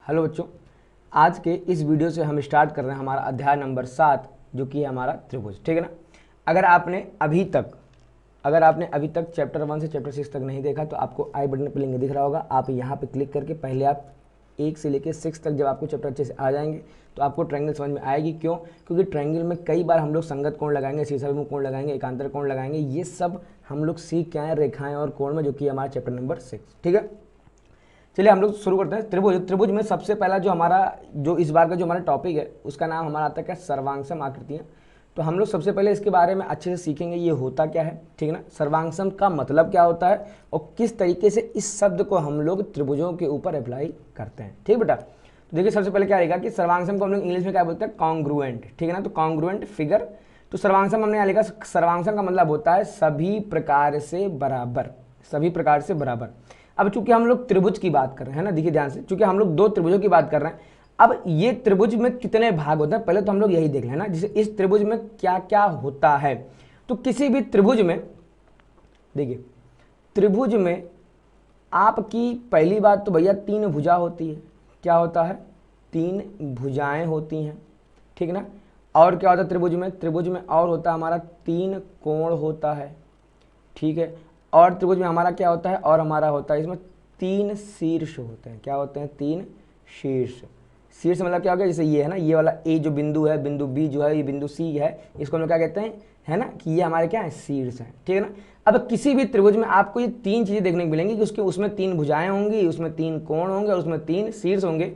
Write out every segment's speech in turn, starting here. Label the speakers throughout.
Speaker 1: Hello बच्चों, आज के इस वीडियो से हम स्टार्ट कर रहे हैं हमारा अध्याय नंबर 7 जो कि है हमारा त्रिभुज। ठीक है ना। अगर आपने अभी तक चैप्टर 1 से चैप्टर 6 तक नहीं देखा तो आपको आई बटन पर लिंक दिख रहा होगा। आप यहाँ पे क्लिक करके पहले आप 1 से लेकर 6 तक जब आपको चैप्टर अच्छे से आ जाएंगे तो आपको ट्रायंगल समझ में आएगी। क्यों? क्योंकि ट्रायंगल में कई बार हम लोग संगत कोण लगाएंगे, शीर्षाभिमुख कोण लगाएंगे, एकांतर कोण लगाएंगे। ये सब हम लोग सीख के आए रेखाएं और कोण में, जो कि हमारा चैप्टर नंबर 6। ठीक है, चलिए हम लोग शुरू करते हैं। त्रिभुज में सबसे पहला जो इस बार का जो हमारा टॉपिक है उसका नाम हमारा आता है क्या? सर्वांगसम आकृतियाँ। तो हम लोग सबसे पहले इसके बारे में अच्छे से सीखेंगे ये होता क्या है। ठीक है ना, सर्वांगसम का मतलब क्या होता है और किस तरीके से इस शब्द को हम लोग त्रिभुजों के ऊपर अप्लाई करते हैं। ठीक बेटा, तो देखिए सबसे पहले क्या रहेगा कि सर्वांगसम को हम लोग इंग्लिश में क्या बोलते हैं? कॉन्ग्रुएंट। ठीक है ना, तो कॉन्ग्रुएंट फिगर। तो सर्वांगसम हमने यहाँ लिखा, सर्वांगसम का मतलब होता है सभी प्रकार से बराबर, सभी प्रकार से बराबर। अब चूंकि हम लोग त्रिभुज की बात कर रहे हैं ना, देखिए ध्यान से, चूंकि हम लोग दो त्रिभुजों की बात कर रहे हैं। अब ये त्रिभुज में कितने भाग होते हैं पहले तो हम लोग यही देख लेना, जैसे इस त्रिभुज में क्या क्या होता है। तो किसी भी त्रिभुज में देखिए, त्रिभुज में आपकी पहली बात तो भैया 3 भुजा होती है। क्या होता है? 3 भुजाएं होती हैं। ठीक ना। और क्या होता है त्रिभुज में? त्रिभुज में और होता है हमारा 3 कोण होता है। ठीक है, और त्रिभुज में हमारा क्या होता है? और हमारा होता है इसमें 3 शीर्ष होते हैं। क्या होते हैं? 3 शीर्ष। शीर्ष मतलब क्या हो गया? जैसे ये है ना, ये वाला ए जो बिंदु है, बिंदु बी जो है, ये बिंदु सी है, इसको हम लोग क्या कहते हैं? है ना कि ये हमारे क्या है? शीर्ष है। ठीक है ना। अब किसी भी त्रिभुज में आपको ये 3 चीजें देखने को मिलेंगी कि उसमें 3 भुजाएं होंगी, उसमें 3 कोण होंगे और उसमें 3 शीर्ष होंगे।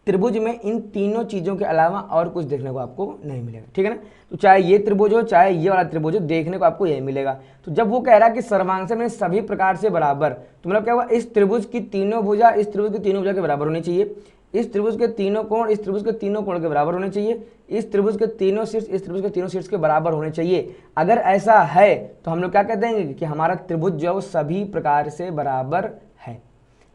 Speaker 1: त्रिभुज में इन तीनों चीजों के अलावा और कुछ देखने को आपको नहीं मिलेगा। ठीक है ना। तो चाहे ये त्रिभुज हो चाहे ये वाला त्रिभुज हो, देखने को आपको यही मिलेगा। तो जब वो कह रहा है कि सर्वांगसम में सभी प्रकार से बराबर, तो मतलब क्या हुआ? इस त्रिभुज की तीनों भुजा इस त्रिभुज की तीनों भुजा के बराबर होनी चाहिए, इस त्रिभुज के तीनों कोण इस त्रिभुज के तीनों कोण के बराबर होने चाहिए, इस त्रिभुज के तीनों शीर्ष इस त्रिभुज के तीनों शीर्ष के बराबर होने चाहिए। अगर ऐसा है तो हम लोग क्या कह देंगे कि हमारा त्रिभुज जो है वो सभी प्रकार से बराबर है।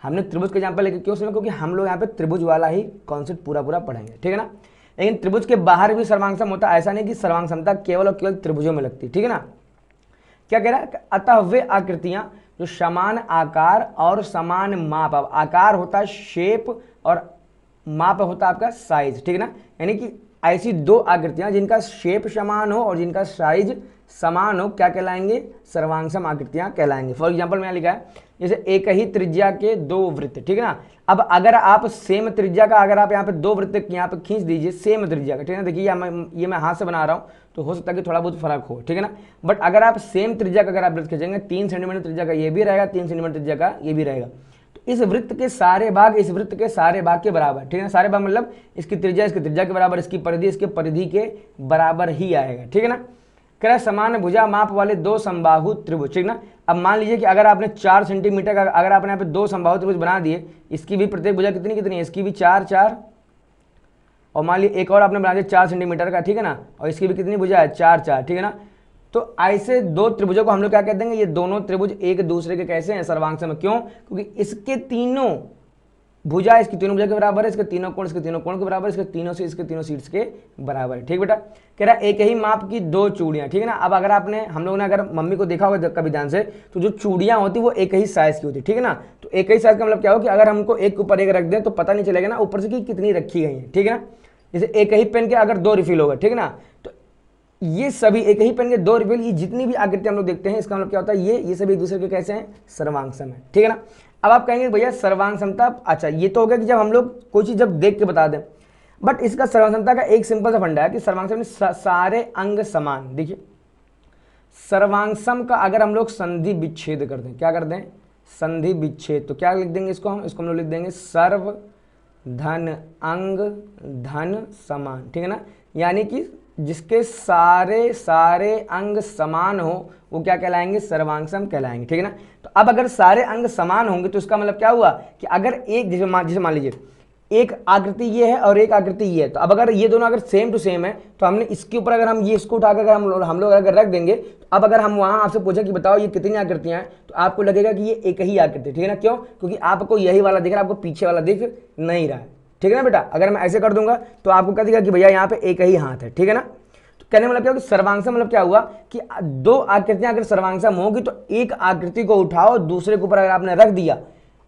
Speaker 1: हमने त्रिभुज के एग्जाम्पल लेके क्यों सुना? क्योंकि हम लोग यहाँ पे त्रिभुज वाला ही कॉन्सेप्ट पूरा पढ़ेंगे। ठीक है ना। लेकिन त्रिभुज के बाहर भी सर्वांगसम होता है, ऐसा नहीं कि सर्वांगसमता केवल और केवल त्रिभुजों में लगती। ठीक है ना। क्या कह रहा है? अतः वे आकृतियां जो समान आकार और समान माप, अब आकार होता है शेप और माप होता है आपका साइज। ठीक है ना। यानी कि ऐसी 2 आकृतियां जिनका शेप समान हो और जिनका साइज समान हो क्या कहलाएंगे? सर्वांगसम आकृतियां कहलाएंगे। फॉर एग्जांपल में यहाँ लिखा है जैसे एक ही त्रिज्या के 2 वृत्त। ठीक है ना। अब अगर आप सेम त्रिज्या का अगर आप यहाँ पे 2 वृत्त यहाँ पे खींच दीजिए सेम त्रिज्या का, ठीक है ना। देखिए ये मैं हाथ से बना रहा हूँ तो हो सकता है कि थोड़ा बहुत फर्क हो। ठीक है ना। बट अगर आप सेम त्रिज्या का अगर आप वृत्त खींचेंगे, 3 सेंटीमीटर त्रिज्या का ये भी रहेगा, 3 सेंटीमीटर त्रिज्या का ये भी रहेगा, तो इस वृत्त के सारे भाग इस वृत्त के सारे भाग के बराबर। ठीक है ना। सारे भाग मतलब इसकी त्रिज्या के बराबर, इसकी परिधि इसके परिधि के बराबर ही आएगा। ठीक है ना। कह समान भुजा माप वाले 2 समबाहु त्रिभुज। ठीक ना। अब मान लीजिए कि अगर आपने 4 सेंटीमीटर का अगर आपने यहाँ पे 2 समबाहु त्रिभुज बना दिए, इसकी भी प्रत्येक भुजा कितनी कितनी है? इसकी भी 4 4, और मान लीजिए एक और आपने बना दिया 4 सेंटीमीटर का। ठीक है ना। और इसकी भी कितनी भुजा है? 4 4। ठीक है ना। तो ऐसे 2 त्रिभुजों को हम लोग क्या कह देंगे? ये दोनों त्रिभुज एक दूसरे के कैसे हैं? सर्वांगसम। क्यों? क्योंकि इसके तीनों भुजा इसकी तीनों भुजा के बराबर है, इसके तीनों कोण इसके तीनों कोण के बराबर, इसके तीनों शीर्ष के बराबर है। ठीक बेटा। कह रहा एक ही माप की 2 चूड़ियां। ठीक है ना। अब अगर आपने हम लोगों ने अगर मम्मी को देखा होगा कभी ध्यान से, तो जो चूड़ियां होती वो एक ही साइज की होती। ठीक है ना। तो एक ही साइज का मतलब क्या हो कि अगर हमको एक के ऊपर एक रख दें तो पता नहीं चलेगा ना ऊपर से कि कितनी रखी गई है। ठीक है ना। जैसे एक ही पेन के अगर 2 रिफिल होगा, ठीक है ना, तो ये सभी एक ही पेन के 2 रिफिल, ये जितनी भी आकृति हम लोग देखते हैं इसका मतलब क्या होता है? ये सभी एक दूसरे के कैसे हैं? सर्वांगसम है। ठीक है ना। अब आप कहेंगे भैया सर्वांगसमता, अच्छा ये तो हो गया कि जब हम लोग कोई चीज जब देख के बता दें, बट इसका सर्वांगसमता का एक सिंपल सा फंडा है कि सर्वांगसम में सारे अंग समान। देखिए सर्वांगसम का अगर हम लोग संधि विच्छेद कर दें, क्या कर दें? संधि विच्छेद, तो क्या लिख देंगे इसको हम लोग लिख देंगे सर्व धन अंग धन समान। ठीक है ना। यानी कि जिसके सारे अंग समान हो वो क्या कहलाएंगे? सर्वांगसम कहलाएंगे। ठीक है ना। तो अब अगर सारे अंग समान होंगे तो इसका मतलब क्या हुआ कि अगर एक जैसे मान लीजिए एक आकृति ये है और एक आकृति ये है, तो अब अगर ये दोनों अगर सेम टू सेम है तो हमने इसके ऊपर अगर हम ये इसको उठाकर अगर हम लोग अगर रख देंगे, तो अब अगर हम वहां आपसे पूछे कि बताओ ये कितनी आकृतियां हैं, तो आपको लगेगा कि ये एक ही आकृति। ठीक है ना। क्यों? क्योंकि आपको यही वाला दिख रहा है, आपको पीछे वाला दिख नहीं रहा है। ठीक है ना बेटा। अगर मैं ऐसे कर दूंगा तो आपको क्या दिखेगा कि भैया यहाँ पे एक ही हाथ है। ठीक है ना। तो कहने मतलब क्या? सर्वांगसम मतलब क्या हुआ कि 2 आकृतियां अगर सर्वांगसम होगी तो एक आकृति को उठाओ दूसरे के ऊपर अगर आपने रख दिया,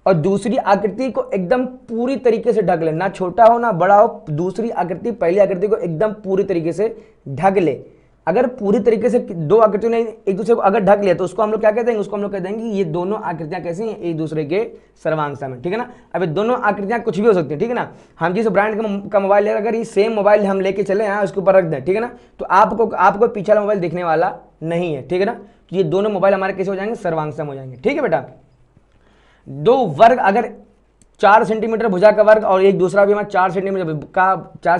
Speaker 1: और दूसरी आकृति को एकदम पूरी तरीके से ढक ले, ना छोटा हो ना बड़ा हो, दूसरी आकृति पहली आकृति को एकदम पूरी तरीके से ढक ले। अगर पूरी तरीके से दो आकृतियों ने एक दूसरे को अगर ढक लिया तो उसको हम लोग क्या कहते हैं, उसको हम लोग कहते हैं कि ये दोनों आकृतियां कैसी हैं, एक दूसरे के सर्वांग सम है, ठीक है ना। अब ये दोनों आकृतियां कुछ भी हो सकती है, ठीक है ना। हम जिस ब्रांड का मोबाइल लेकर अगर ये सेम मोबाइल हम लेके चले यहाँ उसके ऊपर रख दें, ठीक है ना, तो आपको पीछे वाला मोबाइल दिखने वाला नहीं है, ठीक है ना। तो ये दोनों मोबाइल हमारे कैसे हो जाएंगे, सर्वांग सम हो जाएंगे, ठीक है बेटा। दो वर्ग अगर 4 सेंटीमीटर भुजा का वर्ग और एक दूसरा भी हमारा 4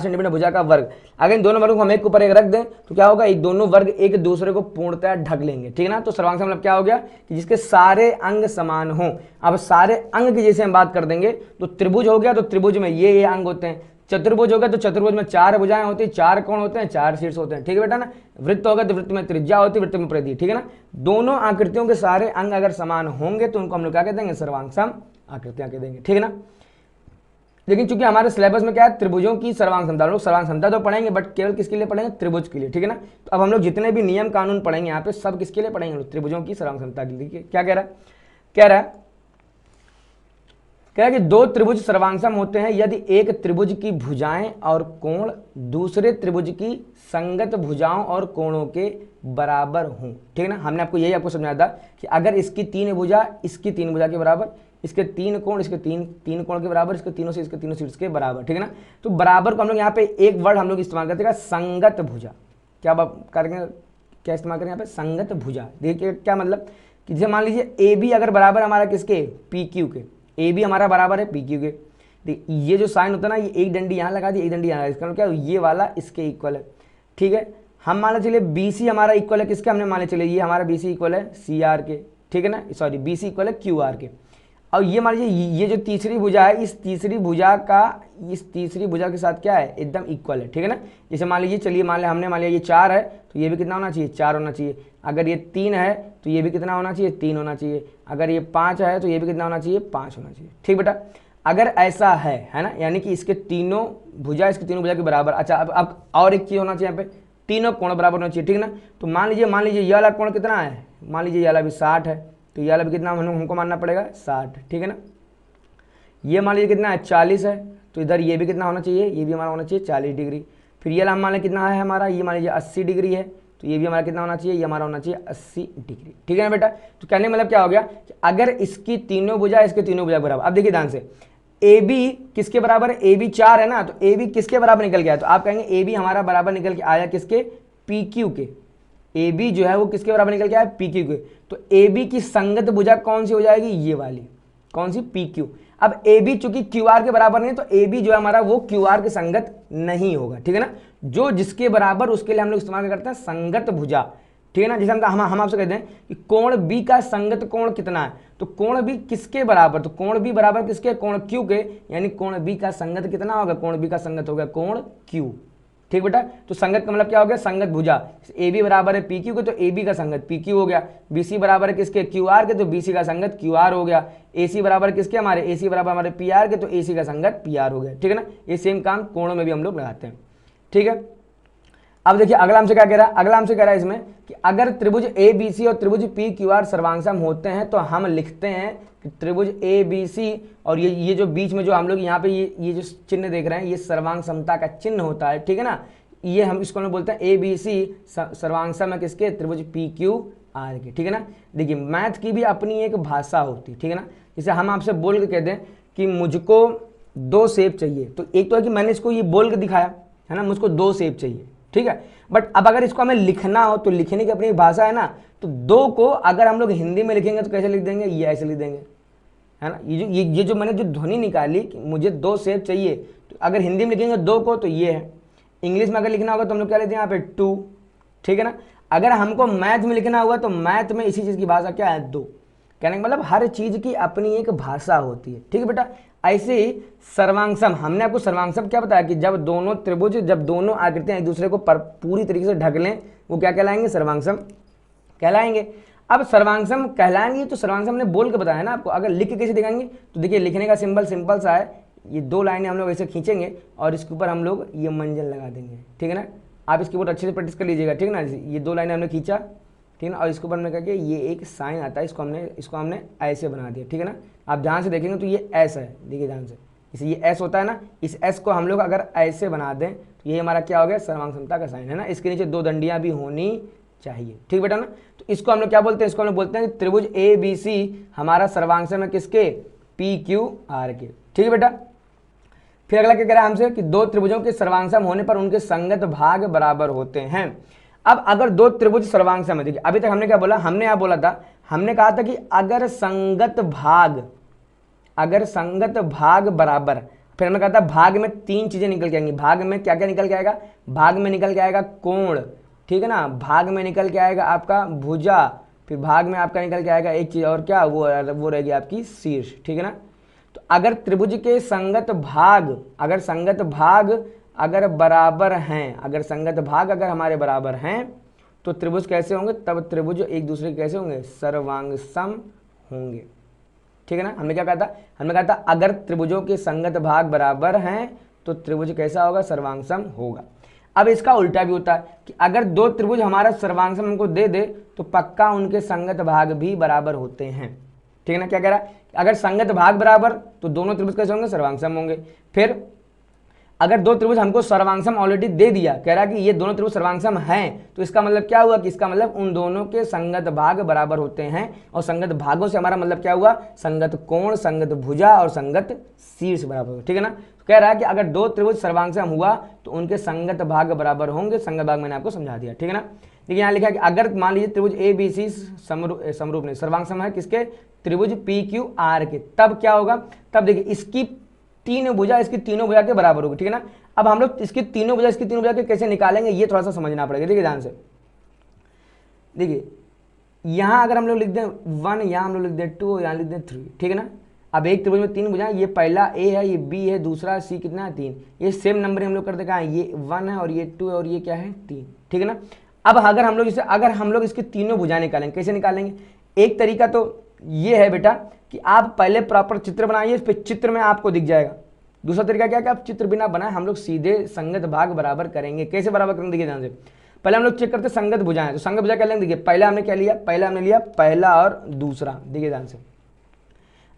Speaker 1: सेंटीमीटर भुजा का वर्ग, अगर इन दोनों वर्गों को हम एक ऊपर एक रख दें तो क्या होगा, एक दोनों वर्ग एक दूसरे को पूर्णतः ढक लेंगे, ठीक है ना। तो सर्वांग सम मतलब क्या हो गया कि जिसके सारे अंग समान हों। अब सारे अंग की जैसे हम बात कर देंगे तो त्रिभुज हो गया, तो त्रिभुज में ये अंग होते हैं। चतुर्भुज हो गया तो चतुर्भुज में 4 भुजाएं होती है, 4 कोण होते हैं, 4 शीर्ष होते हैं, ठीक है बेटा ना। वृत्त होगा तो वृत्त में त्रिज्या होती है, वृत्त में परिधि, ठीक है ना। दोनों आकृतियों के सारे अंग अगर समान होंगे तो उनको हम लोग क्या कह देंगे, सर्वांग सम आकृतियां कह देंगे, ठीक है ना। लेकिन चूंकि हमारे सिलेबस में क्या है, त्रिभुजों की सर्वांग समता, हम लोग सर्वांग समता तो पढ़ेंगे बट केवल किसके लिए पढ़ेंगे, त्रिभुज के लिए, ठीक है ना। तो अब हम लोग जितने भी नियम कानून पढ़ेंगे यहाँ पे सब किसके लिए पढ़ेंगे, त्रिभुजों की सर्वांग समता के लिए। क्या कह रहा है कि दो त्रिभुज सर्वांग सम होते हैं यदि एक त्रिभुज की भुजाएं और कोण दूसरे त्रिभुज की संगत भुजाओं और कोणों के बराबर हों, ठीक है ना। हमने आपको समझाया था कि अगर इसकी 3 भुजा इसकी 3 भुजा के बराबर, इसके 3 कोण इसके 3 कोण के बराबर, इसके तीनों से इसके तीनों शीर्ष के बराबर, ठीक है ना। तो बराबर को हम लोग यहाँ पे एक वर्ड हम लोग इस्तेमाल करते हैं, संगत भुजा। क्या करेंगे, क्या इस्तेमाल करें यहाँ पे, संगत भुजा। देखिए क्या मतलब कि जैसे मान लीजिए ए बी अगर बराबर हमारा किसके, पी क्यू के, ए बी हमारा बराबर है पी क्यू के। ये जो साइन होता है ना, ये एक डंडी यहाँ लगा दी, एक डंडी यहाँ, इसका मतलब क्या, ये वाला इसके इक्वल है, ठीक है। हम मान चलिए बी सी हमारा इक्वल है किसके, हमने मान चलिए ये हमारा बी सी इक्वल है सी आर के, ठीक है ना, सॉरी बी सी इक्वल है क्यू आर के। और ये मान लीजिए ये जो तीसरी भुजा है, इस तीसरी भुजा के साथ क्या है, एकदम इक्वल है, ठीक है ना। जैसे मान लीजिए, चलिए मान लिया ये 4 है तो ये भी कितना होना चाहिए, 4 होना चाहिए। अगर ये 3 है तो ये भी कितना होना चाहिए, 3 होना चाहिए। अगर ये 5 है तो ये भी कितना होना चाहिए, 5 होना चाहिए, ठीक बेटा। अगर ऐसा है ना, यानी कि इसके तीनों भुजा के बराबर। अच्छा अब और एक चीज होना चाहिए यहाँ पे, तीनों कोण बराबर होना चाहिए, ठीक है ना। तो मान लीजिए ये वाला कोण कितना है, मान लीजिए ये वाला भी 60 है, तो ये वाला भी कितना हमको मानना पड़ेगा 60, ठीक है ना। ये मान लीजिए कितना है 40 है, तो इधर ये भी कितना होना चाहिए, ये भी हमारा होना चाहिए 40 डिग्री। फिर ये मान लीजिए कितना है हमारा, ये मान लीजिए 80 डिग्री है, तो ये भी हमारा कितना होना चाहिए, ये हमारा होना चाहिए 80 डिग्री, ठीक है ना बेटा। तो कहने मतलब क्या हो गया कि अगर इसकी तीनों भुजा इसके तीनों भुजा बराबर, अब देखिए ध्यान से, ए बी किसके बराबर है, ए बी 4 है ना, तो ए बी किसके बराबर निकल गया, तो आप कहेंगे ए बी हमारा बराबर निकल के आया किसके, पी क्यू के। ए बी जो है वो किसके बराबर निकल के आया, पी क्यू के। तो ए बी की संगत भुजा कौन सी हो जाएगी, ये वाली, कौन सी, पी क्यू। अब ए बी चूंकि क्यू आर के बराबर नहीं है तो ए बी जो है हमारा वो क्यू आर के संगत नहीं होगा, ठीक है ना। जो जिसके बराबर उसके लिए हम लोग इस्तेमाल करते हैं संगत भुजा, ठीक है ना। जैसे हम आपसे कहते हैं कि कोण बी का संगत कोण कितना है, तो कोण बी किसके बराबर, तो कोण बी बराबर किसके, कोण क्यू के, यानी कोण बी का संगत कितना होगा, कोण बी का संगत होगा कोण क्यू, ठीक बेटा। तो संगत का मतलब क्या हो गया, संगत भुजा। ए बी बराबर है पी क्यू के, तो ए बी का संगत पी क्यू हो गया। बी सी बराबर है किसके, क्यू आर के, तो बी सी का संगत क्यू आर हो गया। ए सी बराबर किसके, हमारे ए सी बराबर हमारे पी आर के, तो ए सी का संगत पी आर हो गया, ठीक है ना। ये सेम काम कोणों में भी हम लोग लगाते हैं, ठीक है। अब देखिए अगला हमसे क्या कह रहा है, अगला हमसे कह रहा है इसमें कि अगर त्रिभुज ए बी सी और त्रिभुज पी क्यू आर सर्वांग सम होते हैं तो हम लिखते हैं कि त्रिभुज ए बी सी और ये जो बीच में जो हम लोग यहाँ पे ये जो चिन्ह देख रहे हैं ये सर्वांग समता का चिन्ह होता है, ठीक है ना। ये हम इसको हम बोलते हैं ए बी सी सर्वांग सम है किसके, त्रिभुज पी क्यू आर के, ठीक है ना। देखिए मैथ की भी अपनी एक भाषा होती है, ठीक है ना। जैसे हम आपसे बोल के कहते हैं कि मुझको 2 सेब चाहिए, तो एक तो है कि मैंने इसको ये बोल के दिखाया है ना, मुझको 2 सेब चाहिए, ठीक है। बट अब अगर इसको हमें लिखना हो तो लिखने की अपनी भाषा है ना, तो 2 को अगर हम लोग हिंदी में लिखेंगे तो कैसे लिख देंगे, ये ऐसे लिख देंगे, है ना। ये जो मैंने जो ध्वनि निकाली कि मुझे 2 सेब चाहिए, तो अगर हिंदी में लिखेंगे 2 को तो ये है। इंग्लिश में अगर लिखना होगा तो हम लोग क्या लेते हैं यहाँ पे 2, ठीक है ना। अगर हमको मैथ में लिखना होगा तो मैथ में इसी चीज़ की भाषा क्या है, 2। कहने का मतलब हर चीज़ की अपनी एक भाषा होती है, ठीक है बेटा। ऐसे ही सर्वांग सम, हमने आपको सर्वांग सम क्या बताया कि जब दोनों त्रिभुज, जब दोनों आकृतियां एक दूसरे को पूरी तरीके से ढक लें वो क्या कहलाएंगे, सर्वांग सम कहलाएंगे। अब सर्वांग सम कहलाएंगे तो सर्वांग सम ने बोल के बताया ना आपको, अगर लिख के कैसे दिखाएंगे, तो देखिए लिखने का सिंबल सिंपल सा है, ये 2 लाइनें हम लोग ऐसे खींचेंगे और इसके ऊपर हम लोग ये मंजन लगा देंगे, ठीक है ना। आप इसके ऊपर अच्छे से प्रैक्टिस कर लीजिएगा, ठीक है ना। ये 2 लाइनें हमने खींचा, ठीक है ना। और इसके ऊपर हमने कहा कि ये एक साइन आता है, इसको हमने ऐसे बना दिया, ठीक है ना। आप ध्यान से देखेंगे तो ये एस है, देखिए ध्यान से, इसे ये एस होता है ना, इस एस को हम लोग अगर ऐसे बना दें तो ये हमारा क्या हो गया, सर्वांग समता का साइन है ना। इसके नीचे दो दंडियां भी होनी चाहिए, ठीक बेटा ना। तो इसको हम लोग क्या बोलते हैं, इसको हम लोग बोलते हैं त्रिभुज ए बी सी हमारा सर्वांग सम है किसके, पी क्यू आर के, ठीक है बेटा। फिर अगला क्या कह रहा है हमसे कि दो त्रिभुजों के सर्वांग सम होने पर उनके संगत भाग बराबर होते हैं। अब अगर दो त्रिभुज सर्वांग सम है, देखिए अभी तक हमने क्या बोला, हमने यहाँ बोला था, हमने कहा था कि अगर संगत भाग बराबर, फिर हमने कहा था भाग में तीन चीजें निकल के आएंगी। भाग में क्या क्या निकल के आएगा, भाग में निकल के आएगा कोण, ठीक है ना, भाग में निकल के आएगा आपका भुजा, फिर भाग में आपका निकल के आएगा एक चीज और क्या, वो रहेगी आपकी शीर्ष, ठीक है ना। तो अगर त्रिभुज के संगत भाग, अगर संगत भाग अगर बराबर हैं, अगर संगत भाग अगर हमारे बराबर हैं तो त्रिभुज कैसे होंगे, तब त्रिभुज एक दूसरे के कैसे होंगे, सर्वांग सम होंगे, ठीक है ना। हमने क्या कहा था, हमने कहा था अगर त्रिभुजों के संगत भाग बराबर हैं तो त्रिभुज कैसा होगा, सर्वांग सम होगा। अब इसका उल्टा भी होता है कि अगर दो त्रिभुज हमारा सर्वांग सम हमको दे दे तो पक्का उनके संगत भाग भी बराबर होते हैं, ठीक है ना। क्या कह रहा है, अगर संगत भाग बराबर तो दोनों त्रिभुज कैसे होंगे, सर्वांग सम होंगे। फिर अगर दो त्रिभुज हमको सर्वांग सम ऑलरेडी दे दिया, कह रहा है कि ये दोनों त्रिभुज सर्वांग सम हैं, तो इसका मतलब क्या हुआ कि इसका मतलब उन दोनों के संगत भाग बराबर होते हैं। और संगत भागों से हमारा मतलब क्या हुआ, संगत कोण, संगत भुजा और संगत शीर्ष बराबर हो, ठीक है ना। तो कह रहा है कि अगर दो त्रिभुज सर्वांग सम हुआ तो उनके संगत भाग बराबर होंगे। संगत भाग मैंने आपको समझा दिया, ठीक है ना। देखिए यहाँ लिखा है कि अगर मान लीजिए त्रिभुज ए बी सी समरूप नहीं सर्वांग सम है किसके, त्रिभुज पी क्यू आर के, तब क्या होगा, तब देखिए इसकी तीन भुजा इसकी तीनों भुजा के बराबर होगी, ठीक है ना। अब हम लोग इसकी तीनों भुजा के कैसे निकालेंगे ये थोड़ा सा समझना पड़ेगा। देखिए ध्यान से, देखिए यहां अगर हम लोग लिख दें 1, यहां हम लोग लिख दें 2, यहां लिख दें 3, ठीक है ना। अब एक त्रिभुज में तीन भुजा, ये पहला ए है, ये बी है, दूसरा सी, कितना है 3, ये सेम नंबर हम लोग कर देगा, ये 1 है और ये 2 है और ये क्या है 3, ठीक है ना। अब अगर हम लोग इसकी तीनों भुजा निकालेंगे, कैसे निकालेंगे, एक तरीका तो ये है बेटा कि आप पहले प्रॉपर चित्र बनाइए, इस पे चित्र में आपको दिख जाएगा। दूसरा तरीका क्या है कि आप चित्र बिना बनाए हम लोग सीधे संगत भाग बराबर करेंगे। कैसे बराबर करेंगे, देखिए ध्यान से, पहले हम लोग चेक करते संगत भुजाएं, तो संगत भुजा क्या लेंगे, देखिए पहले हमने क्या लिया, पहले हमने लिया पहला और दूसरा, देखिए ध्यान से।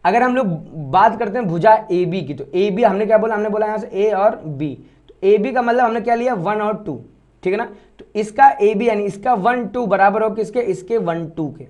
Speaker 1: अगर हम लोग बात करते हैं भुजा ए बी की, तो ए बी हमने क्या बोला, हमने बोला यहाँ से ए और बी, तो ए बी का मतलब हमने क्या लिया 1 और 2, ठीक है ना। तो इसका ए बी यानी इसका 1 2 बराबर हो किसके, इसके 1 2 के,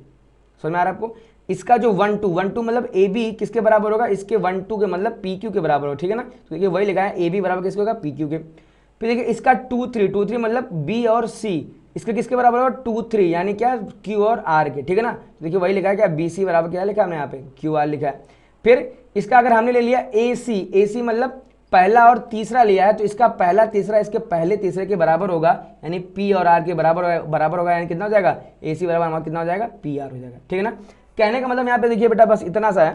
Speaker 1: समझ में आ रहा है आपको। इसका जो 1 2 मतलब ए बी किसके बराबर होगा, इसके 1 2 के मतलब पी क्यू के बराबर हो, ठीक है ना। तो देखिए वही लिखा है ए बी बराबर किसके होगा, पी क्यू के। फिर देखिए इसका 2 3 मतलब बी और सी, इसके किसके बराबर होगा 2 3 यानी क्या, क्यू और आर के, ठीक है ना। तो देखिए वही लिखा है क्या, बी सी बराबर क्या लिखा है हमने यहाँ पे, क्यू आर लिखा है। फिर इसका अगर हमने ले लिया ए सी मतलब पहला और तीसरा लिया है, तो इसका पहला तीसरा इसके पहले तीसरे के बराबर होगा, यानी पी और आर के बराबर होगा, यानी कितना हो जाएगा, ए सी बराबर हमारा कितना हो जाएगा, पी आर हो जाएगा, ठीक है ना। कहने का मतलब यहाँ पे देखिए बेटा बस इतना सा है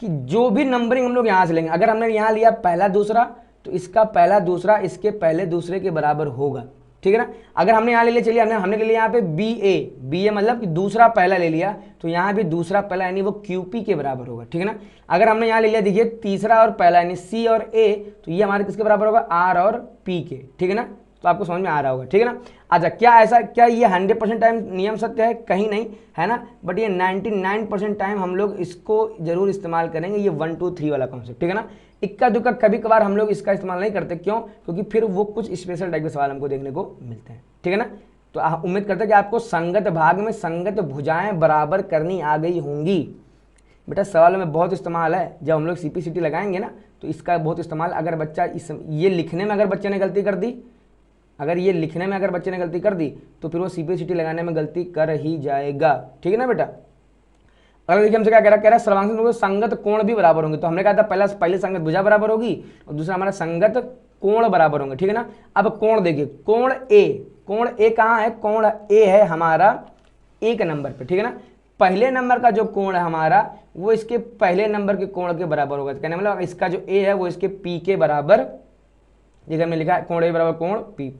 Speaker 1: कि जो भी नंबरिंग हम लोग यहाँ से लेंगे, अगर हमने यहाँ लिया पहला दूसरा तो इसका पहला दूसरा इसके पहले दूसरे के बराबर होगा, ठीक है ना। अगर हमने यहाँ ले लिया, चलिए हमने ले लिया यहाँ पे बी ए मतलब कि दूसरा पहला ले लिया, तो यहाँ भी दूसरा पहला यानी वो क्यूपी के बराबर होगा, ठीक है ना। अगर हमने यहाँ ले लिया देखिए तीसरा और पहला यानी सी और ए, तो ये हमारे किसके बराबर होगा, आर और पी के, ठीक है ना। तो आपको समझ में आ रहा होगा, ठीक है ना। अच्छा क्या ये 100% टाइम नियम सत्य है, कहीं नहीं है ना, बट ये 99% टाइम हम लोग इसको जरूर इस्तेमाल करेंगे, ये 1 2 3 वाला कॉन्सेप्ट, ठीक है ना। इक्का दुक्का कभी कभार हम लोग इसका इस्तेमाल नहीं करते, क्यों, क्योंकि फिर वो कुछ स्पेशल टाइप के सवाल हमको देखने को मिलते हैं, ठीक है ना। तो उम्मीद करते हैं कि आपको संगत भाग में संगत भुजाएं बराबर करनी आ गई होंगी। बेटा सवालों में बहुत इस्तेमाल है, जब हम लोग CPCT लगाएंगे ना तो इसका बहुत इस्तेमाल, अगर बच्चा ये लिखने में अगर बच्चे ने गलती कर दी, अगर ये लिखने में अगर बच्चे ने गलती कर दी तो फिर वो CPCT लगाने में गलती कर ही जाएगा, ठीक है ना बेटा। अगर देखिए हमसे क्या कह रहा है, सर्वांग सम संगत कोण भी बराबर होंगे, तो हमने कहा था पहले संगत भुजा बराबर होगी और दूसरा हमारा संगत कोण बराबर होंगे, ठीक है ना। अब कोण देखिए, कोण ए कहाँ है, कोण ए है हमारा 1 नंबर पे, ठीक है ना। पहले नंबर का जो कोण है हमारा वो इसके पहले नंबर के कोण के बराबर होगा, कहने मतलब इसका जो ए है वो इसके पी के बराबर, देखिए हमने लिखा है कोण ए बराबर कोण पी।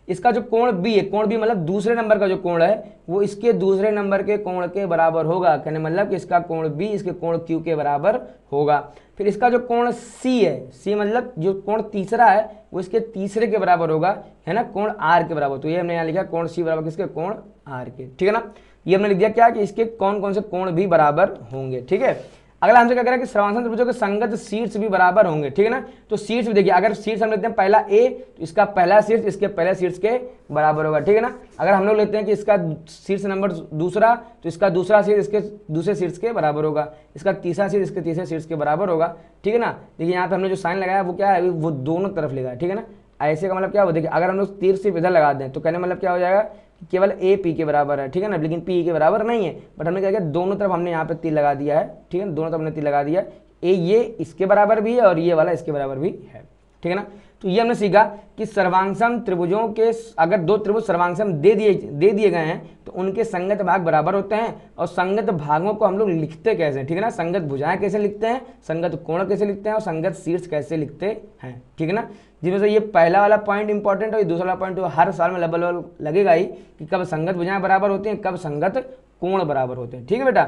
Speaker 1: इसका जो कोण बी है, कोण बी मतलब दूसरे नंबर का जो कोण है वो इसके दूसरे नंबर के कोण के बराबर होगा। कहने मतलब कि इसका कोण बी इसके कोण क्यू के बराबर होगा। फिर इसका जो कोण सी है, सी मतलब जो कोण तीसरा है वो इसके तीसरे के बराबर होगा, है ना, कोण आर के बराबर। तो ये हमने यहाँ लिखा कोण सी बराबर किसके, कोण आर के, ठीक है ना। ये हमने लिख दिया क्या कि इसके कौन कौन से कोण भी बराबर होंगे, ठीक है। अगला हमसे क्या कह रहा है कि सर्वांगसम त्रिभुजों के संगत शीर्ष भी बराबर होंगे, ठीक है ना। तो शीर्ष भी देखिए, अगर शीर्ष हम लेते हैं पहला ए तो इसका पहला शीर्ष इसके पहले शीर्ष के बराबर होगा, ठीक है ना। अगर हम लोग लेते हैं कि इसका शीर्ष नंबर दूसरा तो इसका दूसरा शीर्ष इसके दूसरे शीर्ष के बराबर होगा, इसका तीसरा शीर्ष इसके तीसरे शीर्ष के बराबर होगा, ठीक है ना। देखिए यहाँ पे हमने जो साइन लगाया वो क्या है, वो दोनों तरफ लेगा, ठीक है ना। ऐसे का मतलब क्या हो, देखिए अगर हम लोग तीर सिर्फ इधर लगा दें तो कहने मतलब क्या हो जाएगा, केवल ए पी के बराबर है, ठीक है ना, लेकिन पी के बराबर नहीं है। बट हमने क्या किया, दोनों तरफ हमने यहाँ पे तीर लगा दिया है, ठीक है, दोनों तरफ हमने तीर लगा दिया। ए ये इसके बराबर भी है और ये वाला इसके बराबर भी है, ठीक है ना। तो ये हमने सीखा कि सर्वांगसम त्रिभुजों के अगर दो त्रिभुज सर्वांगसम दे दिए गए हैं तो उनके संगत भाग बराबर होते हैं। और संगत भागों को हम लोग लिखते कैसे हैं, ठीक है ना। संगत भुजाएं कैसे लिखते हैं, संगत कोण कैसे लिखते हैं और संगत शीर्ष कैसे लिखते हैं, ठीक है ना। जिसमें से ये पहला वाला पॉइंट इंपॉर्टेंट है, ये दूसरा वाला पॉइंट हर साल में लेवल लगेगा ही कि कब संगत भुजाएं बराबर होती हैं, कब संगत कोण बराबर होते हैं, ठीक है बेटा।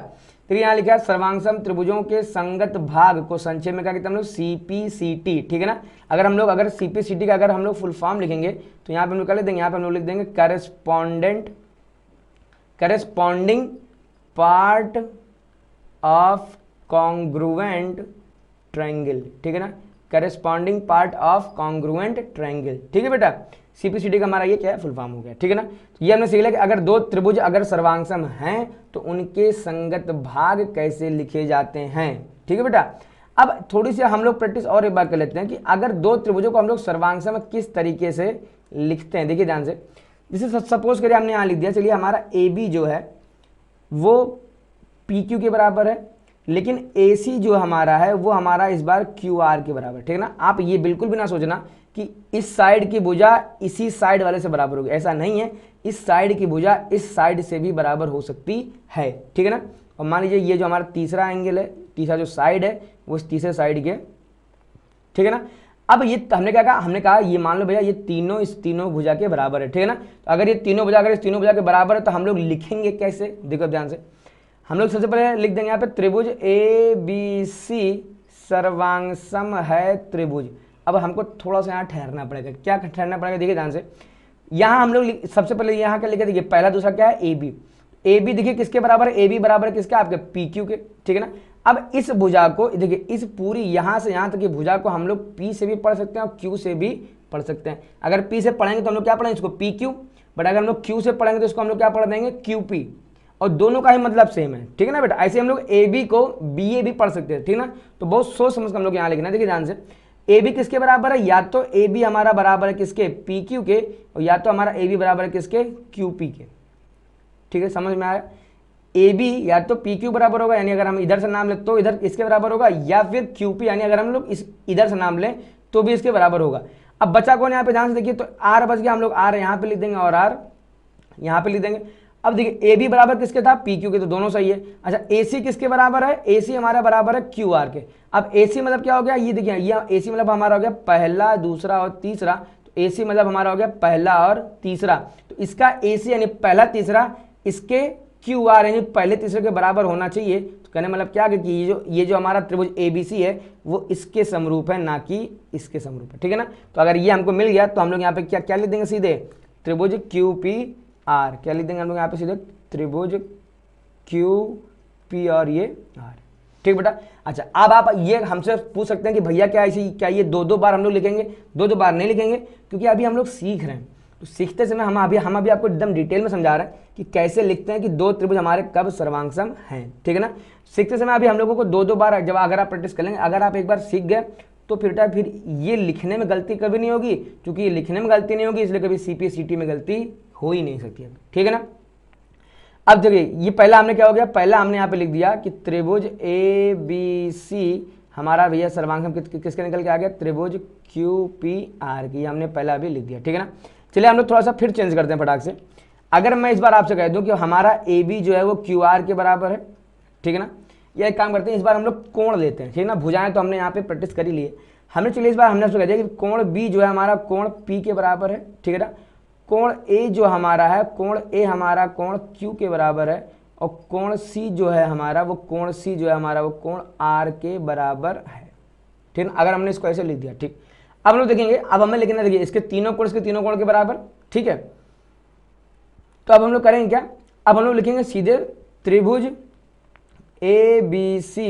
Speaker 1: फिर यहाँ लिखा है सर्वांगसम त्रिभुजों के संगत भाग को संक्षेप में क्या कहते हैं हम लोग, सीपीसीटी, ठीक है ना। अगर हम लोग अगर सीपीसीटी का अगर हम लोग फुल फॉर्म लिखेंगे तो यहाँ पे हम लोग क्या लिख देंगे, यहाँ पे हम लोग लिख देंगे corresponding part of congruent triangle, ठीक है ना, corresponding part of congruent triangle, ठीक है बेटा। सीपीसीटी का हमारा ये क्या है, फुल फॉर्म हो गया, ठीक है ना। तो ये हमने सीख लिया कि अगर दो त्रिभुज अगर सर्वांगसम हैं तो उनके संगत भाग कैसे लिखे जाते हैं, ठीक है बेटा। अब थोड़ी सी हम लोग प्रैक्टिस और एक बार कर लेते हैं कि अगर दो त्रिभुजों को हम लोग सर्वांगसम किस तरीके से लिखते हैं। देखिए ध्यान से, जैसे सपोज करिए हमने यहाँ लिख दिया, चलिए हमारा ए बी जो है वो पी क्यू के बराबर है, लेकिन ए सी जो हमारा है वो हमारा इस बार क्यू आर के बराबर, ठीक है ना। आप ये बिल्कुल भी ना सोचना कि इस साइड की भुजा इसी साइड वाले से बराबर होगी, ऐसा नहीं है। इस साइड की भुजा इस साइड से भी बराबर हो सकती है, ठीक है ना। और मान लीजिए ये जो हमारा तीसरा एंगल है, तीसरा जो साइड है वो इस तीसरे साइड के, ठीक है ना। अब ये हमने क्या कहा, हमने कहा ये मान लो भैया ये तीनों इस तीनों भुजा के बराबर है, ठीक है ना। तो अगर ये तीनों भुजा अगर इस तीनों भुजा के बराबर है तो हम लोग लिखेंगे कैसे, देखो ध्यान से। हम लोग सबसे पहले लिख देंगे यहाँ पे त्रिभुज ए बी सी सर्वांगसम है त्रिभुज। अब हमको थोड़ा सा यहाँ ठहरना पड़ेगा, क्या ठहरना पड़ेगा, देखिए ध्यान से। यहाँ हम लोग सबसे पहले यहाँ क्या लिखे, देखिए पहला दूसरा क्या है, ए बी। ए बी देखिए किसके बराबर है, ए बी बराबर है किसके, आपके पी क्यू के, ठीक है ना। अब इस भुजा को देखिए, इस पूरी यहाँ से यहाँ तक की भुजा को हम लोग पी से भी पढ़ सकते हैं और क्यू से भी पढ़ सकते हैं। अगर पी से पढ़ेंगे तो हम लोग क्या पढ़ेंगे, इसको पी क्यू। बट अगर हम लोग क्यू से पढ़ेंगे तो इसको हम लोग क्या पढ़ देंगे, क्यू पी। और दोनों का ही मतलब सेम है, ठीक है ना बेटा। ऐसे हम लोग ए बी को बी ए भी पढ़ सकते हैं, ठीक है ना। तो बहुत सोच समझ कर हम लोग यहाँ लिखना है। देखिए ध्यान से, ए बी किसके बराबर है, या तो ए बी हमारा बराबर है किसके, पी क्यू के, और या तो हमारा ए बी बराबर है किसके, क्यू पी के, ठीक है, समझ में आया। ए बी या तो पी क्यू बराबर होगा, यानी अगर हम इधर से नाम लें तो इधर इसके बराबर होगा, या फिर क्यू पी यानी अगर हम लोग इधर से नाम लें तो भी इसके बराबर होगा। अब बचा कौन यहाँ पे, ध्यान से देखिए, तो आर बच गया, हम लोग आर यहाँ पे लिख देंगे और आर यहाँ पे लिख देंगे। अब देखिए ए बी बराबर किसके था, पी क्यू के, तो दोनों सही है। अच्छा ए सी किसके बराबर है, ए सी हमारा बराबर है क्यू आर के। अब ए सी मतलब क्या हो गया, ये देखिए, ये ए सी मतलब हमारा हो गया पहला दूसरा और तीसरा। तो ए सी मतलब हमारा हो गया पहला और तीसरा। तो इसका ए सी यानी पहला तीसरा इसके क्यू आर यानी पहले तीसरे के बराबर होना चाहिए। तो कहने मतलब क्या कि ये जो हमारा त्रिभुज ए बी सी है वो इसके समरूप है, ना कि इसके समरूप है, ठीक है ना। तो अगर ये हमको मिल गया तो हम लोग यहाँ पे क्या क्या लिख देंगे, सीधे त्रिभुज क्यू पी आर, क्या लिख देंगे हम लोग यहाँ पे सीधे त्रिभुज क्यू पी और ये आर, ठीक बेटा। अच्छा अब आप ये हमसे पूछ सकते हैं कि भैया क्या ये दो बार हम लोग लिखेंगे, दो बार नहीं लिखेंगे, क्योंकि अभी हम लोग सीख रहे हैं। तो सीखते समय हम अभी आपको एकदम डिटेल में समझा रहे हैं कि कैसे लिखते हैं कि दो त्रिभुज हमारे कब सर्वांगसम हैं, ठीक है ना। सीखते समय अभी हम लोगों को दो बार जब अगर आप प्रैक्टिस कर लेंगे, अगर आप एक बार सीख गए तो फिर ये लिखने में गलती कभी नहीं होगी, क्योंकि ये लिखने में गलती नहीं होगी इसलिए कभी सीपीसीटी में गलती हो ही नहीं सकती है, ठीक है ना। अब देखिए ये पहला हमने क्या हो गया, पहला हमने यहाँ पे लिख दिया कि त्रिभुज ए बी सी हमारा भैया सर्वांगसम किसके निकल के आ गया, त्रिभुज क्यू पी आर की, हमने पहला भी लिख दिया, ठीक है ना। चलिए हम लोग थोड़ा सा फिर चेंज करते हैं फटाक से। अगर मैं इस बार आपसे कह दूं कि हमारा ए बी जो है वो क्यू आर के बराबर है, ठीक है ना, या एक काम करते हैं, इस बार हम लोग कोण लेते हैं, ठीक है ना। भुजाएं तो हमने यहाँ पे प्रैक्टिस कर ही ली है हमने। चलिए इस बार हमने आपसे कह दिया कि कोण बी जो है हमारा कोण पी के बराबर है, ठीक है ना। कोण ए जो हमारा है, कोण ए हमारा कोण Q के बराबर है, और कोण C जो है हमारा, वो कोण C जो है हमारा वो कोण R के बराबर है। ठीक है, अगर हमने इसको ऐसे लिख दिया। ठीक, अब हम लोग देखेंगे, अब हमें लिखना, देखिए इसके तीनों कोण के बराबर। ठीक है, तो अब हम लोग करेंगे क्या, अब हम लोग लिखेंगे सीधे त्रिभुज ABC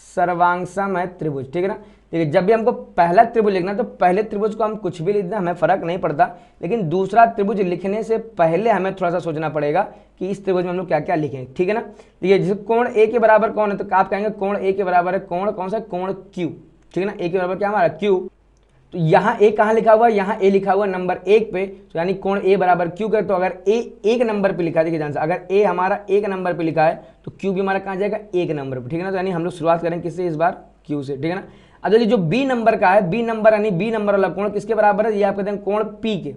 Speaker 1: सर्वांगसम है त्रिभुज। ठीक है ना, देखिए जब भी हमको पहला त्रिभुज लिखना है तो पहले त्रिभुज को हम कुछ भी लिख दें, हमें फर्क नहीं पड़ता, लेकिन दूसरा त्रिभुज लिखने से पहले हमें थोड़ा सा सोचना पड़ेगा कि इस त्रिभुज में हम लोग क्या क्या लिखें। ठीक है ना, देखिए जैसे कोण ए के बराबर कौन है, तो आप कहेंगे कोण ए के बराबर है कोण कौन सा, कोण Q। ठीक है ना, ए के बराबर क्या हमारा Q। तो यहाँ ए कहाँ लिखा हुआ है, यहाँ ए लिखा हुआ नंबर 1 पे, तो यानी कोण ए बराबर Q कर, तो अगर ए 1 नंबर पे लिखा है, देखिए ध्यान से, अगर ए हमारा 1 नंबर पे लिखा है तो Q भी हमारा कहाँ जाएगा, 1 नंबर पे। ठीक है ना, तो यानी हम लोग शुरुआत करेंगे किससे इस बार, Q से। ठीक है ना, अब देखिए जो बी नंबर का है, बी नंबर यानी बी नंबर वाला कोण किसके बराबर है, ये आप कहते हैं कोण P के,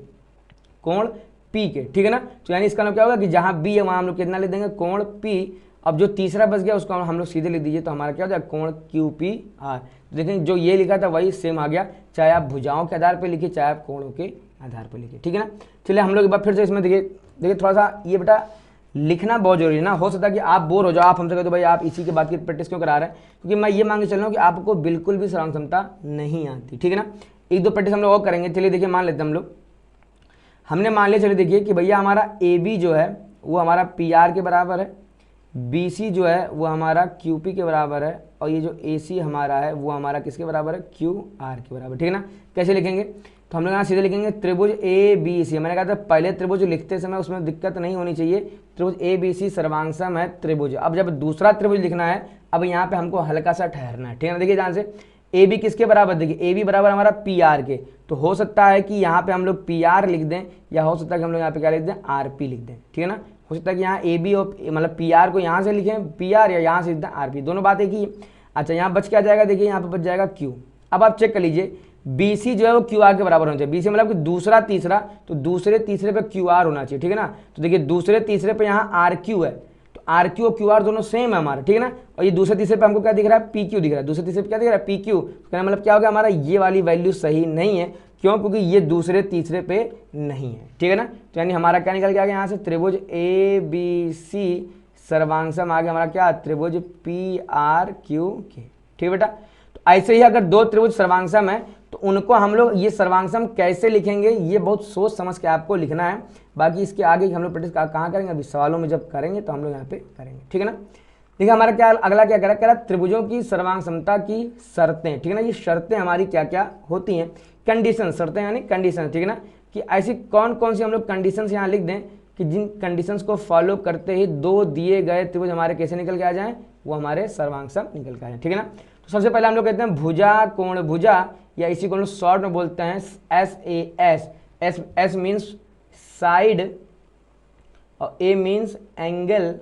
Speaker 1: कोण P के। ठीक है ना, तो यानी इसका मतलब क्या होगा कि जहाँ बी है वहाँ हम लोग कितना लिख देंगे, कोण P। अब जो तीसरा बच गया उसको हम लोग सीधे लिख दीजिए, तो हमारा क्या हो जाएगा, कोण QPR। देखें जो ये लिखा था वही सेम आ गया, चाहे आप भुजाओं के आधार पर लिखिए, चाहे आप कोणों के आधार पर लिखिए। ठीक है ना, चलिए हम लोग एक बार फिर से इसमें देखिए थोड़ा सा ये बेटा लिखना बहुत जरूरी है ना, हो सकता है कि आप बोर हो जाओ, आप हमसे कहते हो भाई आप इसी के बाद की प्रैक्टिस क्यों करा रहे हैं, क्योंकि मैं ये मान के चल रहा हूँ कि आपको बिल्कुल भी सर्वांग क्षमता नहीं आती। ठीक है ना, एक दो प्रैक्टिस हम लोग और करेंगे। चलिए देखिए मान लेते हैं हम लोग, हमने मान लिया, चलिए देखिए कि भैया हमारा AB जो है वो हमारा PR के बराबर है, BC जो है वो हमारा QP के बराबर है, और ये जो AC हमारा है वो हमारा किसके बराबर है, QR के बराबर। ठीक है ना, कैसे लिखेंगे, तो हम लोग यहाँ सीधे लिखेंगे त्रिभुज ABC। मैंने कहा था पहले त्रिभुज लिखते समय उसमें दिक्कत नहीं होनी चाहिए, त्रिभुज ABC सर्वांगसम है त्रिभुज। अब जब दूसरा त्रिभुज लिखना है, अब यहाँ पे हमको हल्का सा ठहरना है। ठीक है ना, देखिए ध्यान से, AB किसके बराबर, देखिए AB बराबर हमारा PR के, तो हो सकता है कि यहाँ पे हम लोग PR लिख दें, या हो सकता है कि हम लोग यहाँ पे क्या लिख दें, RP लिख दें। ठीक है ना, हो सकता है कि यहाँ AB और मतलब PR को यहाँ से लिखें PR, या यहाँ से लिख दें RP, दोनों बात एक ही है। अच्छा यहाँ बच क्या जाएगा, देखिए यहाँ पे बच जाएगा Q। अब आप चेक कर लीजिए, BC जो है वो QR के बराबर होना चाहिए, BC मतलब कि दूसरा तीसरा, तो दूसरे तीसरे पे QR होना चाहिए। ठीक है ना, तो देखिए दूसरे तीसरे पे यहाँ RQ है, तो RQ और QR दोनों सेम है हमारा। ठीक है ना, और ये दूसरे तीसरे पे हमको क्या दिख रहा है, PQ दिख रहा है, दूसरे तीसरे पे क्या दिख रहा है, PQ। कहना मतलब क्या हो गया, हमारा ये वाली वैल्यू सही नहीं है, क्यों, क्योंकि ये दूसरे तीसरे पे नहीं है। ठीक है ना, तो यानी हमारा क्या निकल के आ गया यहाँ से, त्रिभुज ABC सर्वांगसम आ गया हमारा क्या, त्रिभुज PRQ के। ठीक है बेटा, तो ऐसे ही अगर दो त्रिभुज सर्वांगसम है तो उनको हम लोग ये सर्वांगसम कैसे लिखेंगे, ये बहुत सोच समझ के आपको लिखना है। बाकी इसके आगे हम लोग प्रैक्टिस कहाँ करेंगे, अभी सवालों में जब करेंगे तो हम लोग यहाँ पे करेंगे। ठीक है ना, देखिए हमारा क्या अगला क्या करा त्रिभुजों की सर्वांग क्षमता की शर्तें। ठीक है ना, ये शर्तें हमारी क्या क्या होती हैं, कंडीशन, शर्तें यानी कंडीशन। ठीक है ना, कि ऐसी कौन कौन सी हम लोग कंडीशंस यहाँ लिख दें कि जिन कंडीशंस को फॉलो करते ही दो दिए गए त्रिभुज हमारे कैसे निकल के आ जाएं, वो हमारे सर्वांगसम निकल के आ जाए। ठीक है ना, तो सबसे पहले हम लोग कहते हैं भुजा कोण भुजा, या इसी को शॉर्ट में बोलते हैं SAS। एस मीन्स साइड और A मीन्स एंगल।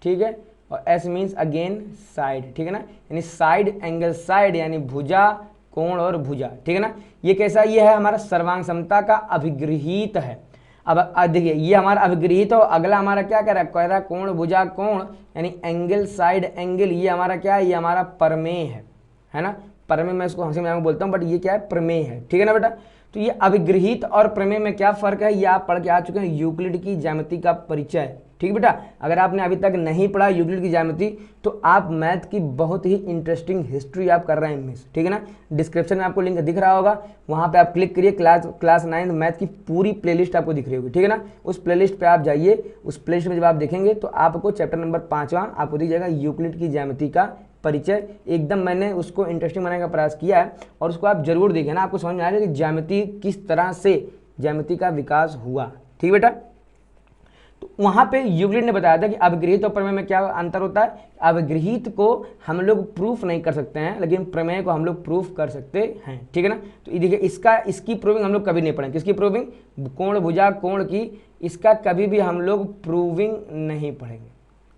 Speaker 1: ठीक है, और S मीन्स अगेन साइड। ठीक है ना, यानी साइड एंगल साइड, यानी भुजा कोण और भुजा। ठीक है ना, ये कैसा, ये है हमारा सर्वांग समता का अभिगृहित है। अब देखिए ये हमारा अभिगृहित, और अगला हमारा क्या कह रहा है कोण भुजा कोण, यानी एंगल साइड एंगल, ये हमारा क्या है, ये हमारा प्रमेय है ना। प्रमेय मैं इसको हंसी मजाक में बोलता हूँ, बट ये क्या है, प्रमेय है। ठीक है ना बेटा, तो ये अभिगृहित और प्रमेय में क्या फर्क है, ये आप पढ़ के आ चुके हैं, यूक्लिड की ज्यामिति का परिचय। ठीक है बेटा, अगर आपने अभी तक नहीं पढ़ा यूक्लिड की ज्यामिति तो आप मैथ की बहुत ही इंटरेस्टिंग हिस्ट्री आप कर रहे हैं मिस। ठीक है ना, डिस्क्रिप्शन में आपको लिंक दिख रहा होगा, वहाँ पे आप क्लिक करिए, क्लास 9 मैथ की पूरी प्लेलिस्ट आपको दिख रही होगी। ठीक है ना, उस प्लेलिस्ट पे आप जाइए, उस प्लेलिस्ट में जब आप देखेंगे तो आपको चैप्टर नंबर 5वां आपको दिख जाएगा, यूक्लिड की ज्यामिति का परिचय। एकदम मैंने उसको इंटरेस्टिंग बनाने का प्रयास किया है, और उसको आप जरूर देखें ना, आपको समझ में आएगा कि ज्यामिति किस तरह से ज्यामिति का विकास हुआ। ठीक है बेटा, तो वहां पे यूक्लिड ने बताया था कि अभिगृहित और प्रमेय में क्या अंतर होता है। अभिगृहित को हम लोग प्रूफ नहीं कर सकते हैं, लेकिन प्रमेय को हम लोग प्रूफ कर सकते हैं। ठीक है ना, तो देखिए इसकी प्रूविंग हम लोग कभी नहीं पढ़ेंगे। किसकी प्रूविंग, कोण भुजा कोण की, इसका कभी भी हम लोग प्रूविंग नहीं पढ़ेंगे।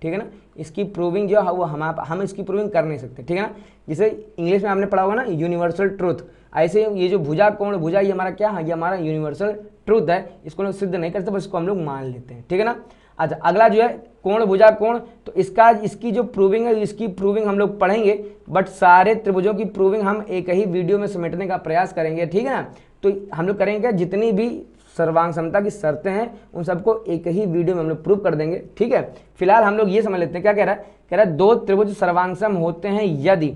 Speaker 1: ठीक है ना, इसकी प्रूविंग जो है वो हम इसकी प्रूविंग कर नहीं सकते। ठीक है ना, जैसे इंग्लिश में आपने पढ़ा होगा ना यूनिवर्सल ट्रूथ, ऐसे ये जो भुजा कोण भुजा ये हमारा क्या है, ये हमारा यूनिवर्सल ट्रूथ है, इसको लोग सिद्ध नहीं करते, बस इसको हम लोग मान लेते हैं। ठीक है ना, अच्छा अगला जो है कोण भुजा कोण, तो इसकी जो प्रूविंग है इसकी प्रूविंग हम लोग पढ़ेंगे, बट सारे त्रिभुजों की प्रूविंग हम एक ही वीडियो में समेटने का प्रयास करेंगे, ठीक है ना। तो हम लोग करेंगे जितनी भी सर्वांग समता की शर्तें हैं उन सबको एक ही वीडियो में हम लोग प्रूव कर देंगे, ठीक है। फिलहाल हम लोग ये समझ लेते हैं क्या कह रहा है, कह रहा है दो त्रिभुज सर्वांगसम होते हैं यदि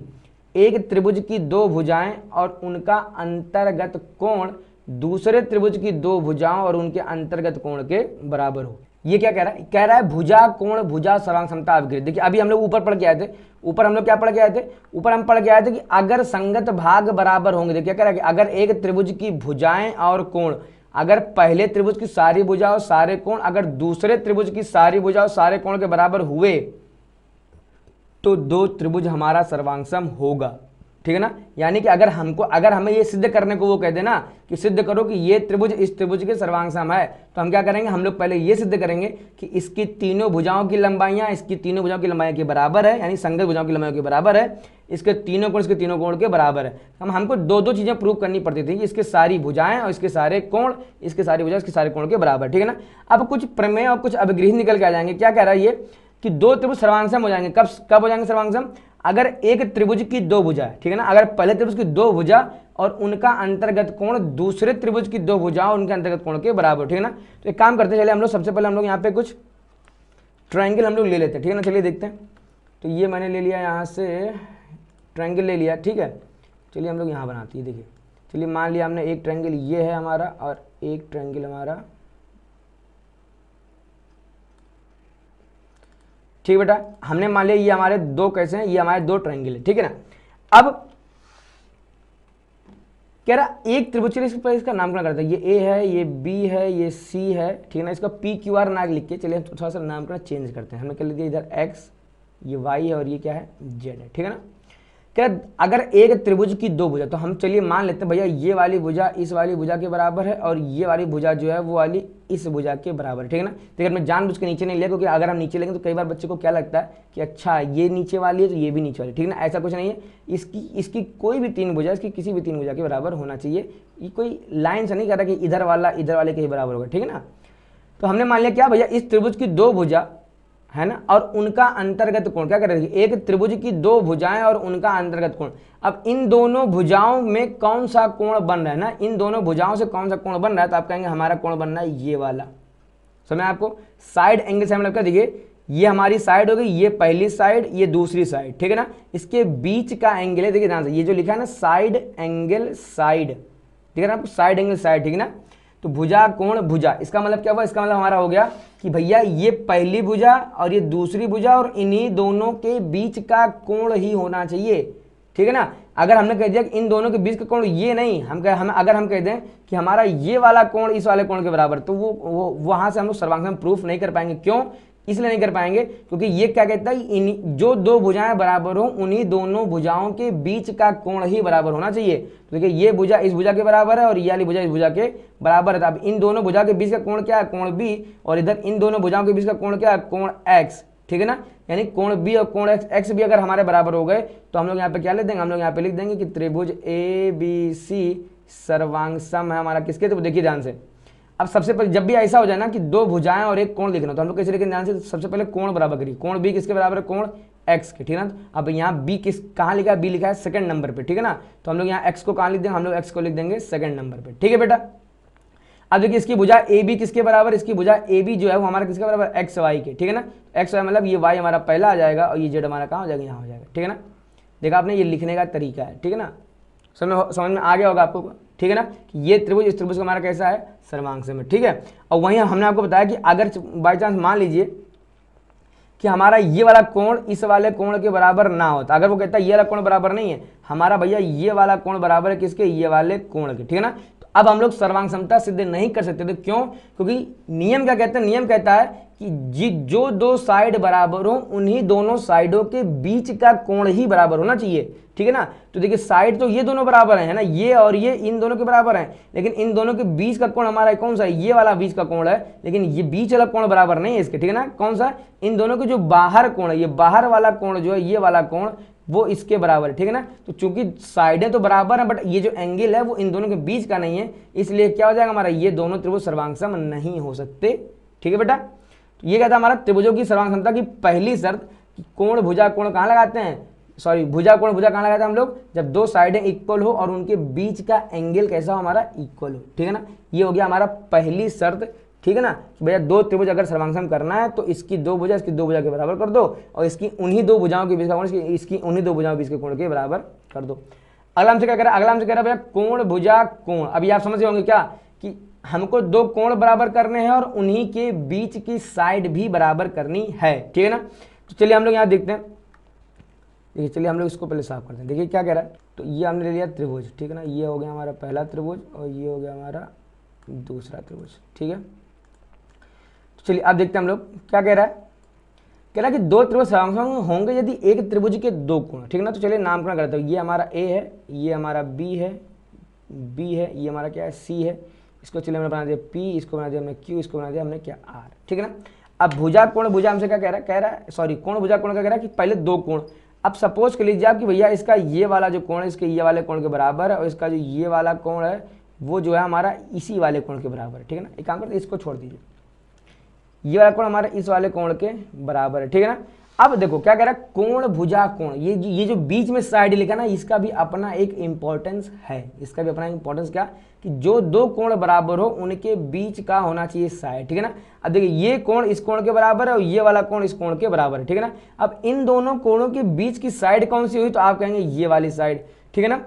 Speaker 1: एक त्रिभुज की दो भुजाएं और उनका अंतर्गत कोण दूसरे त्रिभुज की दो भुजाओं और उनके अंतर्गत कोण के बराबर हो। ये क्या कह रहा है, कह रहा है भुजा कोण भुजा सर्वांग समता अवकृत। देखिए अभी हम लोग ऊपर पढ़ के आए थे, ऊपर हम लोग क्या पढ़ के आए थे, ऊपर हम पढ़ के आए थे कि अगर संगत भाग बराबर होंगे, देखिए क्या कह रहा है कि अगर एक त्रिभुज की भुजाएं और कोण, अगर पहले त्रिभुज की सारी भुजा और सारे कोण अगर दूसरे त्रिभुज की सारी भुजा और सारे कोण के बराबर हुए तो दो त्रिभुज हमारा सर्वांगसम होगा, ठीक है ना। यानी कि अगर हमें ये सिद्ध करने को वो कह देना कि सिद्ध करो कि ये त्रिभुज इस त्रिभुज के सर्वांगसम है, तो हम क्या करेंगे, हम लोग पहले ये सिद्ध करेंगे कि इसकी तीनों भुजाओं की लंबाइयां इसकी तीनों भुजाओं की लंबाई के बराबर है, यानी संगत भुजाओं की लंबाई के बराबर है, इसके तीनों कोण के बराबर है। हमको दो चीजें प्रूव करनी पड़ती थी कि इसके सारी भुजाएं और इसके सारे कोण, इसके सारी भुजाएं इसके सारे कोण के बराबर, ठीक है ना। अब कुछ प्रमेय और कुछ अभिगृह निकल के आ जाएंगे। क्या कह रहा है ये कि दो त्रिभुज सर्वांगसम हो जाएंगे, कब हो जाएंगे सर्वांगसम, अगर एक त्रिभुज की दो भुजा, ठीक है ना, अगर पहले त्रिभुज की दो भुजा और उनका अंतर्गत कोण दूसरे त्रिभुज की दो भुजा और उनके अंतर्गत कोण के बराबर, ठीक है ना। तो एक काम करते हैं, चलिए हम लोग सबसे पहले हम लोग यहाँ पे कुछ ट्रायंगल हम लोग ले लेते हैं, ठीक है ना। चलिए देखते हैं, तो ये मैंने ले लिया यहाँ से ट्रायंगल ले लिया, ठीक है। चलिए हम लोग यहाँ बनाते हैं, देखिए चलिए मान लिया हमने एक ट्रायंगल ये है हमारा और एक ट्रायंगल हमारा, ठीक बेटा, हमने मान लिया ये हमारे दो कैसे हैं, ये हमारे दो ट्रायंगल है, ठीक है ना। अब कह रहा एक त्रिभुज के लिए इसका नामकरण करता है, ये ए है, ये बी है, ये सी है, ठीक है ना। इसका पी क्यू आर नाग लिख के चलिए थोड़ा सा नामकरण चेंज करते हैं। हमने कर लिया इधर एक्स, ये वाई है और ये क्या है जेड है, ठीक है ना। क्या अगर एक त्रिभुज की दो भुजा, तो हम चलिए मान लेते हैं भैया ये वाली भुजा इस वाली भुजा के बराबर है और ये वाली भुजा जो है वो वाली इस भुजा के बराबर है, ठीक है ना। तो अगर मैं जानबूझ के नीचे नहीं लिया, क्योंकि अगर हम नीचे लेंगे तो कई बार बच्चे को क्या लगता है कि अच्छा ये नीचे वाली है तो ये भी नीचे वाली, ठीक है ना। ऐसा कुछ नहीं है, इसकी कोई भी तीन भुजा इसकी किसी भी तीन भुजा के बराबर होना चाहिए। ये कोई लाइन से नहीं कह रहा कि इधर वाला इधर वाले के ही बराबर होगा, ठीक है ना। तो हमने मान लिया क्या भैया इस त्रिभुज की दो भुजा है ना और उनका अंतर्गत कोण, क्या कर रहे थे, एक त्रिभुज की दो भुजाएं और उनका अंतर्गत कोण। अब इन दोनों भुजाओं में कौन सा कोण बन रहा है ना, इन दोनों भुजाओं से कौन सा कोण बन रहा है, तो आप कहेंगे हमारा कोण बन रहा है ये वाला। समझ आपको, साइड एंगल से हम लोग क्या, देखिए ये हमारी साइड हो गई, ये पहली साइड ये दूसरी साइड, ठीक है ना। इसके बीच का एंगल है, देखिए ध्यान से, ये जो लिखा है ना साइड एंगल साइड, ठीक है ना, आपको साइड एंगल साइड, ठीक है ना। तो भुजा कोण भुजा, इसका मतलब क्या हुआ, इसका मतलब हमारा हो गया कि भैया ये पहली भुजा और ये दूसरी भुजा और इन्हीं दोनों के बीच का कोण ही होना चाहिए, ठीक है ना। अगर हमने कह दिया कि इन दोनों के बीच का कोण ये नहीं, अगर हम कह दें कि हमारा ये वाला कोण इस वाले कोण के बराबर, तो वो वहां से हम लोग सर्वांग प्रूफ नहीं कर पाएंगे। क्यों, इसलिए नहीं कर पाएंगे क्योंकि ये क्या कहता है, जो दो भुजाएं बराबर हो उन्हीं दोनों भुजाओं के बीच का कोण ही बराबर होना चाहिए। तो देखिए ये भुजा इस भुजा के बराबर है और ये वाली भुजा इस भुजा के बराबर है। अब इन दोनों भुजा के बीच का कोण क्या है, कोण बी, और इधर इन दोनों भुजाओं के बीच का कोण क्या है, कोण एक्स, ठीक है ना। यानी कोण बी और कोण एक्स भी अगर हमारे बराबर हो गए तो हम लोग यहाँ पे क्या लिख देंगे, हम लोग यहाँ पे लिख देंगे कि त्रिभुज ए बी सी सर्वांग सम है हमारा किसके, तो देखिए ध्यान से। अब सबसे पहले जब भी ऐसा हो जाए ना कि दो भुजाएं और एक कोण लिखना, तो हम लोग कैसे लिखेंगे ध्यान से, सबसे पहले कोण बराबर करिए, कोण बी किसके बराबर है, कोण एक्स के, ठीक है ना। अब यहाँ बी कहाँ लिखा है, बी लिखा है सेकंड नंबर पे, ठीक है ना। तो हम लोग यहाँ एक्स को कहाँ लिख देंगे, हम लोग एक्स को लिख देंगे सेकंड नंबर पे, ठीक है बेटा। अब देखिए इसकी भुजा ए बी किसके बराबर, इसकी भुजा ए बी जो है वो हमारा किसके बराबर, एक्स वाई के, ठीक है ना। एक्स वाई मतलब ये वाई हमारा पहला आ जाएगा और ये जेड हमारा कहाँ हो जाएगा, यहाँ हो जाएगा, ठीक है ना। देखा आपने, ये लिखने का तरीका है, ठीक है ना। समझ में आ गया होगा आपको, ठीक है ना, कि ये त्रिभुज इस त्रिभुज का हमारा कैसा है, सर्वांगसम है, ठीक है। और वहीं हमने आपको बताया कि अगर बाई चांस मान लीजिए कि हमारा ये वाला कोण इस वाले कोण के बराबर ना होता, अगर वो कहता है ये वाला कोण बराबर नहीं है हमारा, भैया ये वाला कोण बराबर है किसके, ये वाले कोण के, ठीक है ना। तो अब हम लोग सर्वांग समता सिद्ध नहीं कर सकते थे, क्यों, क्योंकि नियम क्या कहते हैं, नियम कहता है कि जो दो साइड बराबर हो उन्हीं दोनों साइडों के बीच का कोण ही बराबर होना चाहिए, ठीक है ना। तो देखिए साइड तो ये दोनों बराबर है ना, ये और ये इन दोनों के बराबर हैं, लेकिन इन दोनों के बीच का कोण हमारा कौन सा है, ये वाला बीच का कोण है, लेकिन ये बीच वाला कोण बराबर नहीं है इसके, ठीक है ना। कौन सा, इन दोनों के जो बाहर कोण है, ये बाहर वाला कोण जो है ये वाला कोण वो इसके बराबर है, ठीक है ना। तो चूंकि साइडें तो बराबर हैं बट ये जो एंगल है वो इन दोनों के बीच का नहीं है, इसलिए क्या हो जाएगा हमारा, ये दोनों त्रिभुज सर्वांग सम नहीं हो सकते, ठीक है बेटा। तो ये क्या था हमारा त्रिभुजों की सर्वांग क्षमता की पहली शर्त कि कोण भुजा कोण कहाँ लगाते हैं, सॉरी भुजा कोण भुजा कहाँ लगाते हैं हम लोग, जब दो साइडें इक्वल हो और उनके बीच का एंगल कैसा हो हमारा इक्वल हो, ठीक है ना। ये हो गया हमारा पहली शर्त, ठीक है ना। भैया दो त्रिभुज अगर सर्वांग करना है तो इसकी दो भुजा इसकी दो भुजा के बराबर कर दो और इसकी उन्हीं दो भुजाओं के बीच का कोण इसकी उन्हीं दो भुजाओं के बीच के कोण के बराबर कर दो। अगला हमसे क्या कह रहा है, अगला हमसे कह रहा है भैया कोण भुजा कोण। अभी आप समझ गए होंगे क्या कि हमको दो कोण बराबर करने हैं और उन्हीं के बीच की साइड भी बराबर करनी है, ठीक है ना। तो चलिए हम लोग यहाँ देखते हैं, देखिए चलिए हम लोग इसको पहले साफ करते हैं। देखिए क्या कह रहा है, तो ये हमने ले लिया त्रिभुज, ठीक है ना। ये हो गया हमारा पहला त्रिभुज और ये हो गया हमारा दूसरा त्रिभुज, ठीक है। तो चलिए अब देखते हैं हम लोग क्या कह रहा है, कह रहा है कि दो त्रिभुज समसंग होंगे यदि एक त्रिभुज के दो कोण, ठीक है ना। तो चलिए नामकरण करते हैं। ये हमारा ए है, ये हमारा बी है, ये हमारा क्या है सी है। इसको चलिए हमने बना दिया पी, इसको बना दिया हमने क्यू, इसको बना दिया हमने क्या आर, ठीक है ना। अब भुजा कोण भुजा हमसे क्या कह रहा है सॉरी कोण भुजा कोण का कह रहा है कि पहले दो कोण। अब सपोज कर लीजिए आप कि भैया इसका ये वाला जो कोण है इसके ये वाले कोण के बराबर है और इसका जो ये वाला कोण है वो जो है हमारा इसी वाले कोण के बराबर है, ठीक है ना। एक काम करते इसको छोड़ दीजिए, ये वाला कोण हमारा इस वाले कोण के बराबर है, ठीक है ना। अब देखो क्या कह रहा है कोण भुजा कोण, ये जो बीच में साइड लिखा ना इसका भी अपना एक इंपॉर्टेंस है, इसका भी अपना इंपॉर्टेंस क्या कि जो दो कोण बराबर हो उनके बीच का होना चाहिए साइड, ठीक है ना। अब देखिए ये कोण इस कोण के बराबर है और ये वाला कोण इस कोण के बराबर है, ठीक है ना। अब इन दोनों कोणों के बीच की साइड कौन सी हुई, तो आप कहेंगे ये वाली साइड, ठीक है ना।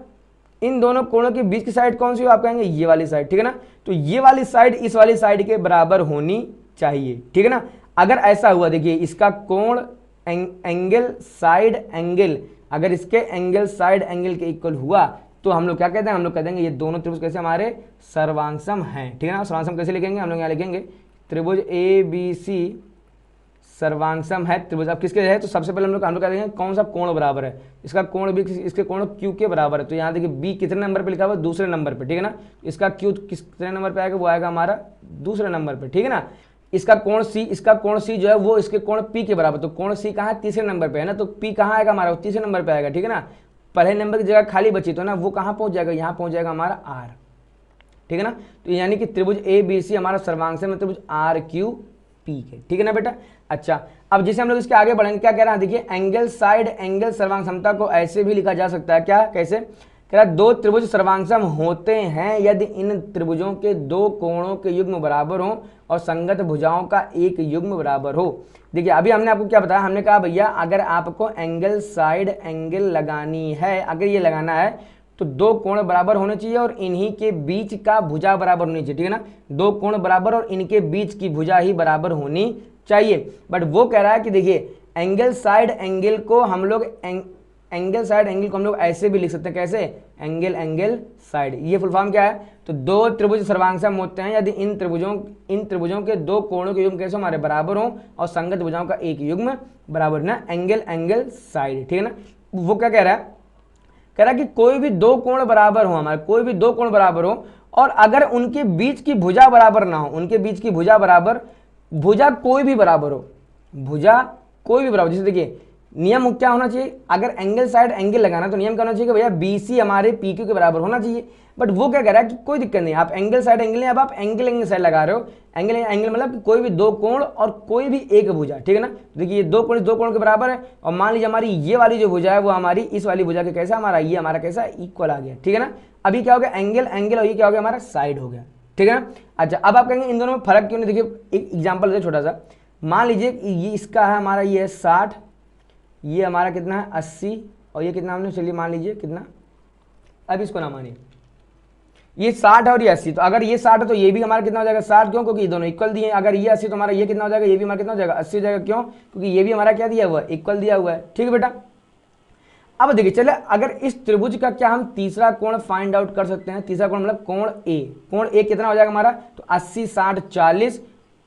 Speaker 1: इन दोनों कोणों के बीच की साइड कौन सी हुई, आप कहेंगे ये वाली साइड, ठीक है ना। तो ये वाली साइड इस वाली साइड के बराबर होनी चाहिए, ठीक है ना। अगर ऐसा हुआ देखिए इसका कोण एंगल साइड एंगल, अगर इसके एंगल साइड एंगल के इक्वल हुआ तो हम लोग क्या कहते हैं, हम लोग कह देंगे ये दोनों त्रिभुज कैसे हमारे सर्वांगसम हैं, ठीक है ना। सर्वांगसम कैसे लिखेंगे, हम लोग यहाँ लिखेंगे त्रिभुज ए बी सी सर्वांगसम है त्रिभुज। अब किसके है, तो सबसे पहले हम लोग कह देंगे कौन सा कोण बराबर है, इसका कोण भी इसके कोण क्यू के बराबर है। तो यहाँ देखिए बी कितने नंबर पे लिखा हुआ है, दूसरे नंबर पे, ठीक है ना। इसका क्यू कितने नंबर पे आएगा, वो आएगा हमारा दूसरे नंबर पे, ठीक है ना। इसका कोण सी जो है वो इसके कोण पी के बराबर, तो कोण सी कहाँ है, तीसरे नंबर पे है ना। तो पी कहाँ आएगा हमारा, तीसरे नंबर पे आएगा, ठीक है ना। पहले नंबर की जगह खाली बची तो ना वो कहाँ पहुंच जाएगा, यहाँ पहुंच जाएगा हमारा आर, ठीक है ना। तो यानी कि त्रिभुज ए बी सी हमारा सर्वांगसम में त्रिभुज आर क्यू पी के, ठीक है ना बेटा। अच्छा अब जैसे हम लोग इसके आगे बढ़ेंगे क्या कह रहा है, देखिए एंगल साइड एंगल सर्वांग समता को ऐसे भी लिखा जा सकता है, क्या कैसे, कह रहा है दो त्रिभुज सर्वांगसम होते हैं यदि इन त्रिभुजों के दो कोणों के युग्म बराबर हो और संगत भुजाओं का एक युग्म बराबर हो। देखिए अभी हमने आपको क्या बताया, हमने कहा भैया अगर आपको एंगल साइड एंगल लगानी है, अगर ये लगाना है तो दो कोण बराबर होने चाहिए और इन्हीं के बीच का भुजा बराबर होनी चाहिए, ठीक है ना। दो कोण बराबर और इनके बीच की भुजा ही बराबर होनी चाहिए। बट वो कह रहा है कि देखिए एंगल साइड एंगल को हम लोग एंगल साइड एंगल को हम लोग ऐसे भी लिख सकते हैं, कैसे, एंगल एंगल साइड। ये फुल फॉर्म क्या है, तो दो त्रिभुज सर्वांगसम होते हैं यदि इन त्रिभुजों के दो कोणों के युग्म कैसे हमारे बराबर हो और संगत भुजाओं का एक युग्म बराबर ना, एंगल एंगल साइड, ठीक है ना। वो क्या कह रहा है, कह रहा है कि कोई भी दो कोण बराबर हो, हमारे कोई भी दो कोण बराबर हो और अगर उनके बीच की भुजा बराबर ना हो, उनके बीच की भुजा बराबर, भुजा कोई भी बराबर हो, भुजा कोई भी बराबर, जैसे देखिए नियम क्या होना चाहिए, अगर एंगल साइड एंगल लगाना तो नियम क्या होना चाहिए कि भैया BC हमारे PQ के बराबर होना चाहिए। बट वो क्या कह रहा है कि कोई दिक्कत नहीं, आप एंगल साइड एंगल नहीं, अब आप एंगल एंगल साइड लगा रहे हो, एंगल एंगल मतलब कोई भी दो कोण और कोई भी एक भुजा, ठीक है ना। देखिए ये दो कोण के बराबर है और मान लीजिए हमारी ये वाली जो भुजा है वो हमारी इस वाली भुजा के कैसा, हमारा ये हमारा कैसा इक्वल आ गया, ठीक है ना। अभी क्या हो गया, एंगल एंगल और ये क्या हो गया हमारा साइड हो गया, ठीक है ना। अच्छा अब आप कहेंगे इन दोनों में फर्क क्यों नहीं, देखिए एक एग्जाम्पल है छोटा सा, मान लीजिए ये इसका है हमारा ये है 60, ये हमारा कितना है 80 और ये कितना हमने, चलिए मान लीजिए कितना, अब इसको ना मानिए, ये 60 है और ये 80, तो अगर ये 60 है तो ये भी हमारा कितना हो जाएगा 60, क्यों, क्योंकि ये दोनों इक्वल दिए हैं। अगर ये 80 तो हमारा ये कितना हो जाएगा, ये भी हमारा कितना हो जाएगा 80 हो जाएगा, क्यों, क्योंकि ये भी हमारा क्या दिया हुआ है, इक्वल दिया हुआ है, ठीक है बेटा। अब देखिए चले अगर इस त्रिभुज का क्या हम तीसरा कोण फाइंड आउट कर सकते हैं, तीसरा कोण मतलब कोण ए कितना हो जाएगा हमारा, तो 80 60 40,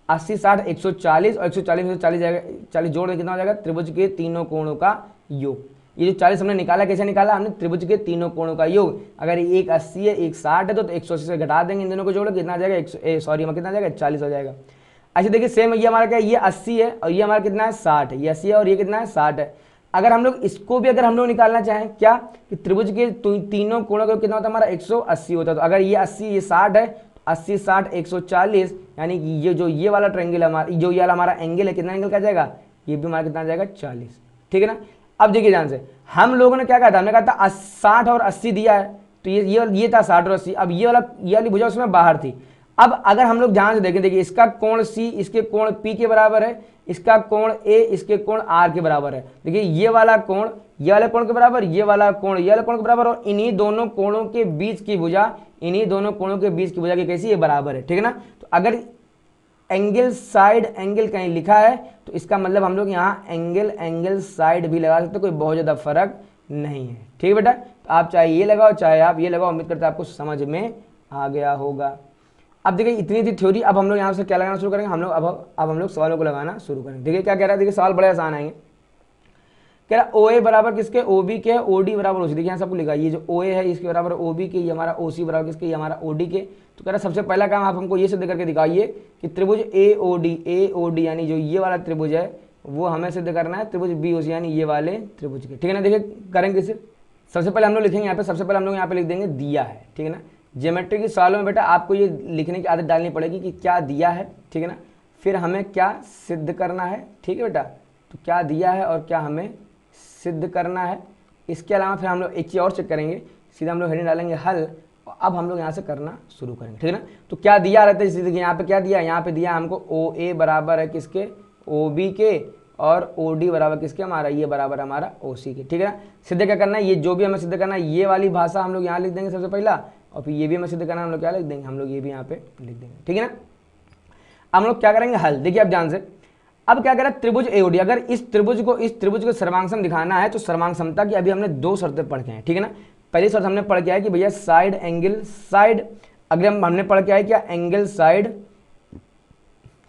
Speaker 1: 80 60 140 और 140 में 40 जाएगा, 40 जोड़ में कितना हो जाएगा, त्रिभुज के तीनों कोणों का योग। ये जो 40 हमने निकाला, कैसे निकाला हमने, त्रिभुज के तीनों कोणों का योग। अगर एक 80 है एक 60 है तो 180 से घटा देंगे, इन दोनों को जोड़ो कितना आ जाएगा, कितना आ जाएगा 40 हो जाएगा। अच्छा देखिए सेम ये हमारा क्या है, ये 80 है और ये हमारा कितना है 60 है, ये 80 है और ये कितना है 60 है। अगर हम लोग इसको भी अगर हम लोग निकालना चाहें क्या, कि त्रिभुज के तीनों कोणों का कितना होता है हमारा 180 होता है, तो अगर ये 80 ये 60 है 80 60 140, यानी कि ये जो ये वाला ट्रायंगल हमारा, जो ये वाला हमारा एंगल है, कितना एंगल का जाएगा, ये भी हमारा कितना आ जाएगा 40, ठीक है ना। अब देखिए ध्यान से, हम लोगों ने क्या कहा था, हमने कहा था 60 और 80 दिया है, तो ये था 60 और 80। अब ये वाली भुजा उसमें बाहर थी। अब अगर हम लोग ध्यान से देखें, देखिए इसका कोण C इसके कोण P के बराबर है, इसका कोण A इसके कोण R के बराबर है। देखिए ये वाला कोण ये वाले कोण के बराबर, ये वाला कोण ये वाले कोण के बराबर, और इन्हीं दोनों कोणों के बीच की भुजा, इन्हीं दोनों कोणों के बीच की भुजा की कैसी, ये बराबर है, ठीक है ना। तो अगर एंगल साइड एंगल कहीं लिखा है तो इसका मतलब हम लोग यहाँ एंगल साइड भी लगा सकते, कोई बहुत ज़्यादा फर्क नहीं है, ठीक है बेटा। तो आप चाहे ये लगाओ चाहे आप ये लगाओ, उम्मीद करते हैं आपको समझ में आ गया होगा। अब देखिए इतनी थी थ्योरी, अब हम लोग यहाँ से क्या लगाना शुरू करेंगे, हम लोग अब हम लोग सवालों को लगाना शुरू करेंगे। देखिए क्या कह रहा है, देखिए सवाल बड़े आसान आएंगे। कह रहा OA बराबर किसके, OB के, OD बराबर OC। देखिए यहाँ सबको लिखा, ये जो OA है इसके बराबर OB के, ये हमारा OC बराबर किसके, ये हमारा OD के। तो कह रहा सबसे पहला काम आप हमको ये सिद्ध करके दिखाइए कि त्रिभुज AOD यानी जो ये वाला त्रिभुज है वो हमें सिद्ध करना है त्रिभुज BOC यानी ये वाले त्रिभुज के, ठीक है ना। देखिए करेंगे इसे, सबसे पहले हम लोग लिखेंगे यहाँ पे, सबसे पहले हम लोग यहाँ पे लिख देंगे दिया है, ठीक है ना। ज्योमेट्री के सवालों में बेटा आपको ये लिखने की आदत डालनी पड़ेगी कि क्या दिया है, ठीक है ना, फिर हमें क्या सिद्ध करना है, ठीक है बेटा। तो क्या दिया है और क्या हमें सिद्ध करना है। इसके अलावा फिर हम लोग एक चीज़ और चेक करेंगे, सीधा हम लोग हेडिंग डालेंगे हल, और अब हम लोग यहाँ से करना शुरू करेंगे, ठीक है ना। तो क्या दिया रहता है, जैसे देखिए यहाँ पे क्या दिया है, यहाँ पे दिया हमको OA बराबर है किसके, OB के, और OD बराबर किसके, हमारा ये बराबर हमारा OC के, ठीक है ना। सिद्ध क्या करना है, ये जो भी हमें सिद्ध करना है ये वाली भाषा हम लोग यहाँ लिख देंगे सबसे पहला, और फिर ये भी हमें सिद्ध करना है, हम लोग क्या लिख देंगे, हम लोग ये भी यहाँ पे लिख देंगे, ठीक है ना। हम लोग क्या करेंगे, हल। देखिए अब ध्यान से, अब क्या कह रहा है त्रिभुज AOD, अगर इस त्रिभुज को सर्वांग दिखाना है तो सर्वांग समता की अभी हमने 2 शर्तें पढ़ के हैं, ठीक है ना। पहली शर्त हमने पढ़ के है कि भैया साइड एंगल साइड, अगर हमने पढ़ के है क्या, एंगल साइड,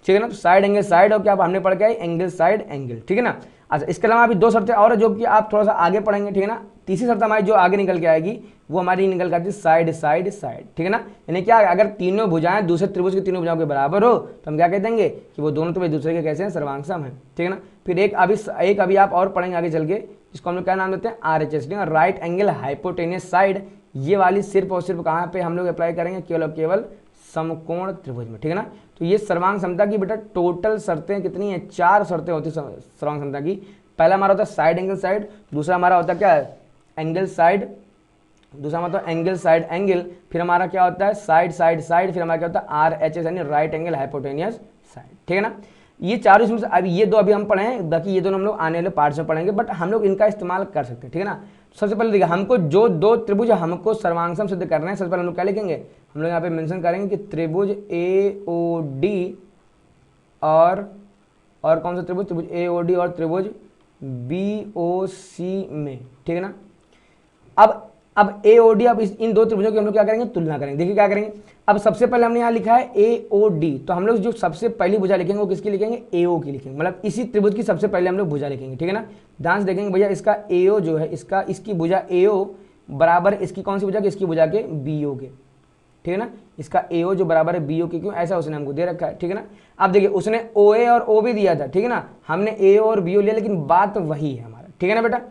Speaker 1: ठीक है ना। तो साइड एंगल साइड, और क्या हमने पढ़ के है एंगल साइड एंगल, ठीक है ना। अच्छा इसके अलावा अभी 2 शर्तें और है जो कि आप थोड़ा सा आगे पढ़ेंगे, ठीक है ना। तीसरी शर्त हमारी जो आगे निकल के आएगी वो हमारी निकल के आती है साइड साइड साइड, ठीक है ना। यानी क्या, अगर तीनों भुजाएं दूसरे त्रिभुज की तीनों भुजाओं के बराबर हो तो हम क्या कह देंगे कि वो दोनों त्रिभुज दूसरे के कैसे हैं, सर्वांगसम है, ठीक है ना। फिर एक अभी आप और पढ़ेंगे आगे चल के, जिसको हम लोग क्या नाम देते हैं, RHS, right angle hypotenuse side. ये वाली सिर्फ और सिर्फ कहाँ पे हम लोग अप्लाई करेंगे, केवल और केवल समकोण त्रिभुज में, ठीक है ना। तो ये सर्वांग समता की बेटा टोटल शर्तें कितनी है, 4 शर्तें होती है सर्वांग समता की। पहला हमारा होता है साइड एंगल साइड, दूसरा हमारा होता है क्या, एंगल साइड, दूसरा मतलब एंगल साइड एंगल, फिर हमारा क्या होता है साइड साइड साइड, फिर हमारा क्या होता है RHS यानी राइट एंगल हाइपोटेनियस साइड, ठीक है ना। ये चारों इसमें से अभी ये 2 अभी हम पढ़े हैं, बाकी ये दोनों हम लोग आने वाले पार्ट्स में पढ़ेंगे, बट हम लोग इनका इस्तेमाल कर सकते हैं, ठीक है ना। सबसे पहले देखिए हमको जो 2 त्रिभुज हमको सर्वांगसम सिद्ध करना है, सबसे पहले हम लोग क्या लिखेंगे, हम लोग यहाँ पे मेंशन करेंगे कि त्रिभुज AOD और कौन सा त्रिभुज, त्रिभुज AOD और त्रिभुज BOC में, ठीक है ना। अब AOD, अब इन 2 त्रिभुजों की हम लोग क्या करेंगे, तुलना करेंगे। देखिए क्या करेंगे, अब सबसे पहले हमने यहाँ लिखा है AOD, तो हम लोग जो सबसे पहली भुजा लिखेंगे वो किसकी लिखेंगे, AO की लिखेंगे, मतलब इसी त्रिभुज की सबसे पहले हम लोग भुजा लिखेंगे, ठीक है ना। ध्यान से देखेंगे भैया, इसका AO जो है, इसकी भुजा AO बराबर इसकी कौन सी भुजा के, इसकी भुजा के BO के, ठीक है ना। इसका AO जो बराबर है BO के, क्यों, ऐसा उसने हमको दे रखा है, ठीक है ना। अब देखिए उसने OA और OB दिया था, ठीक है ना, हमने AO और BO लिया, लेकिन बात वही है हमारा, ठीक है ना बेटा।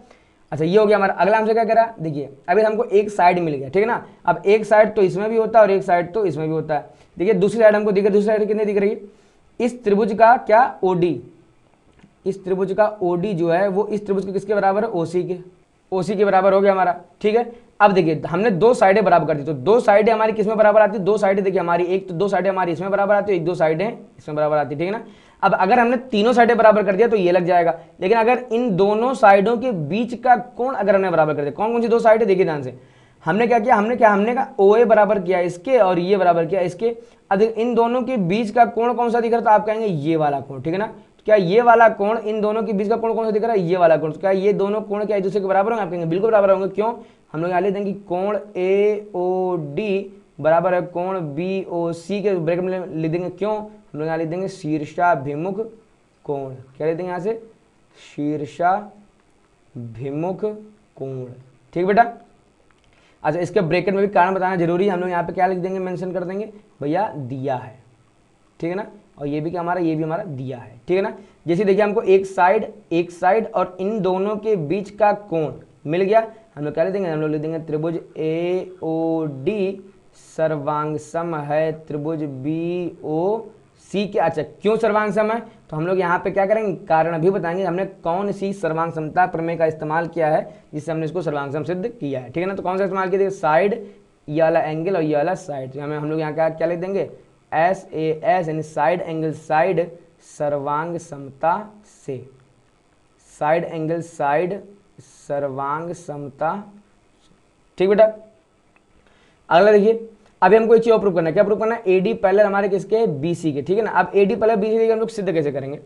Speaker 1: अच्छा ये हो गया हमारा। अगला हमसे क्या करा, देखिए अभी हमको एक साइड मिल गया, ठीक है ना। अब एक साइड तो इसमें भी होता है और एक साइड तो इसमें भी होता है। देखिए दूसरी साइड हमको दिख रही है, दूसरी साइड कितनी दिख रही है, इस त्रिभुज का क्या OD, इस त्रिभुज का OD जो है वो इस त्रिभुज के किसके बराबर है, OC के बराबर हो गया हमारा, ठीक है। अब देखिए हमने 2 साइडें बराबर कर दी, तो 2 साइडें हमारी किसमें बराबर आती है, 2 साइडें देखिए हमारी, एक तो 2 साइडें हमारी इसमें बराबर आती है, एक 2 साइडें इसमें बराबर आती है, ठीक है ना। अब अगर हमने तीनों साइडें बराबर कर दिया तो ये लग जाएगा, लेकिन अगर इन दोनों साइडों के बीच का कोण अगर हमने बराबर कर दिया, कौन कौन सी 2 साइडें, देखिए ध्यान से, हमने क्या किया, हमने कहा OA बराबर किया इसके और ये बराबर किया इसके। अब इन दोनों के बीच का कोण कौन सा दिख रहा है, तो आप कहेंगे ये वाला कोण, ठीक है ना। क्या ये वाला कोण, इन दोनों के बीच का कोण कौन सा दिख रहा है, ये वाला कोण। क्या ये दोनों कोण क्या एक दूसरे के बराबर होंगे, आप कहेंगे बिल्कुल बराबर होंगे। क्यों, हम लोग यहाँ लिख देंगे कोण AOD बराबर है कोण BOC के, ब्रैकेट में लिख देंगे, क्यों, हम लोग यहाँ लिख देंगे शीर्षाभिमुख कोण, क्या लिख देंगे यहाँ से, शीर्षाभिमुख कोण, ठीक बेटा। अच्छा इसके ब्रैकेट में भी कारण बताना जरूरी है, हम लोग यहाँ पे क्या लिख देंगे, मेंशन कर देंगे भैया दिया है, ठीक है ना। और ये भी क्या हमारा, ये भी हमारा दिया है, ठीक है ना। जैसे देखिए हमको एक साइड और इन दोनों के बीच का कोण मिल गया, हम लोग क्या लिख देंगे, हम लोग लिख देंगे त्रिभुज AOD सर्वांग सम है त्रिभुज बी ओ सी के। अच्छा, क्यों सर्वांग सम है, तो हम लोग यहाँ पे क्या करेंगे, कारण भी बताएंगे हमने कौन सी सर्वांग समता प्रमेय का इस्तेमाल किया है जिससे हमने इसको सर्वांग सम सिद्ध किया है। ठीक है ना, तो कौन सा इस्तेमाल किया, साइड, ये वाला एंगल और ये वाला साइड। तो हम लोग यहाँ क्या लिख देंगे, एस ए एस यानी साइड एंगल साइड सर्वांग समता से, साइड एंगल साइड सर्वांग समता। ठीक बेटा, अगला देखिए, अभी हमको एक चीज और प्रूव करना है। क्या प्रूव करना है, एडी पैरेलल हमारे किसके, बीसी के। ठीक है ना, अब एडी पैरेलल बीसी के हम लोग सिद्ध कैसे करेंगे।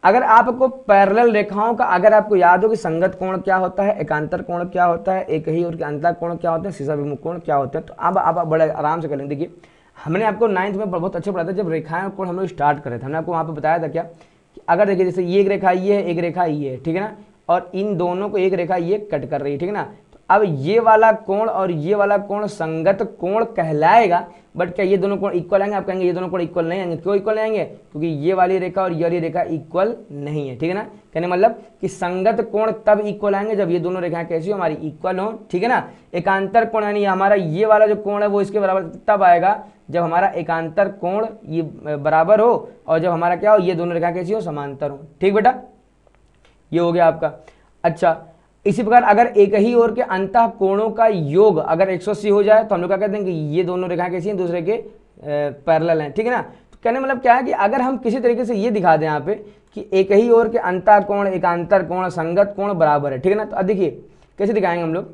Speaker 1: अगर आपको पैरेलल रेखाओं का अगर आपको याद हो कि संगत कोण क्या होता है, एकांतर कोण क्या होता है, एक ही और के अंतः कोण क्या होता है, शीर्षाभिमुख कोण क्या होता है, तो अब आप बड़े आराम से कर लेंगे। देखिए, हमने आपको 9th में बहुत अच्छे पढ़ा था, जब रेखाएं और कोण हम लोग स्टार्ट करे थे, हमने आपको वहाँ पे बताया था क्या कि अगर देखिए जैसे ये एक रेखा ये है, एक रेखा ये है, ठीक है ना, और इन दोनों को एक रेखा ये कट कर रही है। ठीक है ना, अब ये वाला कोण और ये वाला कोण संगत कोण कहलाएगा, बट क्या ये दोनों कोण इक्वल आएंगे, आप कहेंगे ये दोनों कोण इक्वल नहीं आएंगे। क्यों इक्वल नहीं आएंगे, क्योंकि ये वाली रेखा और ये वाली रेखा इक्वल नहीं है। ठीक है ना, कहने मतलब कि संगत कोण तब इक्वल आएंगे जब ये दोनों रेखाएं कैसी हो, हमारी इक्वल हो। ठीक है ना, एकांतर कोण यानी हमारा ये वाला जो कोण है वो इसके बराबर तब आएगा जब हमारा एकांतर कोण ये बराबर हो और जब हमारा क्या हो, ये दोनों रेखाएं कैसी हो, समांतर हो। ठीक बेटा, ये हो गया आपका। अच्छा, इसी प्रकार अगर एक ही ओर के अंतः कोणों का योग अगर 180 हो जाए तो हम लोग क्या कहते हैं कि ये दोनों रेखाएं कैसी हैं, दूसरे के पैरेलल हैं। ठीक है ना, तो कहने मतलब क्या है कि अगर हम किसी तरीके से ये दिखा दें यहाँ पे कि एक ही ओर के अंतः कोण, एकांतर कोण, संगत कोण बराबर है। ठीक है ना, तो अब देखिए कैसे दिखाएंगे हम लोग,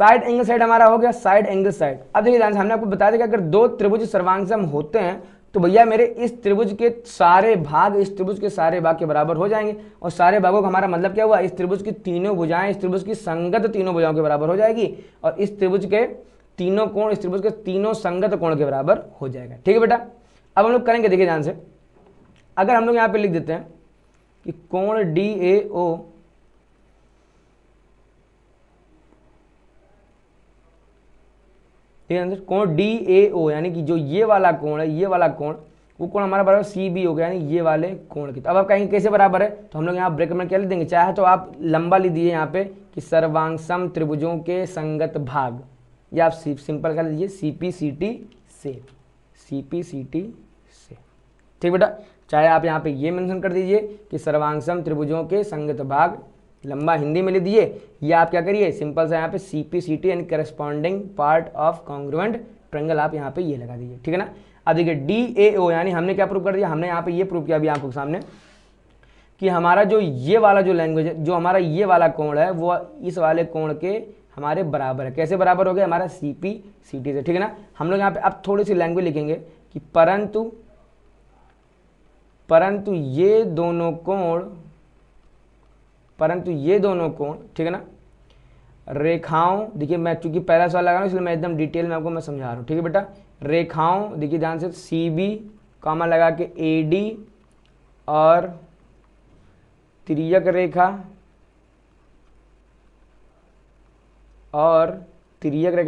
Speaker 1: साइड एंगल साइड हमारा हो गया, साइड एंगल साइड। अब देखिए ध्यान से, हमने आपको बताया था कि अगर दो त्रिभुज सर्वांगसम होते हैं तो भैया मेरे इस त्रिभुज के सारे भाग इस त्रिभुज के सारे भाग के बराबर हो जाएंगे, और सारे भागों का हमारा मतलब क्या हुआ, इस त्रिभुज की तीनों भुजाएं इस त्रिभुज की संगत तीनों भुजाओं के बराबर हो जाएगी, और इस त्रिभुज के तीनों कोण इस त्रिभुज के तीनों संगत कोण के बराबर हो जाएगा। ठीक है बेटा, अब हम लोग करेंगे, देखिए ध्यान से, अगर हम लोग यहाँ पे लिख देते हैं कि कोण डी ए ओ कोण डी ए ओ यानी कि जो ये वाला कोण है, ये वाला कोण, वो कोण हमारा बराबर सी बी हो गया, यानी ये वाले कोण की। तो अब आप कहेंगे कैसे बराबर है, तो हम लोग यहाँ ब्रेकेट में क्या लिख देंगे, चाहे तो आप लंबा लिख दीजिए यहाँ पे कि सर्वांगसम त्रिभुजों के संगत भाग, या आप सिंपल कर लीजिए सी पी सी टी से, सी पी सी टी से। ठीक बेटा, चाहे आप यहाँ पे ये मेंशन कर दीजिए कि सर्वांगसम त्रिभुजों के संगत भाग, लंबा हिंदी में लिख दीजिए, या आप क्या करिए सिंपल सा यहाँ पे सी पी सी टी यानी corresponding part of congruent triangle, आप यहाँ पे ये लगा दीजिए। ठीक है ना, अब देखिए डी ए ओ यानी हमने क्या प्रूव कर दिया, हमने यहाँ पे ये प्रूव किया अभी आंखों के सामने कि हमारा जो ये वाला जो लैंग्वेज है, जो हमारा ये वाला कोण है वो इस वाले कोण के हमारे बराबर है। कैसे बराबर हो गया, हमारा सी पी सी टी से। ठीक है ना, हम लोग यहाँ पे अब थोड़ी सी लैंग्वेज लिखेंगे कि परंतु ये दोनों कोण, ठीक है ना, रेखाओं, देखिए मैं चूंकि पहला सवाल लगा रहा हूँ इसलिए मैं एकदम डिटेल में आपको मैं समझा रहा हूँ। ठीक है बेटा, रेखाओं, देखिए ध्यान से, सी बी कॉमा लगा के ए डी और तिर्यक रेखा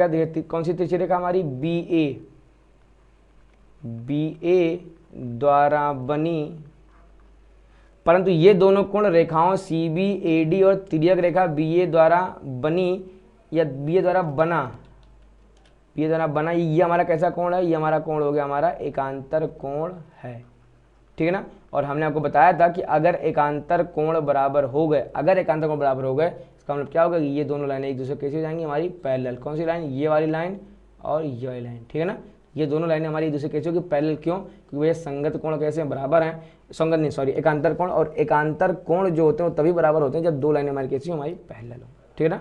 Speaker 1: देखिए कौन सी तिरछी रेखा हमारी, बी ए द्वारा बनी, परंतु ये दोनों कोण रेखाओं सी बी ए डी और तिर्यक रेखा बी ए द्वारा बनी या बी ए द्वारा बना, ये हमारा कैसा कोण है, ये हमारा कोण हो गया हमारा एकांतर कोण है। ठीक है ना, और हमने आपको बताया था कि अगर एकांतर कोण बराबर हो गए, इसका मतलब क्या होगा कि ये दोनों लाइनें एक दूसरे कैसे हो जाएंगी, हमारी पैरेलल। कौन सी लाइन, ये वाली लाइन और ये वाली लाइन। ठीक है ना, ये दोनों लाइनें हमारी एक दूसरे कैसे होगी, पैरेलल। क्यों, क्योंकि भैया संगत कोण कैसे हैं, बराबर हैं, एकांतर कोण, और एकांतर कोण जो होते हैं वो तभी बराबर होते हैं जब दो लाइनें हमारी कैसी हो, हमारी पैरेलल हो। ठीक है ना,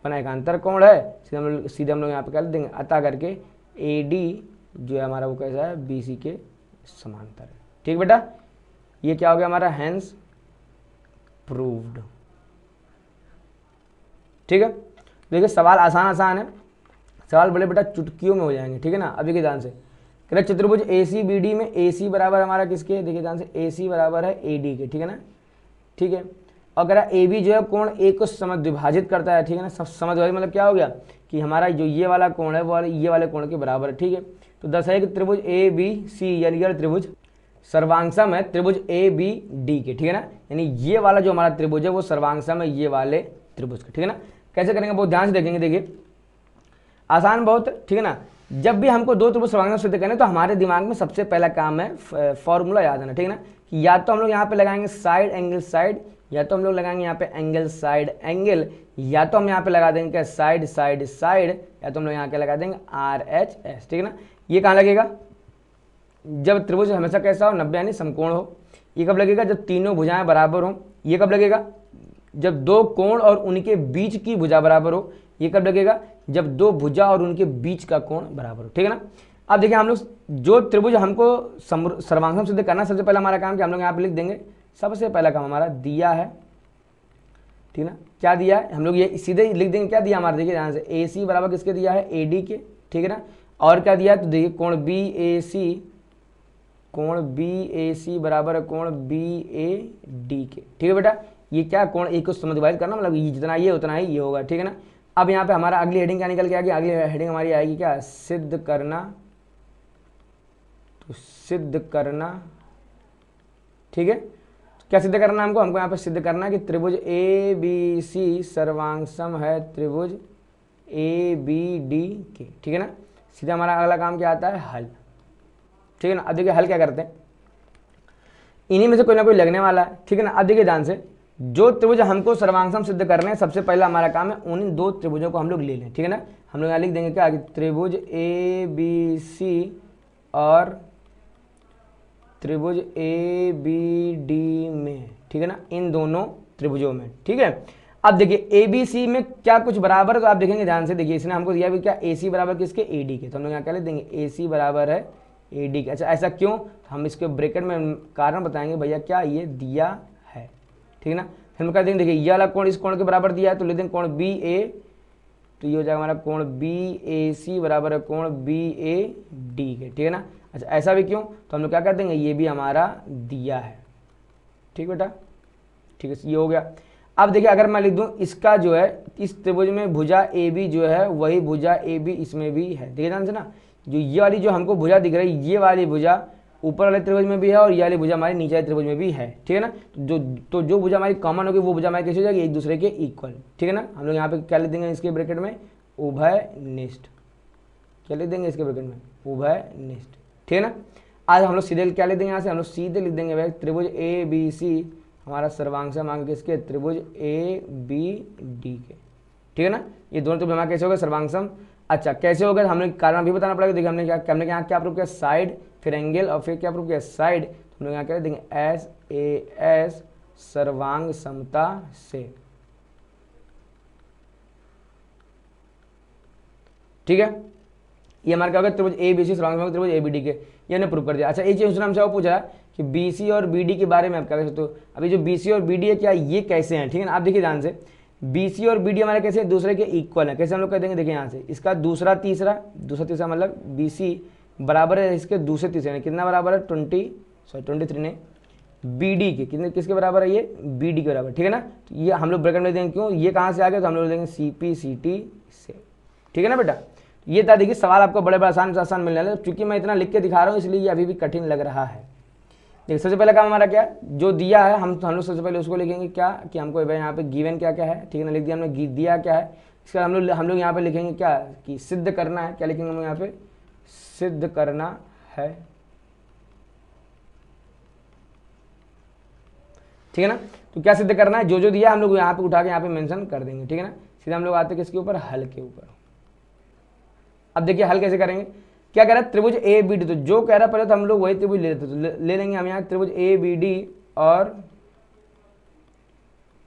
Speaker 1: बना एकांतर कोण है, सीधे हम लोग यहाँ पे क्या लिख देंगे, अतः करके ए डी जो है हमारा वो कैसा है, बी सी के समांतर है। ठीक बेटा, ये क्या हो गया हमारा, हैंस प्रूव्ड। ठीक है, देखिए सवाल आसान है, सवाल बड़े बेटा चुटकियों में हो जाएंगे। ठीक है ना, अभी के ध्यान से, चतुर्भुज ए सी बी डी में ए सी बराबर हमारा किसके, देखिए ध्यान से, ए सी बराबर है ए डी के। ठीक है ना, ठीक है, और कह ए बी जो है कोण ए को समद्विभाजित करता है। ठीक है ना, समद्विभाजित मतलब क्या हो गया कि हमारा जो ये वाला कोण है वो ये वाले कोण के बराबर है। ठीक है, तो दर्शाइए कि त्रिभुज ए बी सी यानी यह त्रिभुज सर्वांगसम है त्रिभुज ए बी डी के। ठीक है ना, यानी ये वाला जो हमारा त्रिभुज है वो सर्वांगसम है ये वाले त्रिभुज का। ठीक है ना, कैसे करेंगे बहुत ध्यान से देखेंगे। देखिए आसान बहुत, ठीक है ना। जब भी हमको दो त्रिभुज सर्वांग सिद्ध करने तो हमारे दिमाग में सबसे पहला काम है फॉर्मूला याद आना, ठीक है ना, कि या तो हम लोग यहाँ पे लगाएंगे साइड एंगल साइड, या तो हम लोग लगाएंगे यहाँ पे एंगल साइड एंगल, या तो हम यहाँ पे लगा देंगे क्या साइड साइड साइड, या तो हम लोग यहाँ के लगा देंगे RHS, ठीक है ना। ये कहाँ लगेगा, जब त्रिभुज हमेशा कैसा हो 90 यानी समकोण हो। ये कब लगेगा, जब तीनों भुजाएं बराबर हो। ये कब लगेगा, जब दो कोण और उनके बीच की भुजा बराबर हो। ये कब लगेगा, जब दो भुजा और उनके बीच का कोण बराबर हो, ठीक है ना। अब देखिए हम लोग जो त्रिभुज हमको सर्वांगसम सिद्ध करना, सबसे पहला हमारा काम कि हम लोग यहाँ पे लिख देंगे, सबसे पहला काम हमारा दिया है, ठीक है ना। क्या दिया है, हम लोग ये सीधे लिख देंगे, क्या दिया हमारा, देखिए ध्यान से, AC बराबर किसके दिया है, AD के, ठीक है ना। और क्या दिया है, तो देखिए कोण BAC बराबर कोण BAD के, ठीक है बेटा। ये क्या कोण एक को समडिवाइड करना, मतलब ये जितना ये उतना ही ये होगा, ठीक है ना। अब यहाँ पे हमारा अगली हेडिंग क्या निकल के आएगी, अगली हेडिंग हमारी आएगी क्या, सिद्ध करना। तो सिद्ध करना, ठीक है, क्या सिद्ध करना हमको यहाँ पे सिद्ध करना है कि त्रिभुज ABC सर्वांगसम है त्रिभुज ABD के, ठीक है ना। सीधा हमारा अगला काम क्या आता है, हल, ठीक है ना। अब देखिए हल क्या करते हैं, इन्हीं में से कोई ना कोई लगने वाला है, ठीक है ना। अब देखिए ध्यान से, जो त्रिभुज हमको सर्वांगसम सिद्ध करने हैं, सबसे पहला हमारा काम है उन दो त्रिभुजों को हम लोग ले लें, ठीक है ना। हम लोग यहाँ लिख देंगे क्या, कि त्रिभुज ABC और त्रिभुज ABD में, ठीक है ना, इन दोनों त्रिभुजों में, ठीक है। अब देखिए ABC में क्या कुछ बराबर है, तो आप देखेंगे ध्यान से, देखिए इसने हमको दिया भी क्या, AC बराबर किसके, AD के, तो हम लोग यहाँ क्या लिख देंगे, AC बराबर है AD के। अच्छा ऐसा क्यों, हम इसके ब्रैकेट में कारण बताएंगे, भैया क्या ये दिया है, ठीक है ना। फिर हम क्या देंगे, देखिए ये वाला कोण इस कोण के बराबर दिया है, तो लिख देंगे कोण BA, तो ये हो जाएगा हमारा कोण BAC बराबर है कोण BAD के, ठीक है ना। अच्छा ऐसा भी क्यों, तो हम लोग क्या कर देंगे, ये भी हमारा दिया है, ठीक बेटा, ठीक है, ये हो गया। अब देखिए अगर मैं लिख दूं इसका जो है, इस त्रिभुज में भुजा AB जो है वही भुजा AB इसमें भी है, देखिए ध्यान से ना, जो ये वाली जो हमको भुजा दिख रही है, ये वाली भुजा ऊपर वाले त्रिभुज में भी है और ये वाली भुजा हमारी नीचे वाले त्रिभुज में भी है, ठीक है ना। जो भुजा हमारी कॉमन होगी वो भुजा हमारी कैसे हो जाएगी, एक दूसरे के इक्वल, ठीक है ना। हम लोग यहाँ पे क्या लिख देंगे इसके ब्रैकेट में, उभयनिष्ठ, क्या लिख देंगे इसके ब्रैकेट में, उभयनिष्ठ, ठीक है ना। आज हम लोग सीधे क्या लिख देंगे, यहाँ से हम लोग सीधे लिख देंगे भाई त्रिभुज ABC हमारा सर्वांगसम अंग किसके, त्रिभुज ABD के, ठीक है ना। ये दोनों त्रिभुज हमारा कैसे हो गए, सर्वांगसम। अच्छा कैसे हो गए, हमने कारण भी बताना पड़ेगा। देखिए हमने यहाँ क्या प्रूव किया, साइड, फिर एंगल, और फिर क्या प्रूव किया, साइड। हम लोग यहाँ क्या देंगे, SAS सर्वांग समता से, ठीक है। ये हमारा क्या होगा, त्रिभुज ABC सर्वांग त्रिभुज ABD के, ये हमने प्रूव कर दिया। अच्छा एक चीज हमसे वो पूछा कि BC और BD के बारे में आप क्या कह सकते हो। अभी जो BC और BD है क्या, ये कैसे हैं, ठीक है ना। आप देखिए ध्यान से, BC और BD हमारे कैसे दूसरे के इक्वल है, कैसे हम लोग कह देंगे, देखिए यहाँ से इसका दूसरा तीसरा मतलब BC बराबर है इसके दूसरे तीसरे, कितना बराबर है 23 ने BD के, कितने किसके बराबर है, ये BD के बराबर, ठीक है ना। तो ये हम लोग ब्रैकेट में देंगे, क्यों, ये कहाँ से आ गया, तो हम लोग देंगे CP/CT से, ठीक है ना बेटा। ये था, देखिए सवाल आपको बड़े बड़े आसान से आसान मिलने वाले, क्योंकि मैं इतना लिख के दिखा रहा हूँ इसलिए ये अभी भी कठिन लग रहा है। देखिए सबसे पहला काम हमारा क्या, जो दिया है हम लोग सबसे पहले उसको लिखेंगे क्या, कि हमको यहाँ पे गिवन क्या क्या है, ठीक है ना, लिख दिया हमने, दिया क्या है। इसका हम लोग यहाँ पे लिखेंगे क्या, कि सिद्ध करना है, क्या लिखेंगे हम यहाँ पे, सिद्ध करना है, ठीक है ना। तो क्या सिद्ध करना है, जो दिया हम लोग यहाँ पे उठा के यहाँ पे मेंशन कर देंगे, ठीक है ना। सीधा हम लोग आते हैं किसके ऊपर, हल के ऊपर। अब देखिए हल कैसे करेंगे, क्या कह रहा है, त्रिभुज ABD, तो जो कह रहा है पहले तो हम लोग वही त्रिभुज ले लेते, तो ले लेंगे हम यहाँ त्रिभुज ABD और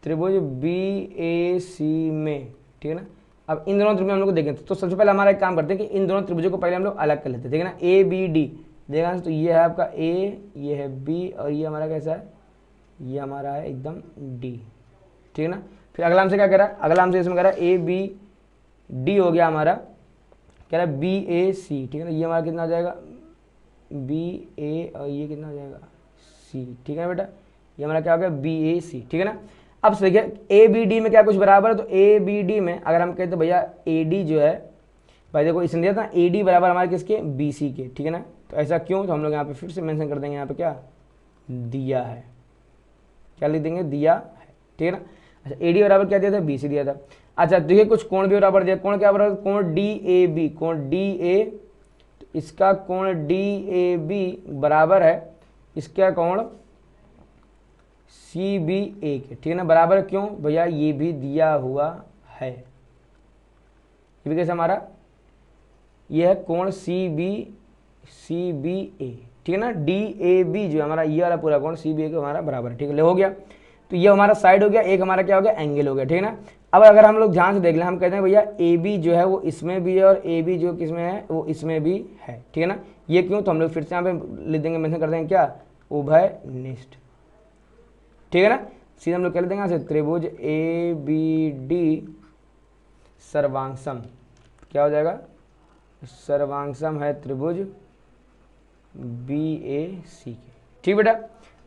Speaker 1: त्रिभुज BAC में, ठीक है ना। अब इन दोनों त्रिभुज हम लोग को देखें, तो सबसे पहले हमारा एक काम करते हैं कि इन दोनों त्रिभुजों को पहले हम लोग अलग कर लेते हैं, ठीक है ना। ABD देखा, तो ये है आपका A, ये है B, और ये हमारा कैसा है, ये हमारा है एकदम D, ठीक है ना। फिर अगला हमसे क्या कह रहा है, अगला हमसे इसमें कह रहा है ABD हो गया हमारा, कह रहा है BAC, ठीक है ना। ये हमारा कितना हो जाएगा, BA, और ये कितना हो जाएगा C, ठीक है ना बेटा। ये हमारा क्या हो गया, BAC, ठीक है ना। अब देखिए ABD में क्या कुछ बराबर है, तो ABD में अगर हम कहते भैया AD जो है, भाई देखो इसने दिया था AD बराबर हमारे किसके, BC के, ठीक है ना। तो ऐसा क्यों, तो हम लोग यहाँ पे फिर से मेंशन कर देंगे, यहाँ पे क्या दिया है, क्या लिख देंगे, दिया है, ठीक है ना। अच्छा AD बराबर क्या दिया था, BC दिया था। अच्छा देखिए कुछ कोण भी बराबर दिया, कोण क्या बराबर, कोण डी ए बी, कोण डी ए, तो इसका कोण डी ए बी बराबर है इसका कोण सी बी ए के, ठीक है ना, बराबर क्यों भैया, ये भी दिया हुआ है, ये भी कैसे हमारा, ये है कोण सी बी ए, ठीक है ना, डी ए बी जो हमारा ये वाला पूरा कोण सी बी ए के हमारा बराबर है, ठीक है, ले हो गया। तो ये हमारा साइड हो गया, एक हमारा क्या हो गया, एंगल हो गया, ठीक है ना। अब अगर हम लोग ध्यान से देख लें, हम कहते हैं भैया ए बी जो है वो इसमें भी है और ए बी जो किसमें है वो इसमें भी है, ठीक है ना। ये क्यों, तो हम लोग फिर से यहाँ पे लिख देंगे, मेंशन कर देंगे क्या, उभयनिष्ठ, ठीक है ना। सीधे हम लोग क्या लिख देंगे यहाँ से, त्रिभुज ए बी डी सर्वांगसम, क्या हो जाएगा, सर्वांगसम है त्रिभुज बी ए सी के, ठीक बेटा।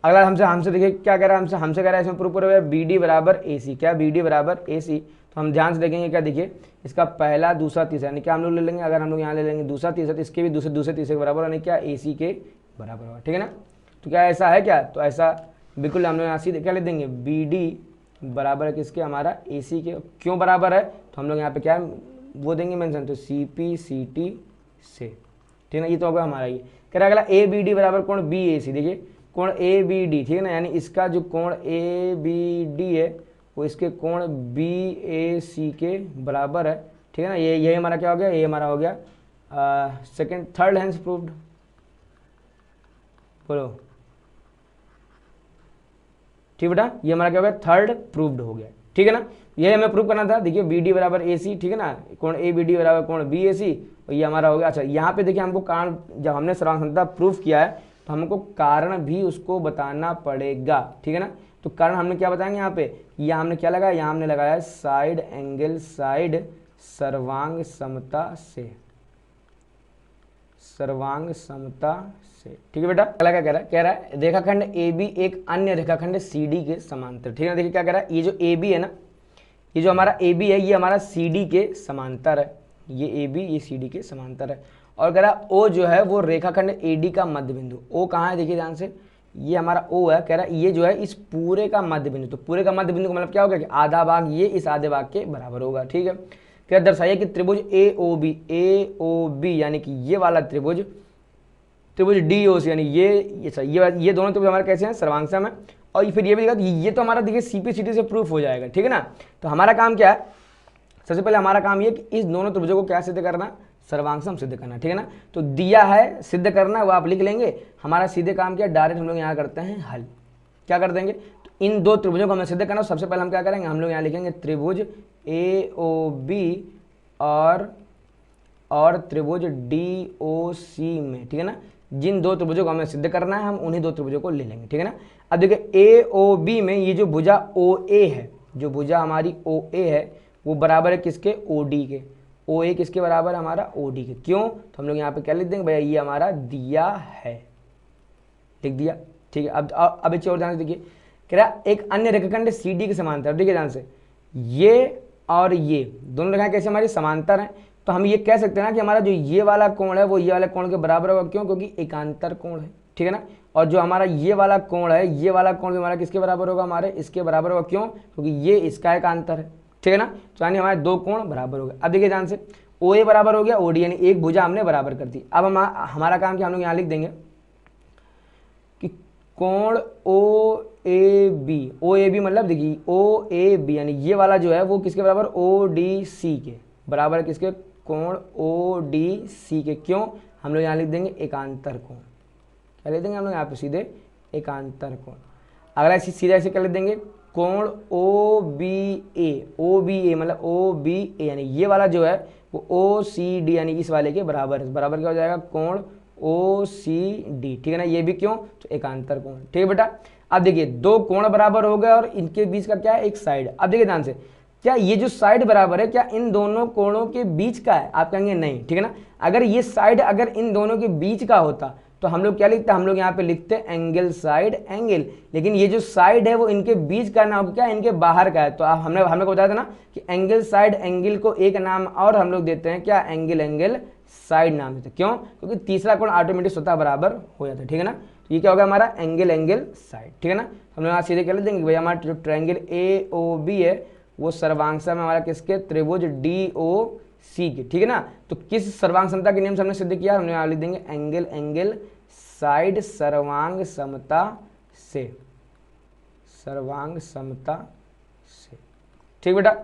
Speaker 1: अगला हमसे देखिए क्या कह रहा है, हमसे कह रहा है इसमें प्रूफ करो बी डी बराबर ए सी, क्या बी डी बराबर ए सी, तो हम ध्यान से देखेंगे क्या, देखिए इसका पहला दूसरा तीसरा यानी क्या हम लोग ले लेंगे, अगर हम लोग यहाँ ले लेंगे दूसरा तीसरा तो इसके भी दूसरे तीसरे के बराबर यानी क्या, ए सी के बराबर होगा, ठीक है ना। तो क्या ऐसा है क्या, तो ऐसा बिल्कुल हम लोग यहाँ सीधे क्या ले देंगे, बी डी बराबर है किसके, हमारा ए सी के, क्यों बराबर है, तो हम लोग यहाँ पे क्या वो देंगे मेंशन, तो सी पी सी टी से, ठीक है ना। ये तो होगा हमारा, ये कह रहा है अगला ए बी डी बराबर कोण बी ए सी, देखिए कोण ए बी डी, ठीक है ना, यानी इसका जो कोण ए बी डी है वो इसके कोण बी ए सी के बराबर है, ठीक है ना। ये हमारा क्या हो गया, ये हमारा हो गया सेकंड थर्ड हैंस प्रूव्ड, बोलो ठीक बेटा, ये हमारा क्या हो गया, थर्ड प्रूव्ड हो गया, ठीक है ना। ये हमें प्रूव करना था, देखिए बी डी बराबर ए सी, ठीक है ना, कोण ए बी डी बराबर कोण बी ए सी, और ये हमारा हो गया। अच्छा यहाँ पे देखिए हमको कारण, जब हमने सर्वांगसमता प्रूफ किया है तो हमको कारण भी उसको बताना पड़ेगा, ठीक है ना। तो कारण हमने क्या बताएंगे यहाँ पे, यहाँ हमने क्या लगाया, यहाँ हमने लगाया साइड एंगल साइड सर्वांग समता से, सर्वांग समता से, ठीक है बेटा। अगला क्या कह रहा है रेखाखंड ए बी एक अन्य रेखाखंड सी डी के समांतर, ठीक है ना। देखिए क्या कह रहा है, ये जो ए बी है ना, ये जो हमारा ए बी है ये हमारा सी डी के समांतर है, ये ए बी ये सी डी के समांतर है। और कह रहा ओ जो है वो रेखाखंड ए डी का मध्य बिंदु, ओ कहाँ है देखिए ध्यान से, ये हमारा ओ है, कह रहा है ये जो है इस पूरे का मध्य बिंदु, तो पूरे का मध्य बिंदु का मतलब क्या होगा कि आधा भाग ये इस आधे भाग के बराबर होगा, ठीक है। क्या दर्शाइए कि त्रिभुज ए ओ बी यानी कि ये वाला त्रिभुज डी ओ सी यानी ये दोनों त्रिभुज हमारे कैसे हैं, सर्वांगसम है। और फिर ये भी देखा, ये तो हमारा देखिए सीपीसीटी से प्रूफ हो जाएगा, ठीक है ना। तो हमारा काम क्या है, सबसे पहले हमारा काम ये कि इस दोनों त्रिभुजों को क्या सिद्ध करना, सर्वांगसम सिद्ध करना, ठीक है ना। तो दिया है सिद्ध करना, वो आप लिख लेंगे। हमारा सीधे काम क्या, डायरेक्ट हम लोग यहाँ करते हैं हल, क्या कर देंगे, तो इन दो त्रिभुजों को हमें सिद्ध करना। सबसे पहले हम क्या करेंगे, हम लोग यहाँ लिखेंगे त्रिभुज ए ओ बी और त्रिभुज डी ओ सी में, ठीक है ना। जिन दो त्रिभुजों को हमें सिद्ध करना है हम उन्हीं दो त्रिभुजों को ले लेंगे, ठीक है ना। अब देखिए ए ओ बी में ये जो भुजा ओ ए है, जो भुजा हमारी ओ ए है वो बराबर है किसके, ओ डी के। ओ ए किसके बराबर है, हमारा ओ डी के। क्यों, तो हम लोग यहाँ पे क्या लिख देंगे भैया, ये हमारा दिया है, लिख दिया, ठीक है। अब एक और ध्यान से देखिए, कह रहा एक अन्य रेखाखंड सी डी के समांतर, देखिए ध्यान से, ये और ये दोनों रेखाएं कैसे हमारी समांतर हैं, तो हम ये कह सकते हैं ना कि हमारा जो ये वाला कोण है वो ये वाले कोण के बराबर होगा। क्यों, क्योंकि एकांतर कोण है, ठीक है ना। और जो हमारा ये वाला कोण है, ये वाला कोण भी हमारा किसके बराबर होगा, हमारे इसके बराबर होगा। क्यों, क्योंकि ये इसका एकांतर है, ठीक है ना। तो यानी हमारे दो कोण बराबर हो गए। अब देखिए ध्यान से, ओ ए बराबर हो गया ओ डी, यानी एक भुजा हमने बराबर कर दी। अब हमारा काम क्या, हम लोग यहाँ लिख देंगे कि कोण ओ ए बी मतलब देखिए ओ ए बी यानी ये वाला जो है वो किसके बराबर, ओ डी सी के बराबर है, किसके, कोण ओ डी सी के। क्यों, हम लोग यहाँ लिख देंगे एकांतर कोण, क्या लिख देंगे हम लोग यहाँ पे सीधे एकांतर कोण। अगला सीधा ऐसे क्या लिख देंगे, कोण ओ बी ए मतलब ओ बी ए यानी ये वाला जो है वो ओ सी डी यानी इस वाले के बराबर है, बराबर क्या हो जाएगा, कोण ओ सी डी, ठीक है ना। ये भी क्यों, तो एकांतर कोण, ठीक है बेटा। अब देखिए दो कोण बराबर हो गए और इनके बीच का क्या है, एक साइड। अब देखिए ध्यान से, क्या ये जो साइड बराबर है क्या इन दोनों कोणों के बीच का है, आप कहेंगे नहीं, ठीक है ना। अगर ये साइड अगर इन दोनों के बीच का होता तो हम लोग क्या लिखते, हम लोग यहाँ पे लिखते एंगल साइड एंगल, लेकिन ये जो साइड है वो इनके बीच का नाम क्या है, इनके बाहर का है। तो हमने को बताया था ना कि एंगल साइड एंगल को एक नाम और हम लोग देते हैं क्या, एंगल साइड नाम देते हैं। क्यों, क्योंकि तीसरा कोण ऑटोमेटिक स्वतः बराबर हो जाता है, ठीक है ना। तो ये क्या होगा हमारा एंगल साइड, ठीक है ना। हम लोग यहाँ सीधे क्या लिख देंगे भैया, हमारा जो ट्रायंगल ए ओ बी है वो सर्वांग सम हमारा किसके, त्रिभुज DOC के, ठीक है ना। तो किस सर्वांग समता के नियम से हमने सिद्ध किया, हमने यहाँ लिख देंगे एंगल साइड सर्वांग समता से, सर्वांग समता से, ठीक बेटा।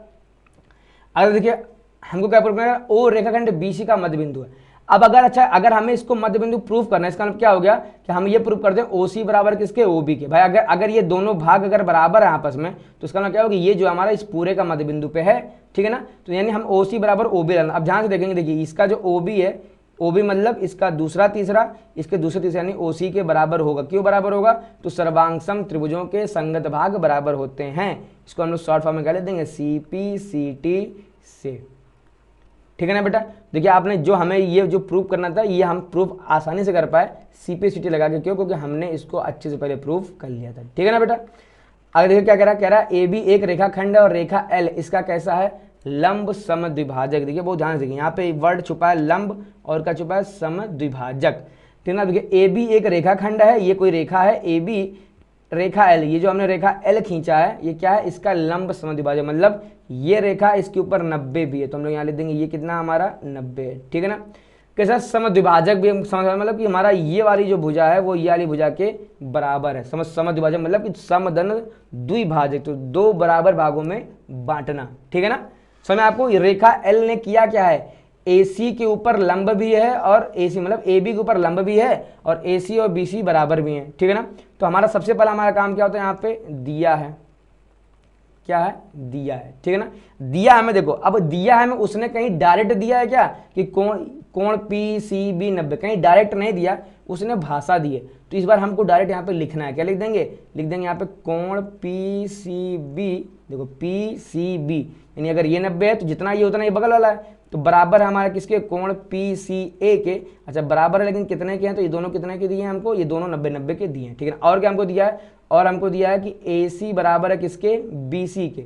Speaker 1: अगर देखिए हमको क्या प्रूव करना है, ओ रेखाखंड BC का मध्य बिंदु है। अब अगर हमें इसको मध्य बिंदु प्रूव करना है, इसका मतलब क्या हो गया कि हम ये प्रूव कर दें OC बराबर किसके, OB के। भाई अगर ये दोनों भाग अगर बराबर है आपस में, तो इसका मतलब क्या होगा, ये जो हमारा इस पूरे का मध्य बिंदु पे है, ठीक है ना। तो यानी हम OC बराबर OB लेना। अब ध्यान से देखेंगे, देखिए इसका जो OB है, OB मतलब इसका दूसरा तीसरा, इसके दूसरे तीसरा यानी OC के बराबर होगा। क्यों बराबर होगा, तो सर्वांगसम त्रिभुजों के संगत भाग बराबर होते हैं। इसको हम लोग शॉर्ट फॉर्म में क्या लिख देंगे, CP/CT से, ठीक है ना बेटा। देखिए आपने जो हमें ये जो प्रूव करना था, ये हम प्रूफ आसानी से कर पाए CP/CT लगा के। क्यों, क्योंकि हमने इसको अच्छे से पहले प्रूफ कर लिया था, ठीक है ना बेटा। अगर देखिए क्या कह रहा है AB एक रेखाखंड है और रेखा L इसका कैसा है, लंब समद्विभाजक। देखिए बहुत ध्यान से देखिए, यहाँ पे वर्ड छुपा है लंब और क्या छुपा है, समद्विभाजक, ठीक है ना। देखिए AB एक रेखाखंड है, ये कोई रेखा है AB, रेखा L, ये जो हमने रेखा L खींचा है, ये क्या है, इसका लंब समद्विभाजक, मतलब ये रेखा इसके ऊपर 90 भी है, तो हम लोग यहाँ लिख देंगे ये कितना हमारा 90 है, ठीक है ना। कैसा समद्विभाजक भी हम समझ, मतलब कि हमारा ये वाली जो भुजा है वो ये वाली भुजा के बराबर है। समद्विभाजक मतलब कि समदन द्विभाजक, तो दो बराबर भागों में बांटना, ठीक है ना। समझ आपको, रेखा L ने किया क्या है, AC के ऊपर लंब भी है और AC मतलब AB के ऊपर लंब भी है और AC और BC बराबर भी हैं, ठीक है ना। तो हमारा सबसे पहला हमारा काम क्या होता है, यहाँ पे दिया है, क्या है, दिया है, ठीक है ना। दिया हमें, देखो अब दिया है हमें, उसने कहीं डायरेक्ट दिया है क्या कि कोण PCB 90, कहीं डायरेक्ट नहीं दिया, उसने भाषा दी है। तो इस बार हमको डायरेक्ट यहाँ पे लिखना है, क्या लिख देंगे, यहाँ पे कोण PCB, देखो PCB यानी अगर ये 90 है तो जितना ये उतना ये बगल वाला है, तो बराबर है हमारे किसके, कोण PCA के। अच्छा बराबर है लेकिन कितने के हैं, तो ये दोनों कितने के दिए हैं हमको, ये दोनों 90-90 के दिए हैं, ठीक है ना। और क्या हमको दिया है, और हमको दिया है कि AC बराबर है किसके, BC के,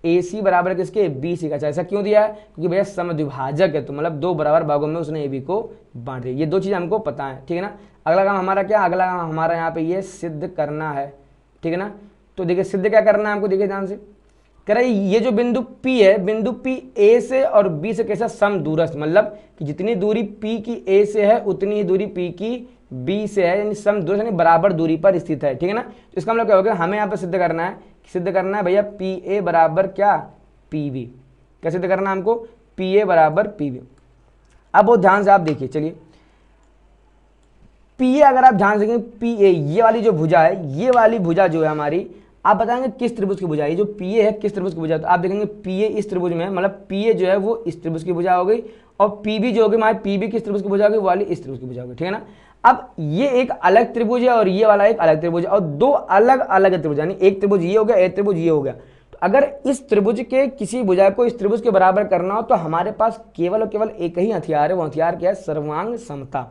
Speaker 1: AC बराबर है किसके, BC का। अच्छा ऐसा क्यों दिया है, क्योंकि भैया समद्विभाजक है, तो मतलब दो बराबर भागों में उसने AB को बांट दिया। ये दो चीज़ हमको पता है, ठीक है ना। अगला काम हमारा क्या, अगला काम हमारा यहाँ पे ये सिद्ध करना है, ठीक है ना। तो देखिए सिद्ध क्या करना है हमको, देखिए ध्यान से कह रहा है, ये जो बिंदु P है, बिंदु P A से और B से कैसा समदूरस्थ, मतलब कि जितनी दूरी P की A से है उतनी ही दूरी P की B से है, यानी समदूरस्थ यानी बराबर दूरी पर स्थित है, ठीक है ना। तो इसका मतलब क्या होगा, हमें यहाँ पर सिद्ध करना है भैया PA बराबर क्या, PB। क्या सिद्ध करना है हमको, PA बराबर PB। अब बहुत ध्यान से आप देखिए, चलिए PA अगर आप ध्यान से देखें, PA ये वाली जो भुजा है, ये वाली भुजा जो है हमारी, आप बताएंगे किस त्रिभुज की भुजा है, ये जो PA है किस त्रिभुज की भुजा है, तो आप देखेंगे PA इस त्रिभुज में, मतलब PA जो है वो इस त्रिभुज की भुजा हो गई, और PB जो होगी हमारी PB किस त्रिभुज की भुजा होगी, वो वाली इस त्रिभुज की भुजा होगी, ठीक है ना। अब ये एक अलग त्रिभुज है और ये वाला एक अलग त्रिभुज है, और दो अलग अलग त्रिभुज, यानी एक त्रिभुज ये हो गया, एक त्रिभुज ये हो गया। तो अगर इस त्रिभुज के किसी भुजा को इस त्रिभुज के बराबर करना हो, तो हमारे पास केवल और केवल एक ही हथियार है, वो हथियार क्या है, सर्वांग समता,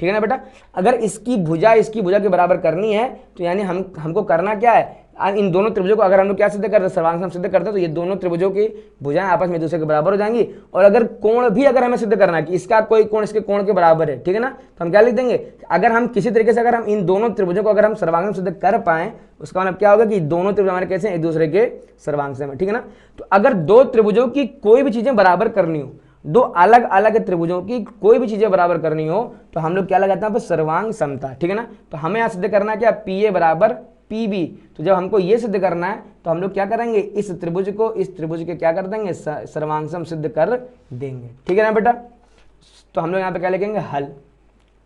Speaker 1: ठीक है ना बेटा। अगर इसकी भुजा के बराबर करनी है, तो यानी हमको करना क्या है, इन दोनों त्रिभुजों को अगर हम लोग क्या सिद्ध करते हैं, सर्वांग सम सिद्ध करते हैं, तो ये दोनों त्रिभुजों की भुजाएं आपस में दूसरे के बराबर हो जाएंगी। और अगर कोण भी अगर हमें सिद्ध करना है कि इसका कोई कोण इसके कोण के बराबर है, ठीक है ना, तो हम क्या लिख देंगे, अगर हम किसी तरीके से अगर हम इन दोनों त्रिभुजों को अगर हम सर्वांग सम सिद्ध कर पाए, उसका मतलब क्या होगा कि दोनों त्रिभुज हमारे कैसे एक दूसरे के सर्वांग सम है, ठीक है ना। तो अगर दो त्रिभुजों की कोई भी चीजें बराबर करनी हो, दो अलग अलग त्रिभुजों की कोई भी चीजें बराबर करनी हो, तो हम लोग क्या लगाते हैं सर्वांग समता, ठीक है ना। तो हमें यहाँ सिद्ध करना है क्या, PA बराबर PB। तो जब हमको ये सिद्ध करना है, तो हम लोग क्या करेंगे, इस त्रिभुज को इस त्रिभुज के क्या कर देंगे, सर्वांग सम सिद्ध कर देंगे, ठीक है ना बेटा। तो हम लोग यहाँ पे क्या लिखेंगे, हल।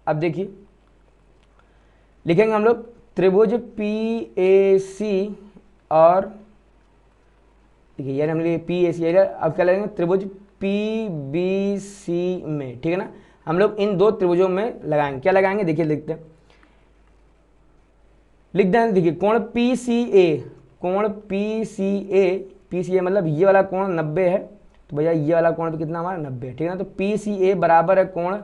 Speaker 1: अब देखिए लिखेंगे हम लोग त्रिभुज PAC और देखिए यार हम लिए PAC, अब क्या लगेंगे त्रिभुज PBC में, ठीक है ना। हम लोग इन दो त्रिभुजों में लगाएंगे, क्या लगाएंगे, देखिए लिखते हैं, लिख दें, देखिए कोण PCA मतलब ये वाला कोण 90 है, तो भैया ये वाला कोण तो कितना हमारा 90 है, ठीक है ना। तो PCA बराबर है कोण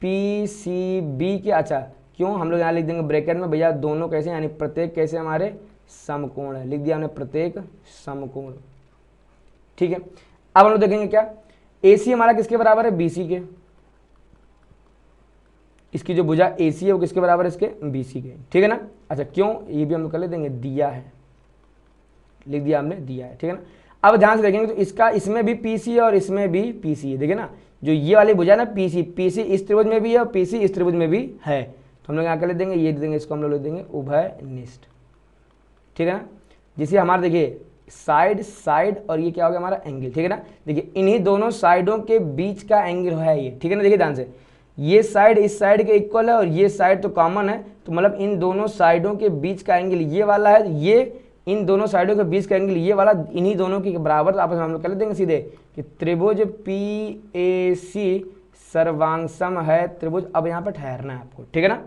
Speaker 1: PCB के। अच्छा क्यों, हम लोग यहाँ लिख देंगे ब्रैकेट में, भैया दोनों कैसे, यानी प्रत्येक कैसे हमारे समकोण है, लिख दिया हमने प्रत्येक समकोण, ठीक है। अब हम लोग देखेंगे क्या, AC हमारा किसके बराबर है, BC के। इसकी जो भुजा AC है वो किसके बराबर है, इसके BC के, ठीक है ना। अच्छा क्यों, ये भी हम लोग कर ले देंगे, दिया है, लिख दिया हमने, दिया है, ठीक है ना। अब ध्यान से देखेंगे तो इसका इसमें भी पीसी है और इसमें भी पीसी है, देखिए ना, जो ये वाली भुजा है ना पीसी, पीसी इस त्रिभुज में भी है और पीसी इस त्रिभुज में भी है, तो हम लोग यहाँ क्या लिख देंगे, ये लिख देंगे, इसको हम लोग लिख देंगे उभयनिष्ठ, ठीक है ना। जिसे हमारा देखिए साइड साइड और ये क्या हो गया हमारा एंगल, ठीक है ना। देखिए इन्हीं दोनों साइडों के बीच का एंगल है ये, ठीक है ना। देखिए ध्यान से, ये साइड इस साइड के इक्वल है और ये साइड तो कॉमन है, तो मतलब इन दोनों साइडों के बीच का एंगल ये वाला है, ये इन दोनों साइडों के बीच का एंगल ये वाला, इन्हीं दोनों के बराबर, तो आपस में हम लोग कर देंगे सीधे कि त्रिभुज PAC सर्वांगसम है त्रिभुज। अब यहाँ पर ठहरना है आपको, ठीक है ना।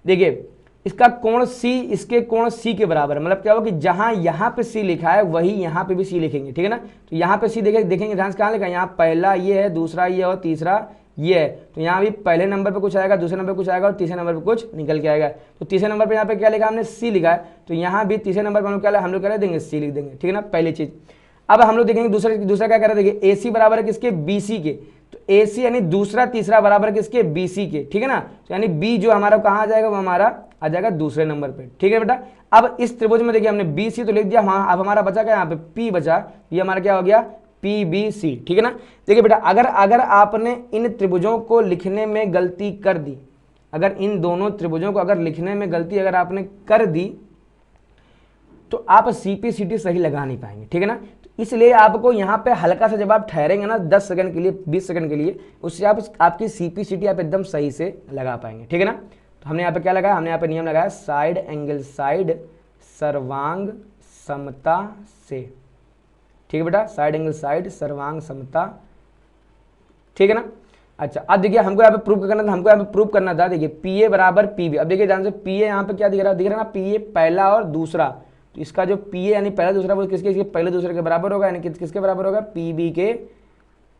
Speaker 1: देखिए इसका कोण C इसके कोण C के बराबर है, मतलब क्या होगा कि जहां यहाँ पे C लिखा है वही यहाँ पे भी C लिखेंगे, ठीक है ना। तो यहाँ पे C देखेंगे ध्यान से, कहाँ लिखा है, यहाँ पहला ये है, दूसरा ये और तीसरा ये है, तो यहाँ भी पहले नंबर पे कुछ आएगा, दूसरे नंबर पे कुछ आएगा और तीसरे नंबर पे कुछ निकल के आएगा। तो तीसरे नंबर पे यहाँ पे क्या लिखा हमने, C लिखा है, तो यहाँ भी तीसरे नंबर पे हम लोग क्या देंगे, C लिख देंगे, ठीक है ना, पहली चीज। अब हम लोग देखेंगे दूसरा क्या कर रहे हैं, देखिए AC बराबर है किसके, BC के, तो AC यानी दूसरा तीसरा बराबर है किसके, BC के, ठीक है ना। तो यानी B जो हमारा कहाँ आ जाएगा, वो हमारा आ जाएगा दूसरे नंबर पे, ठीक है बेटा। अब इस त्रिभुज में देखिए हमने BC तो लिख दिया, हाँ अब हमारा बचा क्या, यहाँ पे P बचा, ये हमारा क्या हो गया, PBC, ठीक है ना। देखिए बेटा अगर आपने इन त्रिभुजों को लिखने में गलती कर दी, अगर इन दोनों त्रिभुजों को अगर लिखने में गलती अगर आपने कर दी तो आप CPCT सही लगा नहीं पाएंगे, ठीक है ना। तो इसलिए आपको यहाँ पे हल्का सा जब आप ठहरेंगे ना 10 सेकंड के लिए, 20 सेकंड के लिए, उससे आपकी CPCT आप एकदम सही से लगा पाएंगे, ठीक है ना। तो हमने यहाँ पे क्या लगाया, हमने यहाँ पे नियम लगाया साइड एंगल साइड सर्वांग समता से, ठीक है बेटा, साइड एंगल साइड सर्वांग समता, ठीक है ना। अच्छा अब देखिए हमको यहाँ पे प्रूफ करना था, देखिए PA बराबर PB। अब देखिए ध्यान से PA यहाँ पे क्या दिख रहा है ना, PA पहला और दूसरा, तो इसका जो PA यानी पहला दूसरा वो किसके पहले दूसरे के बराबर होगा, यानी किसके बराबर होगा, PB के।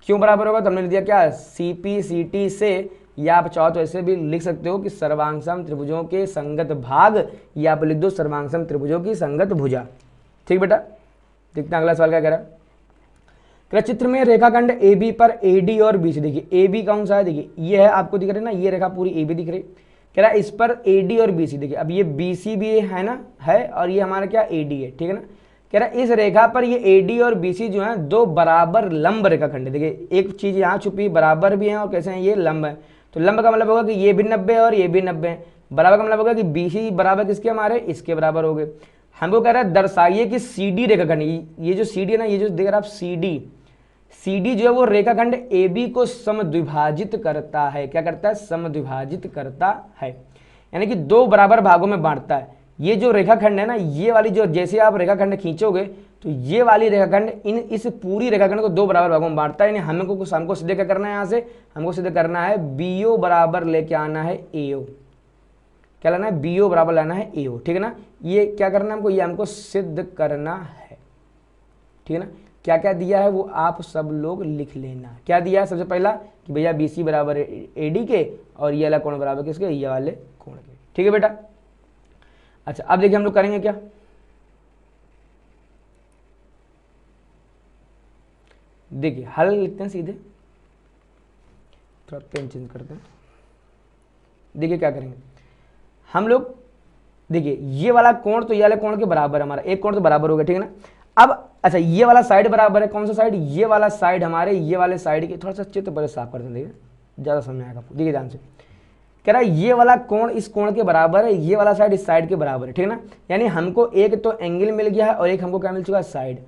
Speaker 1: क्यों बराबर होगा, तो हमने दिया क्या, CPCT से, या आप चाहो तो ऐसे भी लिख सकते हो कि सर्वांगसम त्रिभुजों के संगत भाग, या आप लिख दो सर्वांगसम त्रिभुजों की संगत भुजा, ठीक बेटा। देखते हैं अगला सवाल क्या कह रहा है, चित्र में रेखाखंड AB पर AD और BC, देखिए AB कौन सा है, देखिए ये है, आपको दिख रही है ना, ये रेखा पूरी AB दिख रही, कह रहा है इस पर AD और BC, देखिए अब ये BC भी है ना, है, और ये हमारा क्या AD है, ठीक है ना। कह रहा है इस रेखा पर ये AD और BC जो है दो बराबर लंब रेखाखंड है। देखिए एक चीज यहाँ छुपी, बराबर भी है और कैसे हैं, ये लंब है, तो लंब का मतलब होगा कि ये भी 90 और ये भी 90 है, बराबर का मतलब होगा कि BC बराबर किसके, हमारे इसके बराबर हो गए। हमको कह रहा है दर्शाइए कि CD रेखाखंड, ये जो CD है ना, ये जो देख रहा आप CD जो है वो रेखाखंड AB को समद्विभाजित करता है, क्या करता है, समद्विभाजित करता है, यानी कि दो बराबर भागों में बांटता है। ये जो रेखाखंड है ना, ये वाली जो जैसे आप रेखाखंड खींचोगे तो ये वाली रेखाखंड इस पूरी रेखाखंड को दो बराबर भागों में बांटता है, यानी हमको सीधे क्या करना है, यहाँ से हमको सीधे करना है BO बराबर लेके आना है AO, क्या लाना है, BO बराबर लाना है AO, ठीक है ना। ये क्या करना है हमको, ये हमको सिद्ध करना है, ठीक है ना। क्या क्या दिया है वो आप सब लोग लिख लेना। क्या दिया है, सबसे पहला कि भैया BC बराबर AD के और ये वाला कोण बराबर किसके, ये वाले कोण के, ठीक है बेटा। अच्छा अब देखिए हम लोग करेंगे क्या, देखिए हल लिखते हैं सीधे, थोड़ा पेन चेंज करते हैं। देखिए क्या करेंगे हम लोग, देखिए ये वाला कोण तो ये वाले कोण के बराबर है, हमारा एक कोण तो बराबर हो गया, ठीक है ना। अब अच्छा ये वाला साइड बराबर है, कौन सा साइड, ये वाला साइड हमारे ये वाले साइड के, थोड़ा सा चित्र बड़े साफ कर दें, ज़्यादा समझ आएगा। देखिए ध्यान से, कह रहा है ये वाला कोण इस कोण के बराबर है, ये वाला साइड इस साइड के बराबर है, ठीक है ना। यानी हमको एक तो एंगल मिल गया है और एक हमको क्या मिल चुका है, साइड,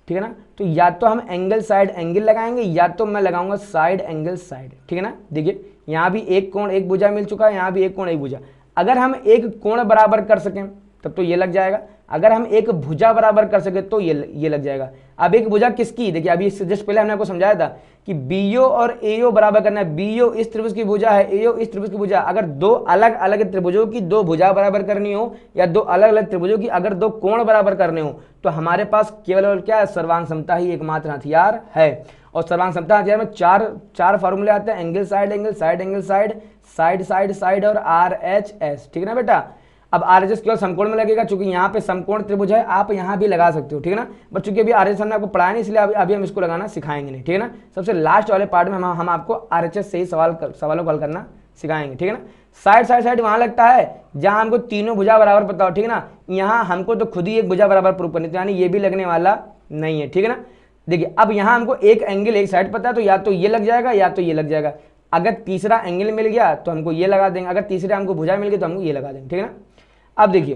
Speaker 1: ठीक है ना। तो या तो हम एंगल साइड एंगल लगाएंगे या तो मैं लगाऊंगा साइड एंगल साइड, ठीक है ना। देखिए यहाँ भी एक कोण एक भुजा मिल चुका है, यहाँ भी एक कोण एक भुजा। अगर हम एक कोण बराबर कर सकें तब तो ये लग जाएगा, अगर हम एक भुजा बराबर कर सके तो ये लग जाएगा। अब एक भुजा किसकी, देखिए अभी इससे जस्ट पहले हमने आपको समझाया था कि BO और AO बराबर करना है। BO इस त्रिभुज की भुजा है, AO इस त्रिभुज की भुजा। अगर दो अलग अलग त्रिभुजों की दो भुजा बराबर करनी हो या दो अलग अलग त्रिभुजों की अगर दो कोण बराबर करने हो तो हमारे पास केवल और क्या है, सर्वांग समता ही एकमात्र हथियार है। और सर्वांग समता हथियार में चार फार्मूले आते हैं, angle side angle, side angle side, side side side और RHS, ठीक है ना बेटा। अब RHS केवल समकोण में लगेगा, चूंकि यहाँ पे समकोण त्रिभुज है, आप यहाँ भी लगा सकते हो, ठीक है ना। बट चूंकि अभी RHS हमने आपको पढ़ाया नहीं, इसलिए अभी हम इसको लगाना सिखाएंगे नहीं, ठीक है ना। सबसे लास्ट वाले पार्ट में हम आपको RHS से ही सवालों को हल करना सिखाएंगे, ठीक है ना। साइड साइड साइड वहां लगता है जहां हमको तीनों भुजा बराबर पता हो, ठीक है ना। यहाँ हमको तो खुद ही एक भुजा बराबर प्रूव करनी, तो यानी ये भी लगने वाला नहीं है, ठीक है ना। देखिए अब यहाँ हमको एक एंगल एक साइड पता है, तो या तो ये लग जाएगा या तो ये लग जाएगा। अगर तीसरा एंगल मिल गया तो हमको ये लगा देंगे, अगर तीसरे हमको भुजा मिल गई तो हमको ये लगा देंगे, ठीक है ना। अब देखिए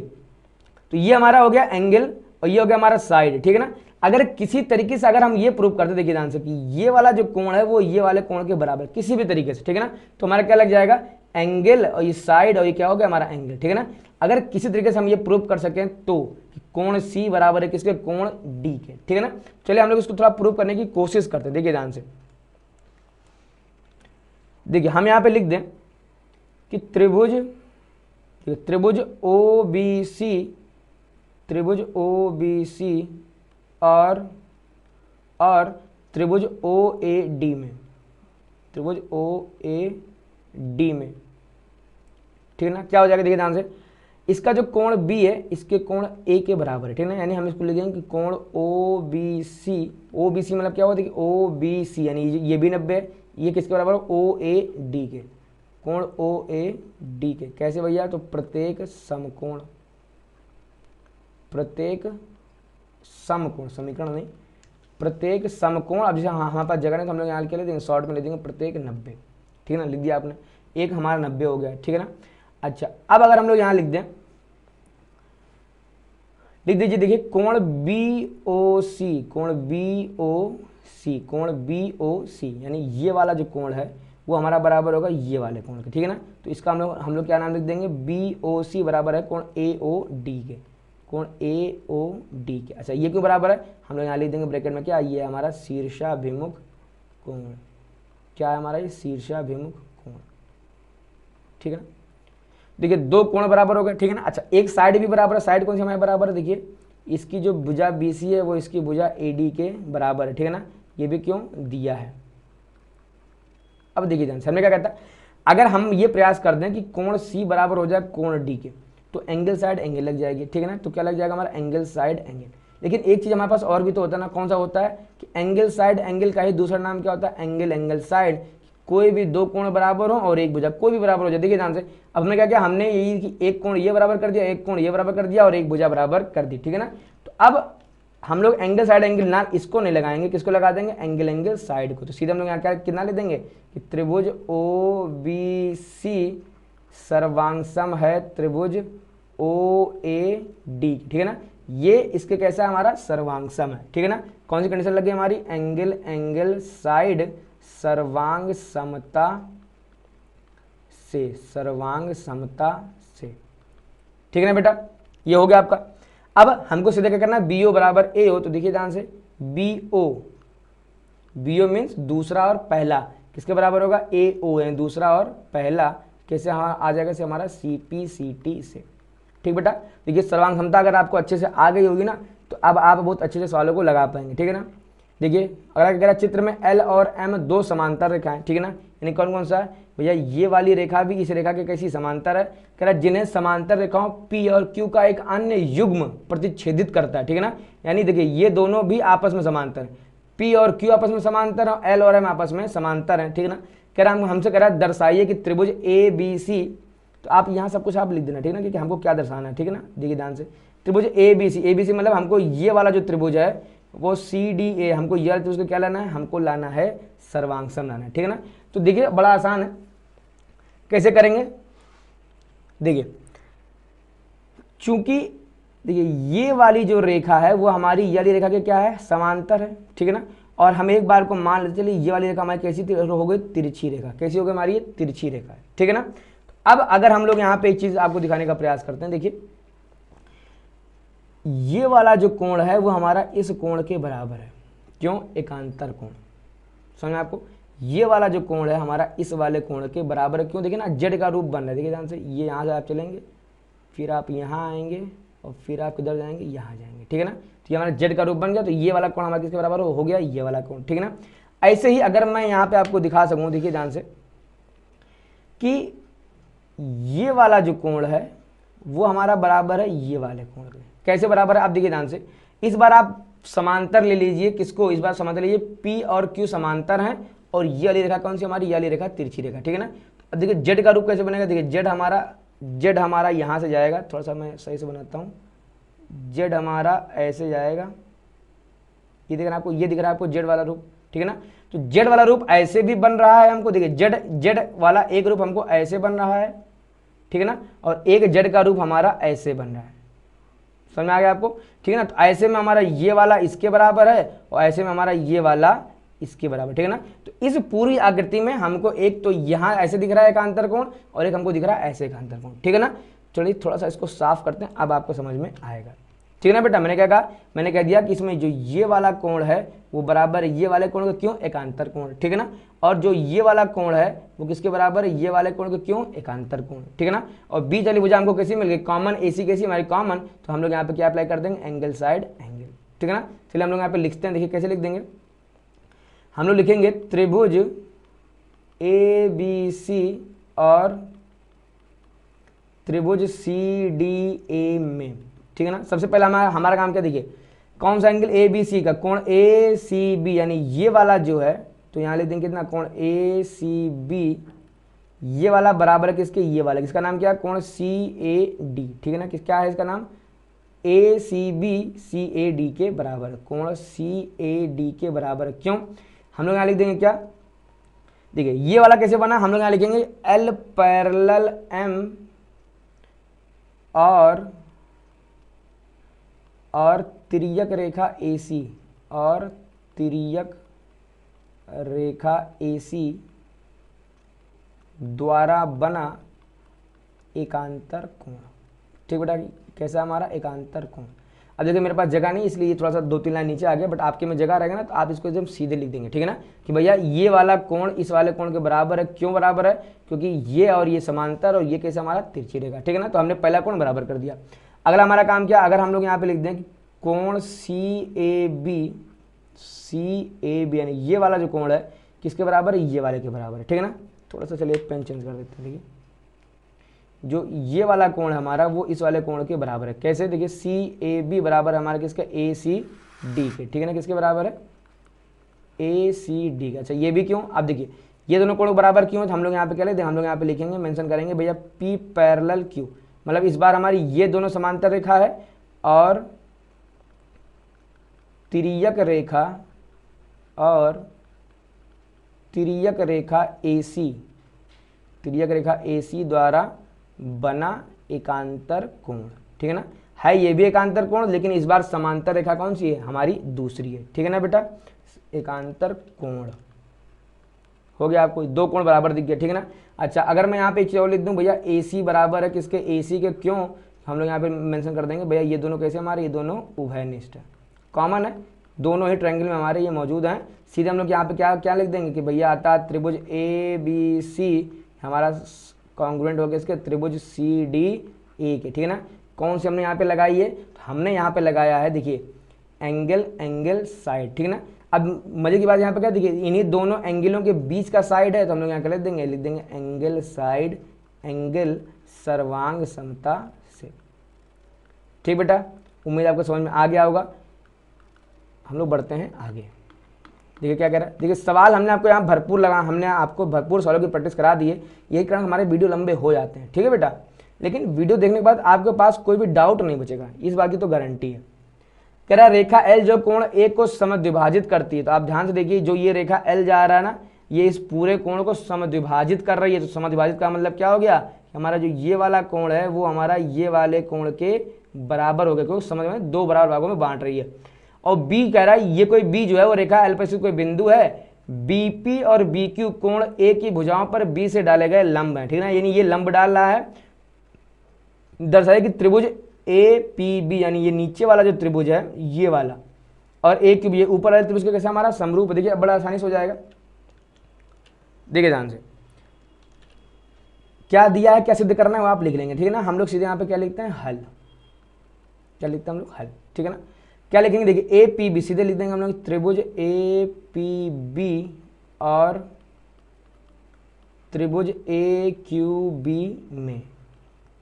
Speaker 1: तो ये हमारा हो गया एंगल और ये हो गया हमारा साइड, ठीक है ना। अगर किसी तरीके से अगर हम ये प्रूव करते, देखिए ध्यान से, कि ये वाला जो कोण है वो ये वाले कोण के बराबर किसी भी तरीके से, ठीक है ना, तो हमारा क्या लग जाएगा एंगल और ये साइड और ये क्या हो गया हमारा एंगल, ठीक है ना। अगर किसी तरीके से हम ये प्रूव कर सकें तो कोण C बराबर है किसके, कोण D के, ठीक है ना। चलिए हम लोग इसको थोड़ा प्रूव करने की कोशिश करते हैं। देखिए ध्यान से, देखिए हम यहाँ पे लिख दें कि त्रिभुज OBC और त्रिभुज OAD में, ठीक है ना, क्या हो जाएगा, देखिए ध्यान से, इसका जो कोण B है इसके कोण A के बराबर है, ठीक है ना। यानी हम इसको लिखेंगे कि कोण OBC मतलब क्या हुआ, देखिए OBC यानी ये भी 90 है, ये किसके बराबर है, OAD के, कोण OAD के। कैसे भैया, तो प्रत्येक समकोण, समीकरण नहीं, प्रत्येक समकोण। अब जैसे हमारे पास जगह नहीं तो हम लोग यहाँ लिख देंगे, शॉर्ट में लिख देंगे प्रत्येक 90, ठीक है ना, लिख दिया आपने, एक हमारा 90 हो गया, ठीक है ना। अच्छा अब अगर हम लोग यहाँ लिख दें, लिख दीजिए, देखिए कोण BOC यानी ये वाला जो कोण है वो हमारा बराबर होगा ये वाले कोण के, ठीक है ना। तो इसका हम लोग क्या नाम लिख देंगे, BOC बराबर है कोण AOD के, अच्छा ये क्यों बराबर है, हम लोग यहाँ लिख देंगे ब्रैकेट में क्या, ये हमारा शीर्षाभिमुख कोण, क्या है हमारा ये शीर्षाभिमुख कोण, ठीक है ना। देखिए दो कोण बराबर हो गए, ठीक है ना। अच्छा एक साइड भी बराबर है, साइड कौन सी हमारे बराबर है, देखिए इसकी जो भुजा BC है वो इसकी भुजा AD के बराबर है, ठीक है ना, ये भी क्यों दिया है। अब देखिए ध्यान से, हमने क्या कहता है, अगर हम ये प्रयास कर दें कि कोण C बराबर हो जाए कोण D के, तो एंगल साइड एंगल लग जाएगी, ठीक है ना। तो क्या लग जाएगा हमारा एंगल साइड एंगल। लेकिन एक चीज हमारे पास और भी तो होता है ना, कौन सा होता है, कि एंगल साइड एंगल का ही दूसरा नाम क्या होता है, एंगल साइड। कोई भी दो कोण बराबर हो और एक भुजा कोई भी बराबर हो जाए। देखिए ध्यान से, अब हमने क्या किया, हमने यही कि एक कोण ये बराबर कर दिया, एक कोण ये बराबर कर दिया और एक भुजा बराबर कर दी, ठीक है ना। तो अब हम लोग एंगल साइड एंगल ना इसको नहीं लगाएंगे, किसको लगा देंगे, एंगल साइड को। तो सीधे हम लोग यहाँ क्या कितना ले देंगे कि त्रिभुज OBC सर्वांगसम है त्रिभुज OAD, ठीक है ना। ये इसके कैसा है, हमारा सर्वांगसम है, ठीक है ना। कौन सी कंडीशन लगी हमारी, एंगल साइड सर्वांग समता से, ठीक है ना बेटा। ये हो गया आपका। अब हमको सीधे क्या करना है, BO बराबर A हो, तो देखिए ध्यान से, BO मीन्स दूसरा और पहला किसके बराबर होगा, AO यानी दूसरा और पहला कैसे आ जाएगा से हमारा CPCT से, ठीक बेटा। देखिए सर्वांग क्षमता अगर आपको अच्छे से आ गई होगी ना, तो अब आप बहुत अच्छे से सवालों को लगा पाएंगे, ठीक है ना। देखिए अगर कह रहा चित्र में L और M दो समांतर रेखाएं, ठीक है ना, यानी कौन कौन सा है भैया, ये वाली रेखा भी इस रेखा के कैसी समांतर है, कह रहा जिन्हें समांतर रेखाओं P और Q का एक अन्य युग्म प्रतिच्छेदित करता है, ठीक है ना। यानी देखिए ये दोनों भी आपस में समांतर है, P और Q आपस में समांतर है, L और M आपस में समांतर है, ठीक है ना। कह रहा हमसे कह रहा है दर्शाइए कि त्रिभुज ABC, तो आप यहाँ सब कुछ आप लिख देना, ठीक है ना, क्योंकि हमको क्या दर्शाना है, ठीक है ना। देखिए ध्यान से, त्रिभुज ABC मतलब हमको ये वाला जो त्रिभुज है वो CDA, हमको ये त्रिभुज को क्या लाना है, हमको लाना है सर्वांगसम लाना है, ठीक है ना। तो देखिए बड़ा आसान है, कैसे करेंगे, देखिए चूंकि देखिए ये वाली जो रेखा है वो हमारी ये वाली रेखा के क्या है, समांतर है, ठीक है ना। और हम एक बार को मान लेते चलिए ये वाली रेखा हमारी कैसी हो गई, तिरछी रेखा, कैसी हो गई हमारी, ये तिरछी रेखा है, ठीक है ना। अब अगर हम लोग यहाँ पे एक चीज आपको दिखाने का प्रयास करते हैं, देखिए ये वाला जो कोण है वो हमारा इस कोण के बराबर है, क्यों, एकांतर कोण, समझ में आपको, ये वाला जो कोण है हमारा इस वाले कोण के बराबर है, क्यों, देखिए ना जेड का रूप बन रहा है। देखिए ध्यान से, ये यहाँ से आप चलेंगे, फिर आप यहाँ आएंगे और फिर आप किधर जाएंगे, यहाँ जाएंगे, ठीक है ना। तो ये हमारा जेड का रूप बन गया, तो ये वाला कोण हमारा किसके बराबर हो गया, ये वाला कोण, ठीक है ना। ऐसे ही अगर मैं यहाँ पे आपको दिखा सकूँ, देखिए ध्यान से, कि ये वाला जो कोण है वो हमारा बराबर है ये वाले कोण के, कैसे बराबर है, आप देखिए ध्यान से, इस बार आप समांतर ले लीजिए, किसको, इस बार समांतर लीजिए, P और Q समांतर हैं और ये वाली रेखा कौन सी हमारी, ये वाली रेखा तिरछी रेखा, ठीक है ना। अब देखिए जेड का रूप कैसे बनेगा, देखिए जेड हमारा यहाँ से जाएगा, थोड़ा सा मैं सही से बनाता हूँ, जेड हमारा ऐसे जाएगा ये दिख रहा है आपको, ये दिख रहा है आपको जेड वाला रूप, ठीक है ना। तो जेड वाला रूप ऐसे भी बन रहा है हमको, देखिए जेड वाला एक रूप हमको ऐसे बन रहा है, ठीक है ना, और एक जेड का रूप हमारा ऐसे बन रहा है, समझ में आ गया आपको, ठीक है ना। तो ऐसे में हमारा ये वाला इसके बराबर है और ऐसे में हमारा ये वाला इसके बराबर, ठीक है ना। तो इस पूरी आकृति में हमको एक तो यहाँ ऐसे दिख रहा है एकांतर कोण और एक हमको दिख रहा है ऐसे एकांतर कोण, ठीक है ना। चलिए थोड़ा सा इसको साफ करते हैं, अब आपको समझ में आएगा, ठीक है ना बेटा। मैंने क्या कहा, मैंने कह दिया कि इसमें जो ये वाला कोण है वो बराबर है ये वाले कोण का, क्यों, एकांतर कोण, ठीक है ना। और जो ये वाला कोण है वो किसके बराबर है, ये वाले कोण का, क्यों, एकांतर कोण, ठीक है ना। और बीच वाली भुजा हमको कैसी मिल गई, कॉमन, एसी कैसी हमारी कॉमन, तो हम लोग यहाँ पे क्या अप्लाई कर देंगे, एंगल साइड एंगल, ठीक है ना। चलिए हम लोग यहाँ पे लिखते हैं, देखिए कैसे लिख देंगे, हम लोग लिखेंगे त्रिभुज ए बी सी और त्रिभुज सी डी ए में, ठीक है ना। सबसे पहले हमारा काम क्या, देखिए कौन सा एंगल, ए बी सी का कोण ए सी बी, यानी ये वाला जो है, तो यहाँ लिख देंगे कितना, कोण ए सी बी, ये वाला बराबर है किसके, ये वाला, किसका नाम क्या है, कोण सी ए डी, ठीक है ना। क्या है इसका नाम, ए C B C A D के बराबर, कोण सी ए डी के बराबर, क्यों, हम लोग यहाँ लिख देंगे क्या, देखिए ये वाला कैसे बना, हम लोग यहाँ लिखेंगे एल पैरेलल एम और तिर्यक रेखा AC और तिर्यक रेखा AC द्वारा बना एकांतर कोण, ठीक बेटा, कैसा हमारा एकांतर कोण। अब देखिए मेरे पास जगह नहीं इसलिए थोड़ा सा 2-3 लाइन नीचे आ गया, बट आपके में जगह रहेगा ना तो आप इसको एकदम सीधे लिख देंगे, ठीक है ना, कि भैया ये वाला कोण इस वाले कोण के बराबर है, क्यों बराबर है, क्योंकि ये और ये समांतर और ये कैसे हमारा तिरछी रेखा, ठीक है ना। तो हमने पहला कोण बराबर कर दिया। अगला हमारा काम क्या, अगर हम लोग यहाँ पे लिख दें कि कोण सी ए बी यानी ये वाला जो कोण है किसके बराबर है, ये वाले के बराबर है, ठीक है ना। थोड़ा सा चलिए पेन चेंज कर देते हैं, देखिए जो ये वाला कोण है हमारा वो इस वाले कोण के बराबर है, कैसे, देखिए सी ए बी बराबर है हमारा किसका, ए सी डी के, ठीक है ना, किसके बराबर है, ए सी डी का। अच्छा ये भी क्यों, अब देखिए ये दोनों कोण बराबर क्यों है, तो हम लोग यहाँ पे क्या लिखते हैं, हम लोग यहाँ पे लिखेंगे, मेंशन करेंगे भैया पी पैरेलल क्यू, मतलब इस बार हमारी ये दोनों समांतर रेखा है और तिर्यक रेखा AC द्वारा बना एकांतर कोण, ठीक है ना। है ये भी एकांतर कोण, लेकिन इस बार समांतर रेखा कौन सी है, हमारी दूसरी है, ठीक है ना बेटा। एकांतर कोण हो गया, आपको 2 कोण बराबर दिख गया, ठीक है ना। अच्छा अगर मैं यहाँ पे एक चीज और लिख दूं, भैया AC बराबर है किसके, AC के, क्यों, हम लोग यहाँ पे मेंशन कर देंगे भैया ये दोनों कैसे हमारे, ये दोनों उभयनिष्ठ है, कॉमन है, दोनों ही ट्रायंगल में हमारे ये मौजूद हैं। सीधे हम लोग यहाँ पे क्या लिख देंगे कि भैया आता त्रिभुज ABC हमारा कॉन्ग्रुएंट हो गया इसके त्रिभुज CDE के, ठीक है ना। कौन सी हमने यहाँ पे लगाई है, तो हमने यहाँ पे लगाया है, देखिए एंगल साइड, ठीक है ना। अब मजे की बात यहाँ पे क्या, देखिए इन्हीं दोनों एंगलों के बीच का साइड है, तो हम लोग यहाँ लिख देंगे एंगल साइड एंगल सर्वांग समता से, ठीक बेटा। उम्मीद आपको समझ में आ गया होगा। हम लोग बढ़ते हैं आगे, देखिए क्या कह रहा है, देखिए सवाल हमने आपको यहाँ भरपूर लगा, हमने आपको भरपूर सवालों की प्रैक्टिस करा दी है, यही कारण हमारे वीडियो लंबे हो जाते हैं, ठीक है बेटा। लेकिन वीडियो देखने के बाद आपके पास कोई भी डाउट नहीं बचेगा, इस बात की तो गारंटी है। कह रहा है रेखा L जो कोण A को समद्विभाजित करती है, तो आप ध्यान से देखिए जो ये रेखा L जा रहा है ना, ये इस पूरे कोण को समद्विभाजित कर रही है। तो समद्विभाजित का मतलब क्या हो गया, हमारा जो ये वाला कोण है वो हमारा ये वाले कोण के बराबर हो गया, क्योंकि समझ में 2 बराबर भागों में बांट रही है। और B कह रहा है ये कोई B जो है वो रेखा L पर स्थित कोई बिंदु है, BP और BQ कोण A की भुजाओं पर B से डाले गए लंब है, ठीक है ना, यानी ये लंब डाल रहा है, दर्शाए कि त्रिभुज APB यानी ये नीचे वाला जो त्रिभुज है ये वाला और AQB ये ऊपर वाले त्रिभुज का कैसा हमारा समरूप है। देखिए अब बड़ा आसानी से हो जाएगा, देखिए ध्यान से क्या दिया है, क्या सिद्ध करना है वो आप लिख लेंगे, ठीक है ना। हम लोग सीधे यहाँ पे क्या लिखते हैं, हल, क्या लिखते हैं हम लोग, हल, ठीक है ना। क्या लिखेंगे, देखिए APB सीधे लिख देंगे हम लोग त्रिभुज APB और त्रिभुज AQB में,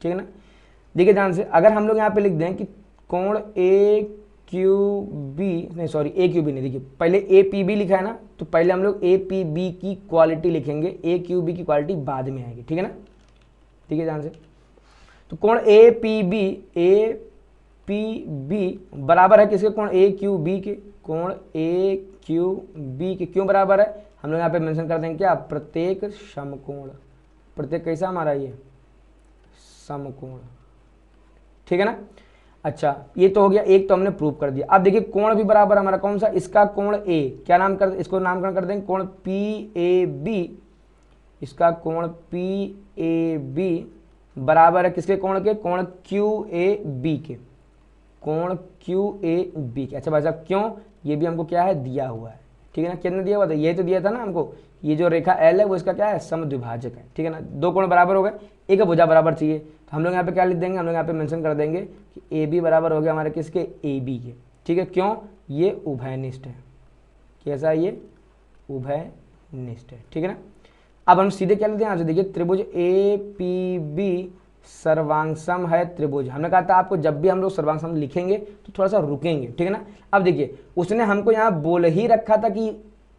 Speaker 1: ठीक है ना। देखिए ध्यान से अगर हम लोग यहाँ पे लिख दें कि कोण AQB नहीं, सॉरी AQB नहीं, देखिए पहले APB लिखा है ना, तो पहले हम लोग APB की क्वालिटी लिखेंगे, AQB की क्वालिटी बाद में आएगी, ठीक है ना। ठीक है ध्यान से, तो कोण APB बराबर है किसके, कोण AQB के, कोण ए क्यू बी के क्यों बराबर है, हम लोग यहाँ पे मेंशन कर देंगे क्या, प्रत्येक समकोण, प्रत्येक कैसा हमारा ये समकोण, ठीक है ना। अच्छा ये तो हो गया, एक तो हमने प्रूव कर दिया। अब देखिए कोण भी बराबर हमारा कौन सा, इसका कोण ए, क्या नाम कर, इसको नामकरण कर देंगे कोण पी ए बी, इसका कोण पी ए बी बराबर है किसके कोण के, कोण क्यू ए बी के, कोण क्यू ए बी के। अच्छा भाई साहब क्यों, ये भी हमको क्या है दिया हुआ है, ठीक है ना। कितने दिया हुआ था, ये तो दिया था ना हमको, ये जो रेखा एल है वो इसका क्या है समद्विभाजक है, ठीक है ना। दो कोण बराबर हो गए, एक भुजा बराबर चाहिए, तो हम लोग यहाँ पे क्या लिख देंगे, हम लोग यहाँ पे मेंशन कर देंगे कि ए बी बराबर हो गया हमारे किसके, ए बी के, ठीक है। क्यों, ये उभयनिष्ठ है, कैसा है ये उभयनिष्ठ है, ठीक है ना। अब हम सीधे क्या लेते हैं यहाँ से, देखिए त्रिभुज ए पी बी सर्वांगसम है त्रिभुज। हमने कहा था आपको जब भी हम लोग सर्वांगसम लिखेंगे तो थोड़ा सा रुकेंगे, ठीक है ना। अब देखिए उसने हमको यहाँ बोल ही रखा था कि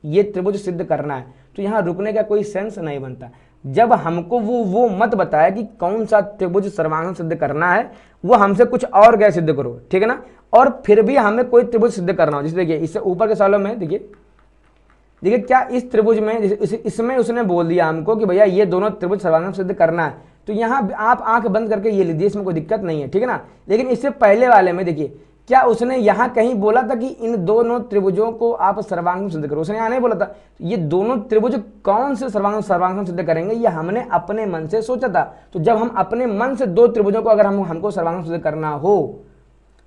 Speaker 1: ये त्रिभुज सिद्ध करना है, तो यहाँ रुकने का कोई सेंस नहीं बनता। जब हमको वो मत बताया कि कौन सा त्रिभुज सर्वांगसम सिद्ध करना है, वो हमसे कुछ और गए सिद्ध करो, ठीक है ना। और फिर भी हमें कोई त्रिभुज सिद्ध करना हो, जैसे देखिए इससे ऊपर के सालों में देखिए क्या इस त्रिभुज में इसमें उसने बोल दिया हमको कि भैया ये दोनों त्रिभुज सर्वांगसम सिद्ध करना है, तो यहाँ आप आंख बंद करके ये लीजिए, इसमें कोई दिक्कत नहीं है, ठीक है ना। लेकिन इससे पहले वाले में देखिए क्या उसने यहाँ कहीं बोला था कि इन दोनों त्रिभुजों को आप सर्वांगसम सिद्ध करो, उसने यहाँ नहीं बोला था। ये दोनों त्रिभुज कौन से सर्वांगसम सिद्ध करेंगे, ये हमने अपने मन से सोचा था। तो जब हम अपने मन से दो त्रिभुजों को अगर हमको सर्वांगसम सिद्ध करना हो,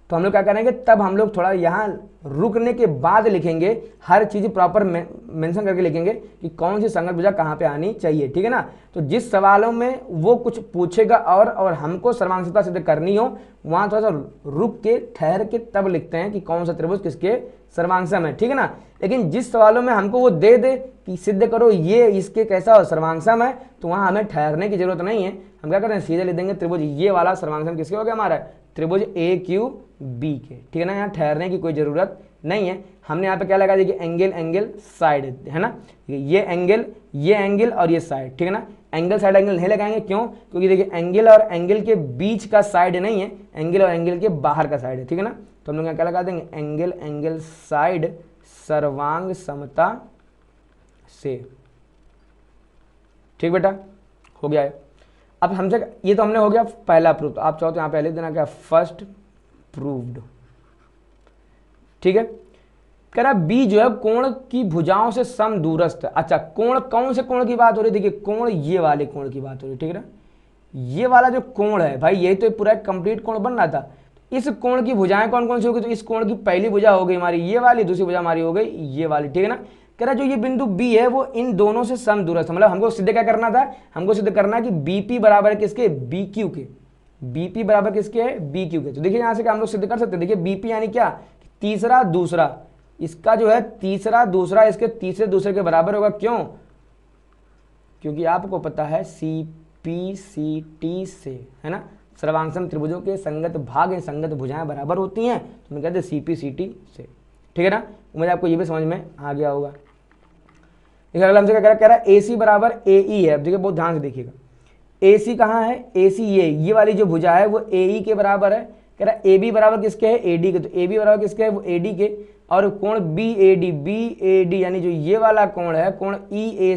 Speaker 1: तो हम लोग क्या करेंगे, तब हम लोग थोड़ा यहाँ रुकने के बाद लिखेंगे, हर चीज़ प्रॉपर मेंशन करके लिखेंगे कि कौन सी संगत भुजा कहाँ पे आनी चाहिए, ठीक है ना। तो जिस सवालों में वो कुछ पूछेगा और हमको सर्वांगसमता सिद्ध करनी हो, वहाँ थोड़ा सा रुक के ठहर के तब लिखते हैं कि कौन सा त्रिभुज किसके सर्वांगसम है, ठीक है ना। लेकिन जिस सवालों में हमको वो दे दे कि सिद्ध करो ये इसके कैसा सर्वांगसम है, तो वहाँ हमें ठहरने की जरूरत नहीं है। हम क्या करते हैं, सीधे लिख देंगे त्रिभुज ये वाला सर्वांगसम किसके हो गया हमारा, त्रिभुज ए क्यू बी के, ठीक है ना। यहाँ ठहरने की कोई जरूरत नहीं है। हमने यहाँ पे क्या लगा, देखिए एंगल साइड है ना, ये एंगल और ये साइड, ठीक है ना। एंगल साइड एंगल नहीं लगाएंगे, क्यों, क्योंकि देखिए एंगल और एंगल के बीच का साइड नहीं है, एंगल और एंगल के बाहर का साइड है, ठीक है ना। तो हम लोग यहाँ क्या लगा देंगे, एंगल साइड सर्वांग समता से, ठीक बेटा, हो गया है। अब हमसे ये तो हमने हो गया पहला प्रूफ, तो आप चाहो तो यहाँ पे लिख देना क्या, फर्स्ट प्रूव्ड, ठीक है। कह रहा बी जो है कोण की भुजाओं से सम दूरस्थ है। अच्छा कोण, कौन से कोण की बात हो रही है, देखिए कोण ये वाले कोण की बात हो रही है, ठीक है ना। ये वाला जो कोण है भाई, यही तो पूरा कंप्लीट कोण बन रहा था। इस कोण की भुजाएं कौन कौन सी होगी, तो इस कोण की पहली भुजा हो गई हमारी ये वाली, दूसरी भुजा हमारी हो गई ये वाली, ठीक है ना। कह रहा जो ये बिंदु बी है वो इन दोनों से सम दूरस्थ, मतलब हमको सिद्ध क्या करना था, हमको सिद्ध करना है कि बीपी बराबर है किसके, बी क्यू के, बीपी बराबर किसके है, बी क्यू के। तो देखिए यहाँ से क्या हम लोग सिद्ध कर सकते हैं, देखिए बीपी यानी क्या, तीसरा दूसरा, इसका जो है तीसरा दूसरा इसके तीसरे दूसरे के बराबर होगा, क्यों, क्योंकि आपको पता है सी पी सी टी से, है ना, सर्वांगसम त्रिभुजों के संगत भाग या संगत भुजाएं बराबर होती हैं, तो हम कहते हैं सी पी सी टी से, ठीक है ना। उम्मीद आपको ये भी समझ में आ गया होगा। अगला हमसे क्या कह रहा है, ए सी बराबर ए ई है। अब देखिए बहुत ध्यान से देखिएगा, ए सी कहाँ है, ए सी ये वाली जो भुजा है वो ए ई के बराबर है। कह रहा है ए बी बराबर किसके है, ए डी के, तो ए बी बराबर किसके है, वो ए डी के। और कोण बी ए डी यानी जो ये वाला कोण है, कोण ई ए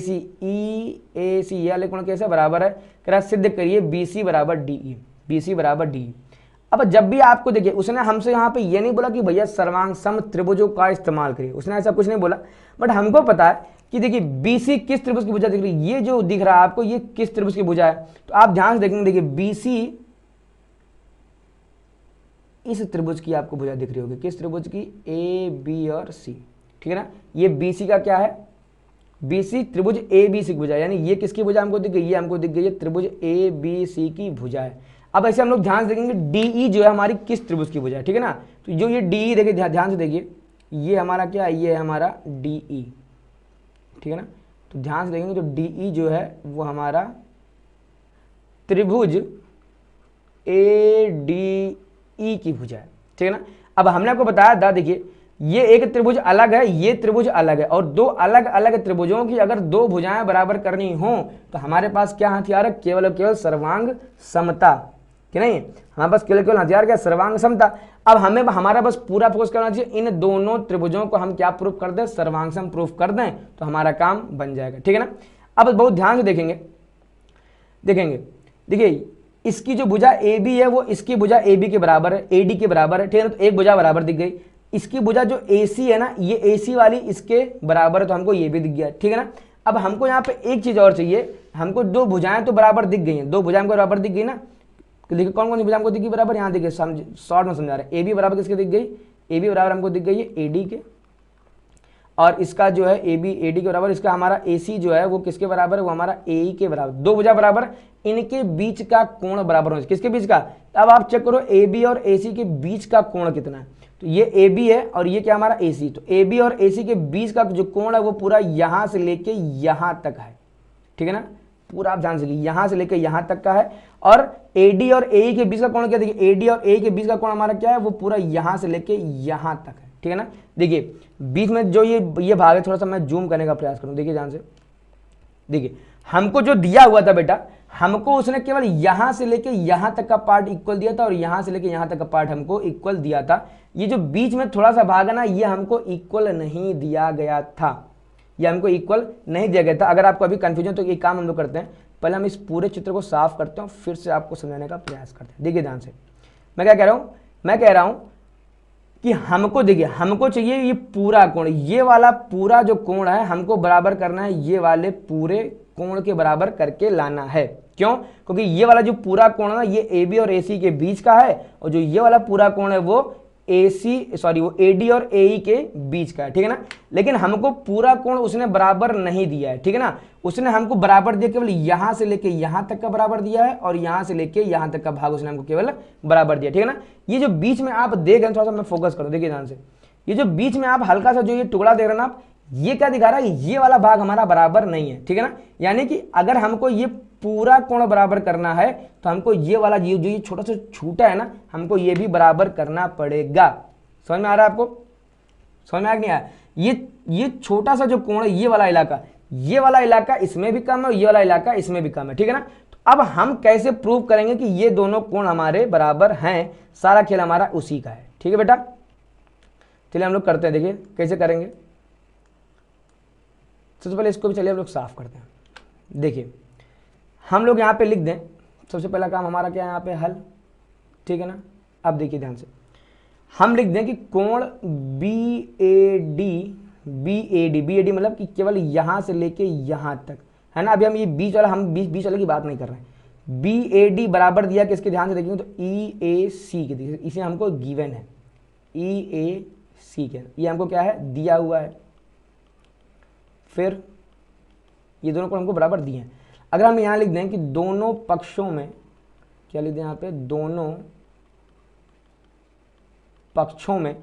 Speaker 1: सी ये वाले कोण कैसे बराबर है, कह रहा सिद्ध करिए बी सी बराबर डी ई, बी सी बराबर डी ई। अब जब भी आपको देखिए उसने हमसे यहाँ पे ये नहीं बोला कि भैया सर्वांगसम त्रिभुजों का इस्तेमाल करिए, उसने ऐसा कुछ नहीं बोला, बट हमको पता है कि देखिए बीसी किस त्रिभुज की भुजा दिख रही है, ये जो दिख रहा है आपको ये किस त्रिभुज की भुजा है। तो आप ध्यान से देखेंगे, देखिए बीसी इस त्रिभुज की आपको भुजा दिख रही होगी, किस त्रिभुज की, ए बी और सी, ठीक है ना। ये बीसी का क्या है, बीसी त्रिभुज ए बी सी की भुजा, यानी ये किसकी भुजा हमको दिख गई, ये हमको दिख गई है त्रिभुज ए बी सी की भुजा है। अब ऐसे हम लोग ध्यान से देखेंगे डीई जो है हमारी किस त्रिभुज की भुजा है, ठीक है ना। तो जो ये डीई देखिए ध्यान से देखिए, ये हमारा क्या है, ये है हमारा डीई, ठीक है ना। तो ध्यान से देखेंगे तो डीई जो है वो हमारा त्रिभुज ए डी ई की भुजा है, ठीक है ना। अब हमने आपको बताया था, देखिए ये एक त्रिभुज अलग है, ये त्रिभुज अलग है, और दो अलग अलग त्रिभुजों की अगर दो भुजाएं बराबर करनी हो तो हमारे पास क्या हथियार है, केवल और केवल सर्वांग समता, कि नहीं? हमारे पास केवल हथियार क्या? सर्वांग समता। अब हमें हमारा बस पूरा फोकस करना चाहिए इन दोनों त्रिभुजों को हम क्या प्रूफ कर दें? सर्वांग सम प्रूफ कर दें तो हमारा काम बन जाएगा, ठीक है ना। अब बहुत ध्यान से देखेंगे, देखिए इसकी जो भुजा ए बी है वो इसकी भुजा ए बी के बराबर है, ए डी के बराबर है, ठीक है ना। तो एक भुजा बराबर दिख गई। इसकी भुजा जो ए सी है ना, ये ए सी वाली इसके बराबर है, तो हमको ये भी दिख गया, ठीक है ना। अब हमको यहाँ पे एक चीज और चाहिए, हमको दो भुजाएं तो बराबर दिख गई हैं, दो भुजाएं हमको बराबर दिख गई ना। देखिए कौन कौन सी भुजा हमको दिख गई बराबर? यहाँ दिख गई, शॉर्ट में समझा रहे हैं। ए बी बराबर किसके दिख गई? ए बी बराबर हमको दिख गई है ए डी के, और इसका जो है ए बी ए डी के बराबर, इसका हमारा ए सी जो है वो किसके बराबर है? वो हमारा ए ई के बराबर। दो भुजा बराबर, इनके बीच का कोण बराबर होना चाहिए। किसके बीच का? अब आप चेक करो ए बी और ए सी के बीच का कोण कितना है। तो ये ए बी है और ये क्या हमारा ए सी। तो ए बी और ए सी के बीच का जो कोण है वो पूरा यहां से लेके यहां तक है, ठीक है ना। पूरा आप जान सके यहां से लेके यहां तक का है। और ए डी और ए ई के बीच का कोण क्या? देखिए ए डी और ए के बीच का कोण हमारा क्या है? वो पूरा यहां से लेके यहां तक है, ठीक है ना। देखिए बीच में जो ये भाग है, थोड़ा सा मैं जूम करने का प्रयास करूं, देखिए ध्यान से। देखिए हमको जो दिया हुआ था बेटा, हमको उसने केवल यहां से लेके यहां तक का पार्ट इक्वल दिया था और यहां से लेके यहां तक का पार्ट हमको इक्वल दिया था। ये जो बीच में थोड़ा सा भाग है ना, ये हमको इक्वल नहीं दिया गया था, ये हमको इक्वल नहीं दिया गया था। अगर आपको अभी कंफ्यूजन, तो ये काम हम लोग करते हैं, पहले हम इस पूरे चित्र को साफ करते हैं, फिर से आपको समझाने का प्रयास करते हैं। देखिए ध्यान से मैं क्या कह रहा हूं, मैं कह रहा हूं कि हमको, देखिए हमको चाहिए ये पूरा कोण, ये वाला पूरा जो कोण है हमको बराबर करना है, ये वाले पूरे कोण के बराबर करके लाना है। क्यों? क्योंकि ये वाला जो पूरा कोण है ना, ये ए बी और ए सी के बीच का है, और जो ये वाला पूरा कोण है वो वो ए डी और ए ई के बीच का है, ठीक है ना। लेकिन हमको पूरा कोण उसने बराबर नहीं दिया है, ठीक है ना। उसने हमको बराबर दिया केवल यहां से लेके यहां तक का बराबर दिया है, और यहां से लेके यहां तक का भाग उसने हमको केवल बराबर दिया, ठीक है ना। ये जो बीच में आप देख रहे हैं, थोड़ा सा मैं फोकस करूं, देखिए ध्यान से। ये जो बीच में आप हल्का सा जो ये टुकड़ा देख रहे हैं ना आप, ये क्या दिखा रहा है? ये वाला भाग हमारा बराबर नहीं है, ठीक है ना। यानी कि अगर हमको ये पूरा कोण बराबर करना है तो हमको ये वाला जो ये छोटा सा छूटा है ना, हमको ये भी बराबर करना पड़ेगा। समझ में आ रहा है आपको? समझ में आ नहीं आया? ये छोटा सा जो कोण है, ये वाला इलाका इसमें भी कम है और ये वाला इलाका इसमें भी कम है, ठीक है ना। तो अब हम कैसे प्रूव करेंगे कि ये दोनों कोण हमारे बराबर हैं? सारा खेल हमारा उसी का है, ठीक है बेटा। चलिए हम लोग करते हैं, देखिए कैसे करेंगे। सबसे पहले इसको भी चलिए हम लोग साफ करते हैं। देखिए हम लोग यहाँ पे लिख दें, सबसे पहला काम हमारा क्या है यहाँ पे? हल, ठीक है ना। अब देखिए ध्यान से, हम लिख दें कि कोण बी ए डी मतलब कि केवल यहाँ से लेके यहाँ तक है ना। अभी हम ये बीच वाले की बात नहीं कर रहे हैं। बी ए डी बराबर दिया किसके? ध्यान से देखेंगे तो ई ए सी के, देखिए इसे हमको गिवन है, ई ए सी के, ये हमको क्या है? दिया हुआ है। फिर ये दोनों कोण हमको बराबर दिए हैं। अगर हम यहाँ लिख दें कि दोनों पक्षों में, क्या लिख दें यहाँ पे? दोनों पक्षों में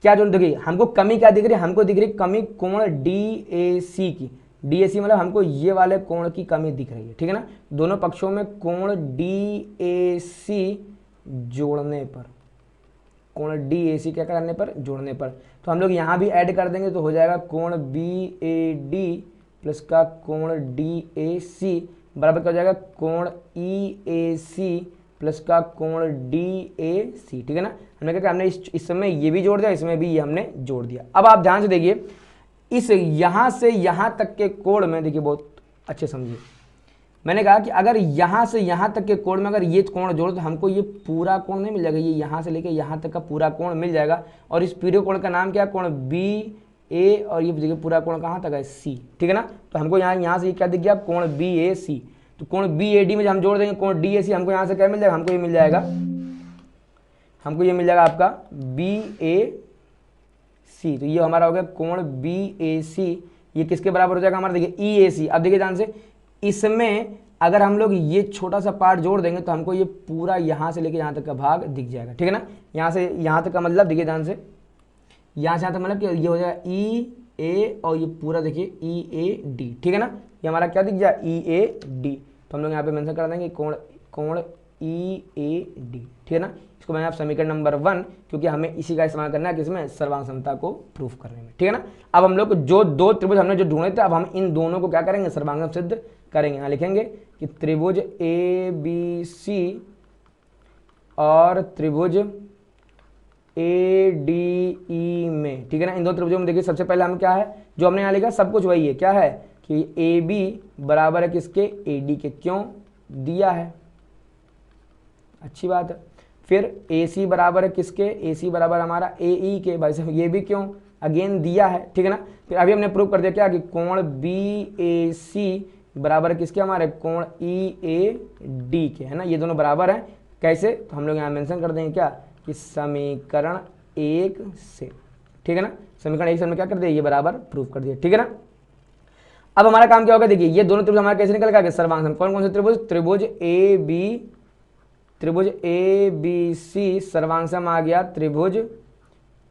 Speaker 1: क्या जो, देखिए हमको कमी क्या दिख रही है? हमको दिख रही है कमी कोण डी ए सी की। डी ए सी मतलब हमको ये वाले कोण की कमी दिख रही है, ठीक है ना। दोनों पक्षों में कोण डी ए सी जोड़ने पर, कोण डी ए सी क्या करने पर? जोड़ने पर। तो हम लोग यहाँ भी ऐड कर देंगे तो हो जाएगा कोण बी ए डी प्लस का कोण डी ए सी बराबर क्या हो जाएगा? कोण ई ए सी प्लस का कोण डी ए सी, ठीक है ना। हमने क्या, हमने इस समय ये भी जोड़ दिया, इसमें भी ये हमने जोड़ दिया। अब आप ध्यान से देखिए, इस यहाँ से यहाँ तक के कोण में, देखिए बहुत अच्छे समझिए, मैंने कहा कि अगर यहाँ से यहाँ तक के कोण में अगर ये कोण जोड़ो तो हमको ये पूरा कोण नहीं मिल जाएगा, ये यहाँ से लेके यहाँ तक का पूरा कोण मिल जाएगा। और इस पूरे कोण का नाम क्या है? कोण बी ए, और ये देखिए पूरा कोण कहाँ तक है? सी, ठीक है ना। तो हमको यहाँ से क्या दिख गया? कोण बी ए सी। तो कोण बी ए डी में जब हम जोड़ देंगे कोण डी ए सी, हमको यहाँ से क्या मिल जाएगा? हमको ये मिल जाएगा आपका बी ए सी। तो ये हमारा हो गया कोण बी ए सी। ये किसके बराबर हो जाएगा हमारा? देखिए ई ए सी। अब देखिए ध्यान से, इसमें अगर हम लोग ये छोटा सा पार्ट जोड़ देंगे तो हमको ये पूरा यहाँ से लेके यहाँ तक का भाग दिख जाएगा, ठीक है ना। यहाँ से यहाँ तक का मतलब देखिए ध्यान से, यहाँ से यहाँ तक मतलब कि ये हो जाएगा ई ए, और ये पूरा देखिए ई ए डी, ठीक है ना। ये हमारा क्या दिख जाए? ई ए डी। तो हम लोग यहाँ पे मेंशन कर देंगे कोण ई ए डी, ठीक है ना। इसको मैंने आप समीकरण नंबर 1, क्योंकि हमें इसी का इस्तेमाल करना है किसमें? सर्वांग समता को प्रूफ करने में, ठीक है ना। अब हम लोग जो दो त्रिभुज हमने जो ढूंढे थे, अब हम इन दोनों को क्या करेंगे? सर्वांग सिद्ध करेंगे। यहाँ लिखेंगे कि त्रिभुज ए बी सी और त्रिभुज ADE में, ठीक है ना। इन दो त्रिभुजों में देखिए सबसे पहले हम क्या है जो हमने यहाँ लिखा सब कुछ वही है, क्या है कि AB बराबर है किसके, AD के, क्यों दिया है, अच्छी बात है। फिर AC बराबर है किसके, AC बराबर हमारा AE के, भाई साहब ये भी क्यों, अगेन दिया है, ठीक है ना। फिर अभी हमने प्रूव कर दिया क्या कि कोण BAC बराबर है किसके, हमारे कोण EAD के, है ना। ये दोनों बराबर हैं, कैसे, तो हम लोग यहाँ मेंशन कर देंगे क्या कि समीकरण 1 से, ठीक है ना। समीकरण 1 से हमने क्या कर दिया, ये बराबर प्रूव कर दिया, ठीक है ना। अब हमारा काम क्या होगा, देखिए ये दोनों त्रिभुज हमारा कैसे निकल गया, सर्वांग कौन कौन से त्रिभुज, त्रिभुज ABC सर्वांगसम आ गया त्रिभुज,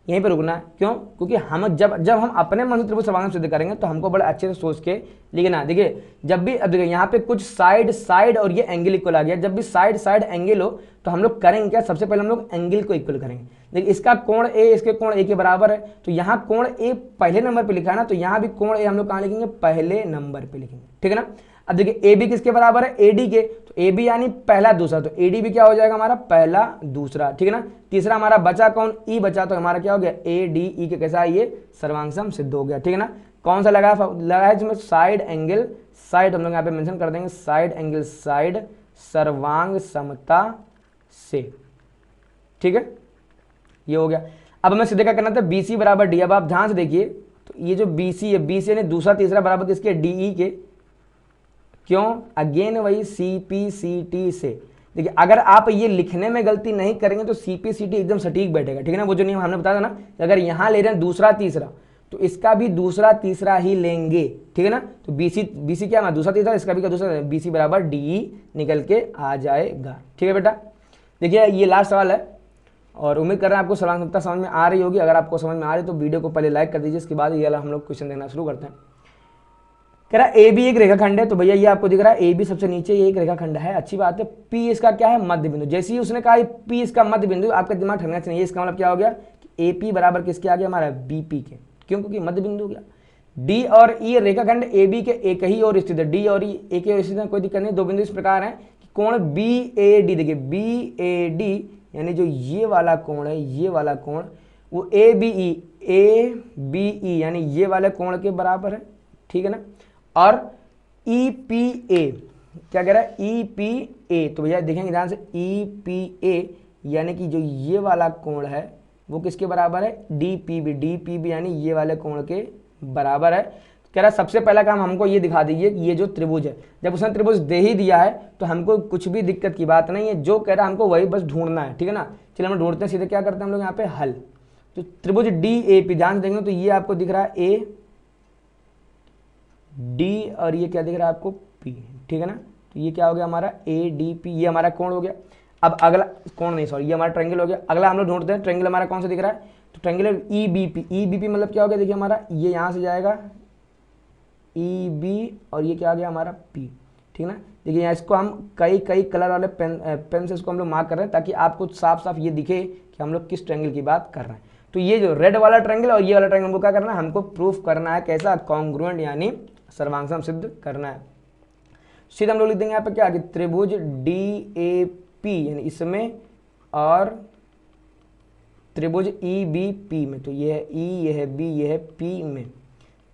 Speaker 1: यहीं पे रुकना है, क्यों, क्योंकि हम जब हम अपने मन से त्रिभुज सर्वांगसम सिद्ध करेंगे तो हमको बड़े अच्छे से सोच के लिखना है। देखिए जब भी, अब देखिए यहाँ पे कुछ साइड और ये एंगल इक्वल आ गया, जब भी साइड एंगल हो तो हम लोग करेंगे क्या, सबसे पहले हम लोग एंगल को इक्वल करेंगे। देखिए इसका कोण A इसके कोण A के बराबर है, तो यहाँ कोण A पहले नंबर पे लिखा है ना, तो यहाँ भी कोण A हम लोग कहाँ लिखेंगे, पहले नंबर पे लिखेंगे, ठीक है ना। अब देखिए AB किसके बराबर है, AD के, तो AB यानी पहला दूसरा, तो AD भी क्या हो जाएगा हमारा पहला दूसरा, ठीक है ना। तीसरा हमारा बचा कौन, E बचा, तो हमारा क्या हो गया ADE के, कैसा है ये सर्वांगसम सिद्ध हो गया, ठीक है ना। कौन सा लगा है इसमें, साइड एंगल, साइड हम लोग यहाँ पे मेंशन कर देंगे, साइड एंगल साइड सर्वांग समता से, ठीक है, ये हो गया। अब हमें सीधे क्या करना था, BC बराबर D। अब आप ध्यान से देखिए, तो ये जो BC है, BC यानी दूसरा तीसरा बराबर किसके, DE के, क्यों, अगेन वही CPCT से। देखिए अगर आप ये लिखने में गलती नहीं करेंगे तो CPCT एकदम सटीक बैठेगा, ठीक है ना। वो जो नियम हमने बताया था ना, अगर यहाँ ले रहे हैं दूसरा तीसरा तो इसका भी दूसरा तीसरा ही लेंगे, ठीक है ना। तो BC क्या है, दूसरा तीसरा, इसका भी क्या दूसरा, BC बराबर DE निकल के आ जाएगा, ठीक है बेटा। देखिए ये लास्ट सवाल है और उम्मीद कर रहे हैं आपको सर्वांग समता समझ में आ रही होगी। अगर आपको समझ में आ रही है तो वीडियो को पहले लाइक कर दीजिए, इसके बाद ये हम लोग क्वेश्चन देखना शुरू करते हैं। कह रहा है AB एक रेखाखंड है, तो भैया ये आपको दिख रहा है AB सबसे नीचे, ये एक रेखाखंड है, अच्छी बात है। P इसका क्या है, मध्य बिंदु। जैसे ही उसने कहा P इसका मध्य बिंदु, आपका दिमाग ठंडा चाहिए, इसका मतलब क्या हो गया कि AP बराबर किसके आ गया, हमारा BP के, क्यों, क्योंकि मध्य बिंदु हो गया। D और E रेखाखंड AB के एक ही ओर स्थित है, D और E एक ही ओर स्थित है, कोई दिक्कत नहीं। दो बिंदु इस प्रकार है कि कोण BAD, देखिए BAD यानी जो ये वाला कोण है, ये वाला कोण वो ABE यानी ये वाले कोण के बराबर है, ठीक है ना। और EPA क्या कह रहा है, EPA, तो भैया देखेंगे ध्यान से, EPA यानी कि जो ये वाला कोण है वो किसके बराबर है, DPB यानी ये वाले कोण के बराबर है। कह रहा है सबसे पहला काम हमको ये दिखा दीजिए कि ये जो त्रिभुज है, जब उसने त्रिभुज दे ही दिया है तो हमको कुछ भी दिक्कत की बात नहीं है, जो कह रहा है हमको वही बस ढूंढना है, ठीक है ना। चलिए हम ढूंढते हैं, सीधे क्या करते हैं हम लोग यहाँ पे हल। तो त्रिभुज DAP ध्यान से देखेंगे तो ये आपको दिख रहा है A D और ये क्या दिख रहा है आपको P, ठीक है ना। तो ये क्या हो गया हमारा ADP, ये हमारा कोण हो गया। अब अगला कोण नहीं, सॉरी, ये हमारा ट्रायंगल हो गया। अगला हम लोग ढूंढते हैं ट्रायंगल हमारा कौन सा दिख रहा है, तो ट्रायंगल EBP मतलब क्या हो गया, देखिए हमारा ये यहाँ से जाएगा EB और ये क्या आ गया हमारा P, ठीक है ना। देखिए यहाँ इसको हम कई कलर वाले पेन से इसको हम लोग मार्क कर रहे हैं ताकि आपको साफ साफ ये दिखे कि हम लोग किस ट्रायंगल की बात कर रहे हैं। तो ये जो रेड वाला ट्रायंगल और ये वाला ट्रायंगल हमको क्या करना है, हमको प्रूफ करना है, कैसा, कॉन्ग्रुएंट यानी सर्वांगसम सिद्ध करना है। सीधा हम लोग लिख देंगे यहाँ पे क्या कि त्रिभुज DAP यानी इसमें और त्रिभुज EBP में, तो ये है E, ये है B, ये है P में।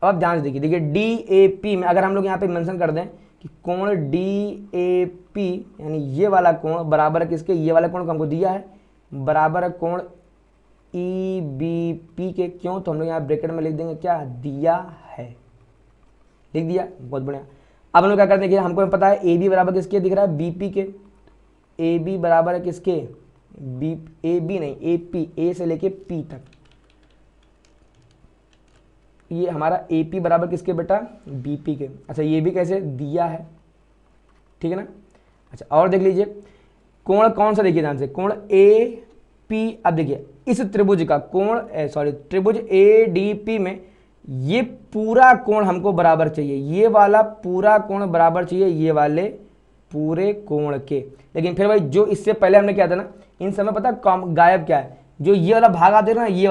Speaker 1: अब ध्यान से देखिए DAP में अगर हम लोग यहाँ पे मेंशन कर दें कि कोण DAP यानी ये वाला कोण बराबर है किसके, ये वाला कोण को हमको दिया है, बराबर है कोण EBP के, क्यों, तो हम लोग यहाँ ब्रैकेट में लिख देंगे क्या, दिया है, लिख दिया, बहुत बढ़िया। अब हम लोग क्या करते हैं, हमको पता है AB बराबर किसके दिख रहा है, BP के, AB बराबर है किसके, AB नहीं AP, A से लेके P तक, ये हमारा AP बराबर किसके बेटा, BP के। अच्छा ये भी कैसे दिया है, ठीक है ना। अच्छा और देख लीजिए कोण कौन सा, देखिए ध्यान से, कोण AP। अब देखिए इस त्रिभुज का कोण, सॉरी त्रिभुज ADP में ये पूरा कोण हमको बराबर चाहिए, ये वाला पूरा कोण बराबर चाहिए ये वाले पूरे कोण के। लेकिन फिर भाई जो इससे पहले हमने क्या था ना, इन समय पता गायब क्या है, जो ये वाला भाग आते हैं ना, ये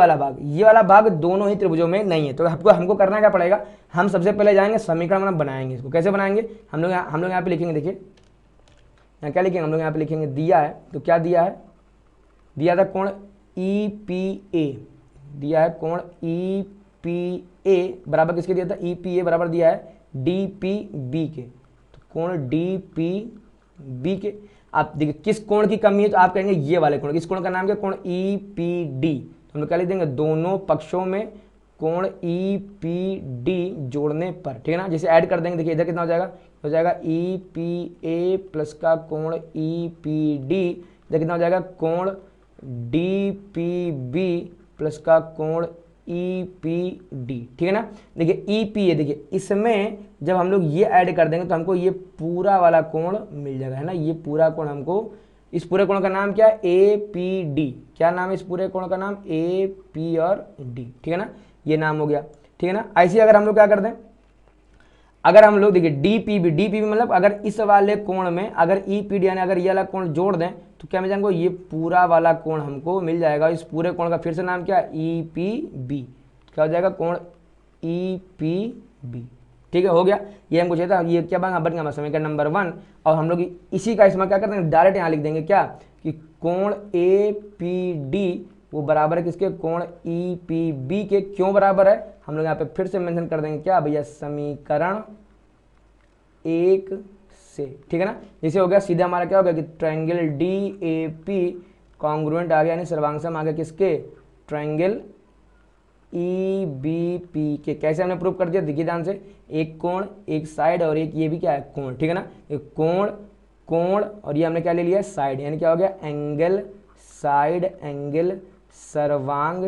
Speaker 1: वाला भाग दोनों ही त्रिभुजों में नहीं है। तो हमको करना क्या पड़ेगा, हम सबसे पहले जाएंगे समीकरण बनाएंगे। इसको कैसे बनाएंगे, हम लोग यहाँ पे लिखेंगे, देखिए यहाँ क्या लिखेंगे, हम लोग यहाँ पे लिखेंगे दिया है, तो क्या दिया है दिया था कोण EPA, दिया है कोण EPA बराबर किसके दिया था, EPA बराबर दिया है DPB के, तो कोण DPB के। आप देखिए किस कोण की कमी है, तो आप कहेंगे ये वाले कोण, किस कोण का नाम क्या, कोण EPD। तो हम लोग क्या लिख देंगे, दोनों पक्षों में कोण EPD जोड़ने पर, ठीक है ना। जैसे ऐड कर देंगे, देखिए इधर कितना हो जाएगा EPA प्लस का कोण EPD, इधर कितना हो जाएगा कोण DPB प्लस का कोण EPD, ठीक है ना। देखिए EPA, देखिए इसमें जब हम लोग ये ऐड कर देंगे तो हमको ये पूरा वाला कोण मिल जाएगा, है ना। ये पूरा कोण हमको, इस पूरे कोण का नाम क्या है, APD। क्या नाम है इस पूरे कोण का नाम, AP और D, ठीक है ना, ये नाम हो गया, ठीक है ना। ऐसे अगर हम लोग क्या कर दें, अगर हम लोग देखिए DPB मतलब अगर इस वाले कोण में अगर EPD यानी अगर ये वाला कोण जोड़ दें तो क्या मिल जाएगा, ये पूरा वाला कोण हमको मिल जाएगा। इस पूरे कोण का फिर से नाम क्या है, EPB। क्या हो जाएगा, कोण EPB, ठीक है, हो गया। ये हमको चाहिए था, ये क्या बन गया समीकरण नंबर 1। और हम लोग इसी का इसमें क्या करते हैं, डायरेक्ट यहाँ लिख देंगे क्या, कि कोण APD वो बराबर है किसके, कोण EPB के। क्यों बराबर है, हम लोग यहाँ पे फिर से मेंशन कर देंगे क्या भैया, समीकरण 1 से, ठीक है ना। जैसे हो गया सीधा हमारा क्या हो गया कि ट्रायंगल DAP कॉन्ग्रुएंट आ गया, यानी सर्वांगसम आ गया किसके, ट्रायंगल EBP के। कैसे हमने प्रूव कर दिया, देखिए ध्यान से, एक कोण एक साइड और एक ये भी क्या है कोण, ठीक है ना। एक कोण कोण और ये हमने क्या ले लिया, साइड, यानी क्या हो गया, एंगल साइड एंगल सर्वांग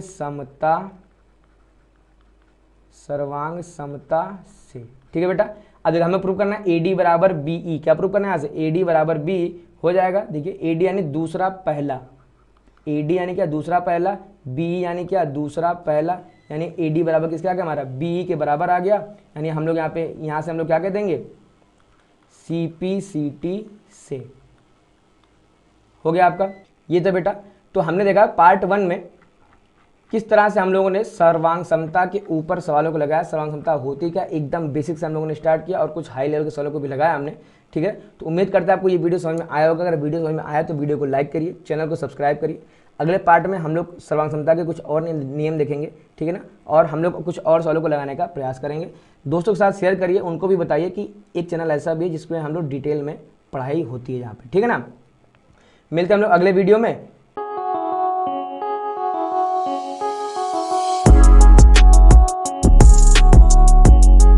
Speaker 1: समता से, ठीक है बेटा। अब देखिए हमें प्रूव करना है AD बराबर BE, क्या प्रूव करना है यहाँ से, AD बराबर B हो जाएगा। देखिए AD यानी दूसरा पहला, AD यानी क्या, दूसरा पहला, BE यानी क्या, दूसरा पहला, यानी AD बराबर किसके आ गया, हमारा BE के बराबर आ गया। यानी हम लोग यहाँ से हम लोग क्या कह देंगे, CPCT से, हो गया आपका ये। तो बेटा तो हमने देखा पार्ट 1 में किस तरह से हम लोगों ने सर्वांग समता के ऊपर सवालों को लगाया, सर्वांग समता होती क्या, एकदम बेसिक से हम लोगों ने स्टार्ट किया और कुछ हाई लेवल के सवालों को भी लगाया हमने, ठीक है। तो उम्मीद करते हैं आपको ये वीडियो समझ में आया होगा। अगर वीडियो समझ में आया तो वीडियो को लाइक करिए, चैनल को सब्सक्राइब करिए। अगले पार्ट में हम लोग सर्वांग समता के कुछ और नियम देखेंगे, ठीक है ना, और हम लोग कुछ और सवालों को लगाने का प्रयास करेंगे। दोस्तों के साथ शेयर करिए, उनको भी बताइए कि एक चैनल ऐसा भी है जिसमें हम लोग डिटेल में पढ़ाई होती है यहाँ पे, ठीक है ना। मिलते हैं हम लोग अगले वीडियो में।